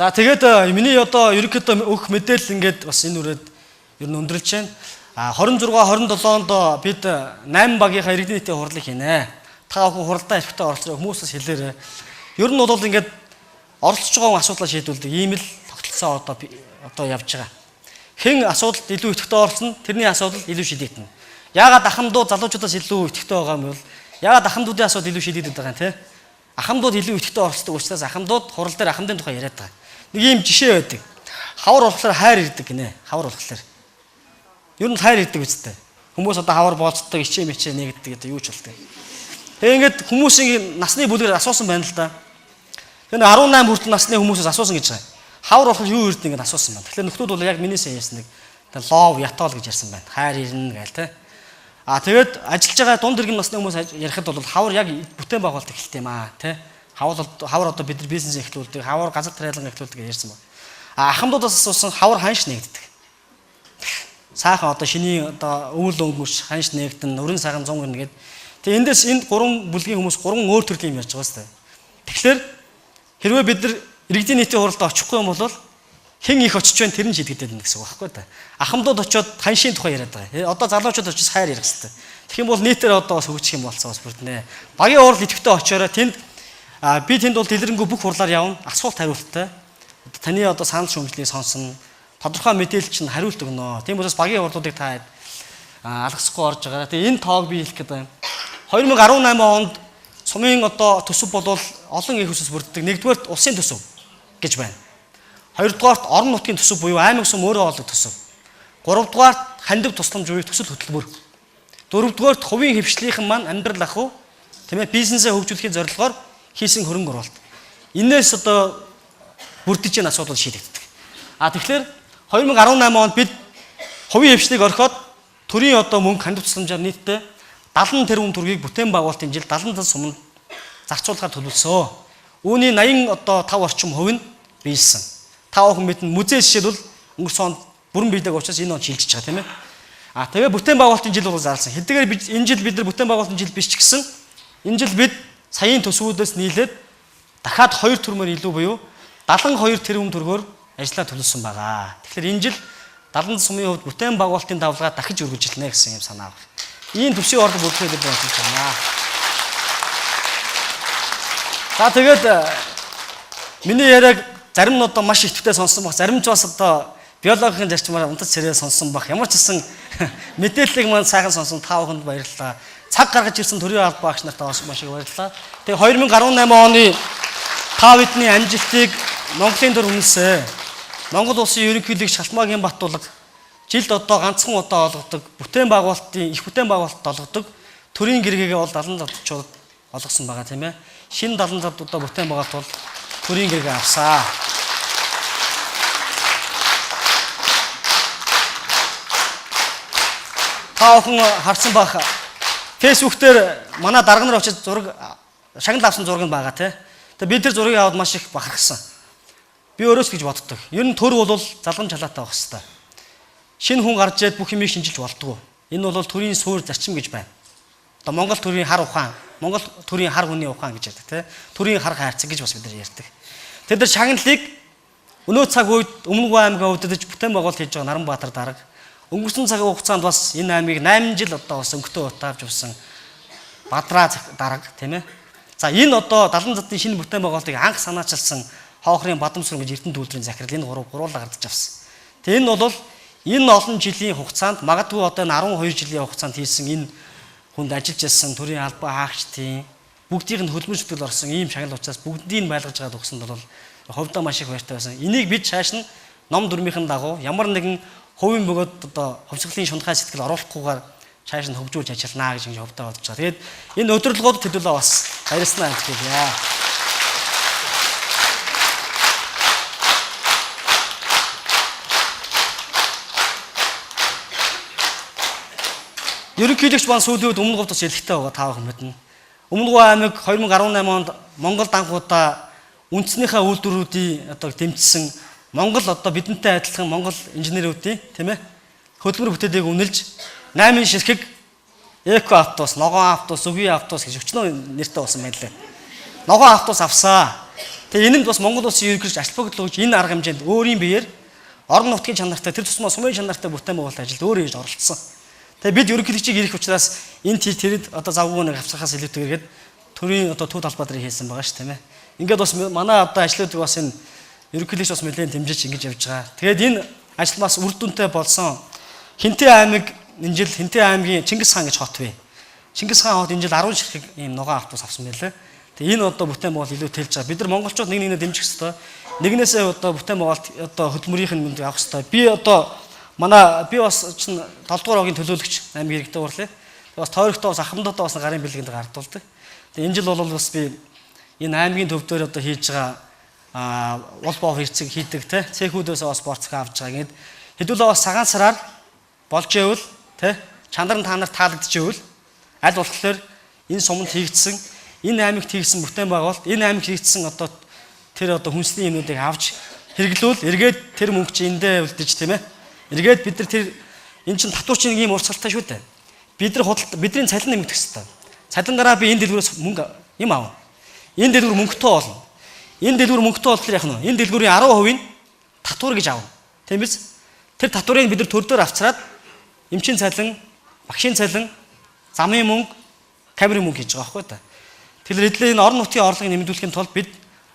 За тэгээд миний одоо ерөнхийдөө өгөх мэдээлэл ингээд бас энэ үрээд ер нь өндөрлж байна. 26 27 онд бид 8 багийнхаа иргэдийн нийтийн хурлыг хийнэ. Та бүхэн хуралдаа ихэвчлэн оролцож хүмүүсээс хэлээрэй. Ер нь бол ингээд оролцож байгаа асуудлаа шийдүүлдэг ийм л тогтолцоо одоо явж байгаа. Хэн асуудалд илүү идэвхтэй оролцно, тэрний асуудал илүү шийдэгдэнэ. Яагаад ахмадууд залуучуудаас илүү идэвхтэй байгаа юм бол яагаад ахмадуудын асуудал илүү шийдэгдэж байгаа юм те? Ахмадууд илүү идэвхтэй оролцдог учраас ахмадууд хурал дээр ахмадын тухай яриад байгаа. Нэг ийм жишээ байдаг. Хавар болохоор хайр ирдэг гинэ. Хавар болохоор. Ер нь хайр ирдэг үстэй. Хүмүүс одоо хавар бооцдог, ичээ мичээ нэгддэг гэдэг юу ч болтой. Тэгээ ингээд хүмүүсийн насны бүлгээр асуусан байна л да. Тэгээ 18 хүртэл насны хүмүүсээс асуусан гэж байгаа. Хавар болохоор юу ирдэг ингээд асуусан байна. Тэгэхээр нөхдүүд бол яг минийсээ ярьсан нэг лов ятол гэж ярьсан байна. Хайр ирнэ гээл те. Тэгээд ажиллаж байгаа дунд иргэн насны хүмүүс ярихад бол хавар яг бүтээн байгуулалт эхэлт юм те. Хавар одоо бид нар бизнес эхлүүлдэг, хавар газар тариалан эхлүүлдэг гэж ярьсан байна. Ахмадуудаас асуусан хавар ханш нэгддэг. Сайхан одоо шиний одоо өвөл өнгөш ханш нэгдэн, өрн сайхан 100 гэрнэ гэдэг. Тэгээ эндээс энэ гурван бүлгийн хүмүүс гурван өөр төрлийн юм ярьж байгаа сте. Тэгэхээр хэрвээ бид нар иргэдийн нийтийн хуралд очихгүй юм бол хэн их очиж байна тэр нь шийдэгдээд байна гэсэн үг байхгүй та. Ахмадууд очиод ханшийн тухай яриад байгаа. Одоо залуучууд очиж хайр ярих сте. Тэгэх юм бол нийтээр одоо бас хөгжих юм болцоо бас бүрднэ. Багийн хурал идэвхтэй очиороо тэнд би тэнд бол дэлгэрэнгүй бүх хурлаар явна. Асуулт хариулттай. Таны одоо санал шүүмжлийг сонсно. Тодорхой мэдээлэл чинь хариулт өгнө. Тийм учраас багийн хурлуудыг та алгасахгүй орж байгаа. Тэгээ энэ тоог би хэлэх гэдэг юм. 2018 онд сумын одоо төсөв бол олон их усс бүрддэг. Нэгдүгээрт улсын төсөв гэж байна. Хоёрдугаарт орон нутгийн төсөв буюу аймаг сум өөрөө олдог төсөв. Гуравдугаарт хандив тусламж буюу төсөл хөтөлбөр. Дөрөвдүгээрт хувийн хвшлийнхэн маань амьдрал ах уу тийм ээ бизнесээ хөгжүүлэхийн зорилгоор хийсэн хөрөнгө оруулалт. Инээс одоо бүрдэж байгаа асуудал шийдэгддэг. Тэгэхээр 2018 онд бид хувийн хвшлийг орхиод төрийн одоо мөнгө хандив тусламжаар нийтдээ 70 тэрбум төгрөгийг бүтээн байгуулалтын жил 70 суманд зарцуулахаар төлөвлөсөн. Үүний 85 орчим хувь нь биелсэн. Та бүхэн мэднэ музей жишээлбэл өнгөрсөн онд бүрэн биелдэг учраас энэ он шилжиж байгаа тийм ээ. Тэгээ бүтээн байгуулалтын жил бол зарласан. Хэдийгээр энэ жил бид нар бүтээн байгуулалтын жил биш ч гэсэн энэ жил бид саяын төсвүүдээс нийлээд дахиад 2 тэрбумаар илүү буюу 72 тэрбум төгрөгөөр ажиллаа төлөвлөсөн байгаа. Тэгэхээр энэ жил 70 сумын хувьд бүтээн байгуулалтын давлгаа дахиж үргэлжилнэ гэсэн юм санаа байна. Ийм төсвийн орлого бүрдүүлээд болж байна. За тэгээд миний яриаг зарим нь одоо маш ихэвчлэн сонссон баг, зарим ч бас одоо биологийн зарчмаар унтаж царай сонссон баг. Ямар ч гэсэн мэдээллийг маань сайхан сонсон та бүхэнд баярлалаа. Цаг гаргаж ирсэн төрийн албан багш нартай маш их баярлалаа. Тэгээ 2018 оны та бидний амжилтыг Монголын төр үнэлсэн. Монгол улсын ерөнхийлөгч Шалтмаагийн Баттулга жилд одоо ганцхан удаа олгодог бүтээн байгуулалтын их бүтээн байгуулалт олгодог төрийн гэргээгээ бол 70-ууд олгосон байгаа тийм ээ. Шинэ 70 удаа бүтээн байгуулалт бол төрийн гэргээ авсаа. Та бүхэн харсан бах Facebook дээр манай дарга нар очиж зураг шагнал авсан зураг нь байгаа тийм. Тэгээ бид тэр зургийг аваад маш их бахархсан. Би өөрөөс гэж боддог. Ер нь төр бол залгамж халаатай байх хэвээр. Шинэ хүн гарч ирээд бүх юмыг шинжилж болдгоо. Энэ бол төрийн суурь зарчим гэж байна. Одоо Монгол төрийн хар ухаан, Монгол төрийн хар хүний ухаан гэж яддаг тийм. Төрийн хар хайрцаг гэж бас бид нар ярьдаг. Тэр дээр шагналыг өнөө цаг үед Өмнөг аймгаа өдөж бүтээн байгуулалт хийж байгаа Наранбаатар дарга өнгөрсөн цагийн хугацаанд бас энэ аймгийг 8 жил одоо бас өнгөтэй утаавж явсан Бадраа дарга тийм ээ. За энэ одоо 70 задын шинэ бүтээн байгуулалтыг анх санаачилсан Хоохрын Бадамсүрэн гэж Эрдэнэ дүүлрийн захирал энэ гуруула гардаж авсан. Тэгээ энэ бол энэ олон жилийн хугацаанд магадгүй одоо 12 жилийн хугацаанд хийсэн энэ хүнд ажиллаж ирсэн төрийн албаа хаагчдын бүгдийг нь хөдөлмөр зүтгэл орсон ийм шагнал учраас бүгдийг нь байлгаж байгаа төгсөнд бол хувьдаа маш их баяртай байсан. Энийг бид цааш нь ном дүрмийнхэн дагуу ямар нэгэн хувийн бөгөөд одоо хувьсгалын шунхай сэтгэл оруулахгүйгээр цааш нь хөгжүүлж ажиллана гэж хувьдаа бодож байгаа. Тэгээд энэ өдөрлгөөд төдөлөө бас баярлалаа гэж хэлье. Ерөнхийлөгч ban сүүлийн үед өмнө говьд бас ялэгтэй байгаа та бүхэн мэднэ. Өмнөг аймаг 2018 онд Монгол данхуудаа үндснийхээ үйлдвэрүүдийн одоо дэмжсэн Монгол одоо бидэнтэй адилхан Монгол инженерүүдийн тийм ээ хөдөлмөр бүтээлийг үнэлж 8 ширхэг эко автобус, ногоон автобус, өвгийн автобус гэж өчнөө нэртэй болсон байна лээ. Ногоон автобус авсаа. Тэгээ энэнд бас Монгол улсын ерөнхийлөгч ачлбогдол өгж энэ арга хэмжээнд өөрийн биеэр орон нутгийн чанартай тэр тусмаа сумын чанартай бүтээн байгуулалт ажилд өөрөө хийж оролцсон. Тэгээ бид ерөнхийлөгчийг ирэх учраас энэ тэрэд одоо завгүй нэг авцахаас илүүтэйгээр төрийн одоо төв талбайдрыг хийсэн байгаа шүү тийм ээ. Ингээд бас манай одоо ажлуудыг бас энэ ерөнхийлөгч бас нэлээд дэмжиж ингэж явж байгаа. Тэгээд энэ ажил бас үр дүнтэй болсон. Хинтээ аймаг энэ жил Хинтээ аймгийн Чингис хаан гэж хот бай. Чингис хаан хот энэ жил 10 ширхэг ийм ногоон автобус авсан байлээ. Тэгээ энэ одоо бүтээн байгуулалт илүү тэлж байгаа. Бид нар монголчууд нэг нэгнээ дэмжих хэрэгтэй. Нэгнээсээ одоо бүтээн байгуулалт одоо хөдөлмөрийнх нь авах хэрэгтэй. Би одоо би бас чинь 7 дугаар огийн төлөөлөгч аймгийн иргэдэд уурлаа. Бас тойрогтой бас ахмадтай бас гарын бэлгэнд гардуулдаг. Тэгээ энэ жил бол бас би энэ аймгийн төв дээр одоо хийж байгаа уул боо хэрцэг хийдэг те цехүүдээс бас борцог авч байгаа. Ингээд хэдүүлээ бас цагаан сараар болж ивэл те чандар нь та нарт таалагдчихвэл аль болохоор энэ суманд хийгдсэн энэ аймагт хийгдсэн бүтээн байгуулалт энэ аймагт хийгдсэн одоо тэр одоо хүнсний юмнуудыг авч хэрэглүүл эргээд тэр мөнгө чи эндээ үлдэж тийм ээ. Эргээд бид нар тэр эн чин татварчин ийм урсгалтай шүү дээ. Бид нар бидний цалин нэмэгдэх хэрэгтэй. Цалингараа би энэ дэлгүүрээс мөнгө юм аав. Энэ дэлгүүр мөнгөтэй болно. Энэ дэлгүүр мөнгөтэй болохоор яах нь вэ? Энэ дэлгүүрийн 10% нь татвар гэж аав. Тийм биз? Тэр татварыг бид нар төр дээр авчраад эмчийн цалин, багшийн цалин, замын мөнгө, камерын мөнгө хийж байгаа байхгүй та. Тэгэхээр эдлээ энэ орон нутгийн орлогыг нэмэгдүүлэхийн тулд бид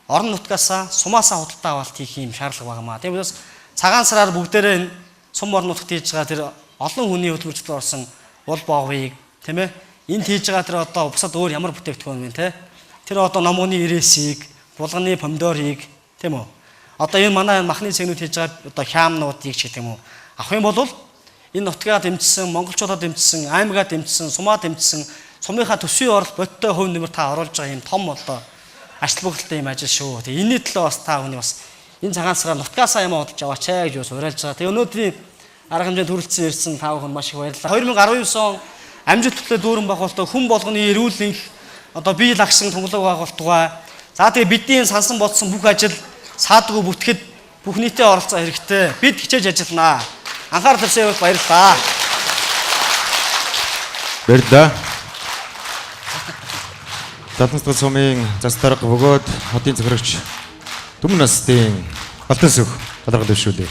орон нутгаасаа сумаасаа худалдаа авалт хийх юм шаардлага байнамаа. Тийм учраас цагаан сараар бүгдээрээ энэ сум орон нутгад хийж байгаа тэр олон хүний хөдөлмөрчд орсон уул боовыг тийм ээ энд хийж байгаа тэр одоо бусад өөр ямар бүтээгдэхүүн вэ те тэр одоо номгоны ирээсийг булганы помидорыг тийм үү одоо энэ манай махны цэгнүүд хийж байгаа одоо хяамнуудыг ч гэдэг юм уу авах юм бол энэ нутгаа дэмжсэн монголчуудаа дэмжсэн аймгаа дэмжсэн сумаа дэмжсэн сумынхаа төсвийн орол бодтой хувь нэмэр та оруулж байгаа юм том одоо ачлбогдолтой юм ажил шүү. Тэгээ энэний төлөө бас та хүний бас энэ цагаан сараар нутгаасаа юм бодож аваач гэж бас уриалж байгаа. Тэгээ өнөөдрийн арга хэмжээнд хүрэлцэн ирсэн та бүхэн маш их баярлалаа. 2019 он амжилт төлөө дүүрэн байгуулалтаа хүн болгоны эрүүл энх одоо бие лагсан тунгалаг байгуулалтгаа за тэгээ бидний сансан бодсон бүх ажил саадгүй бүтгэхэд бүх нийтэд оролцоо хэрэгтэй. Бид хичээж ажилланаа. Анхаарал тавьсан явуулт баярлалаа. Баярлалаа. Залмсдал сумын зас дарга бөгөөд хотын захирагч Түмэн настын Алтан сүх талархал дэвшүүлье.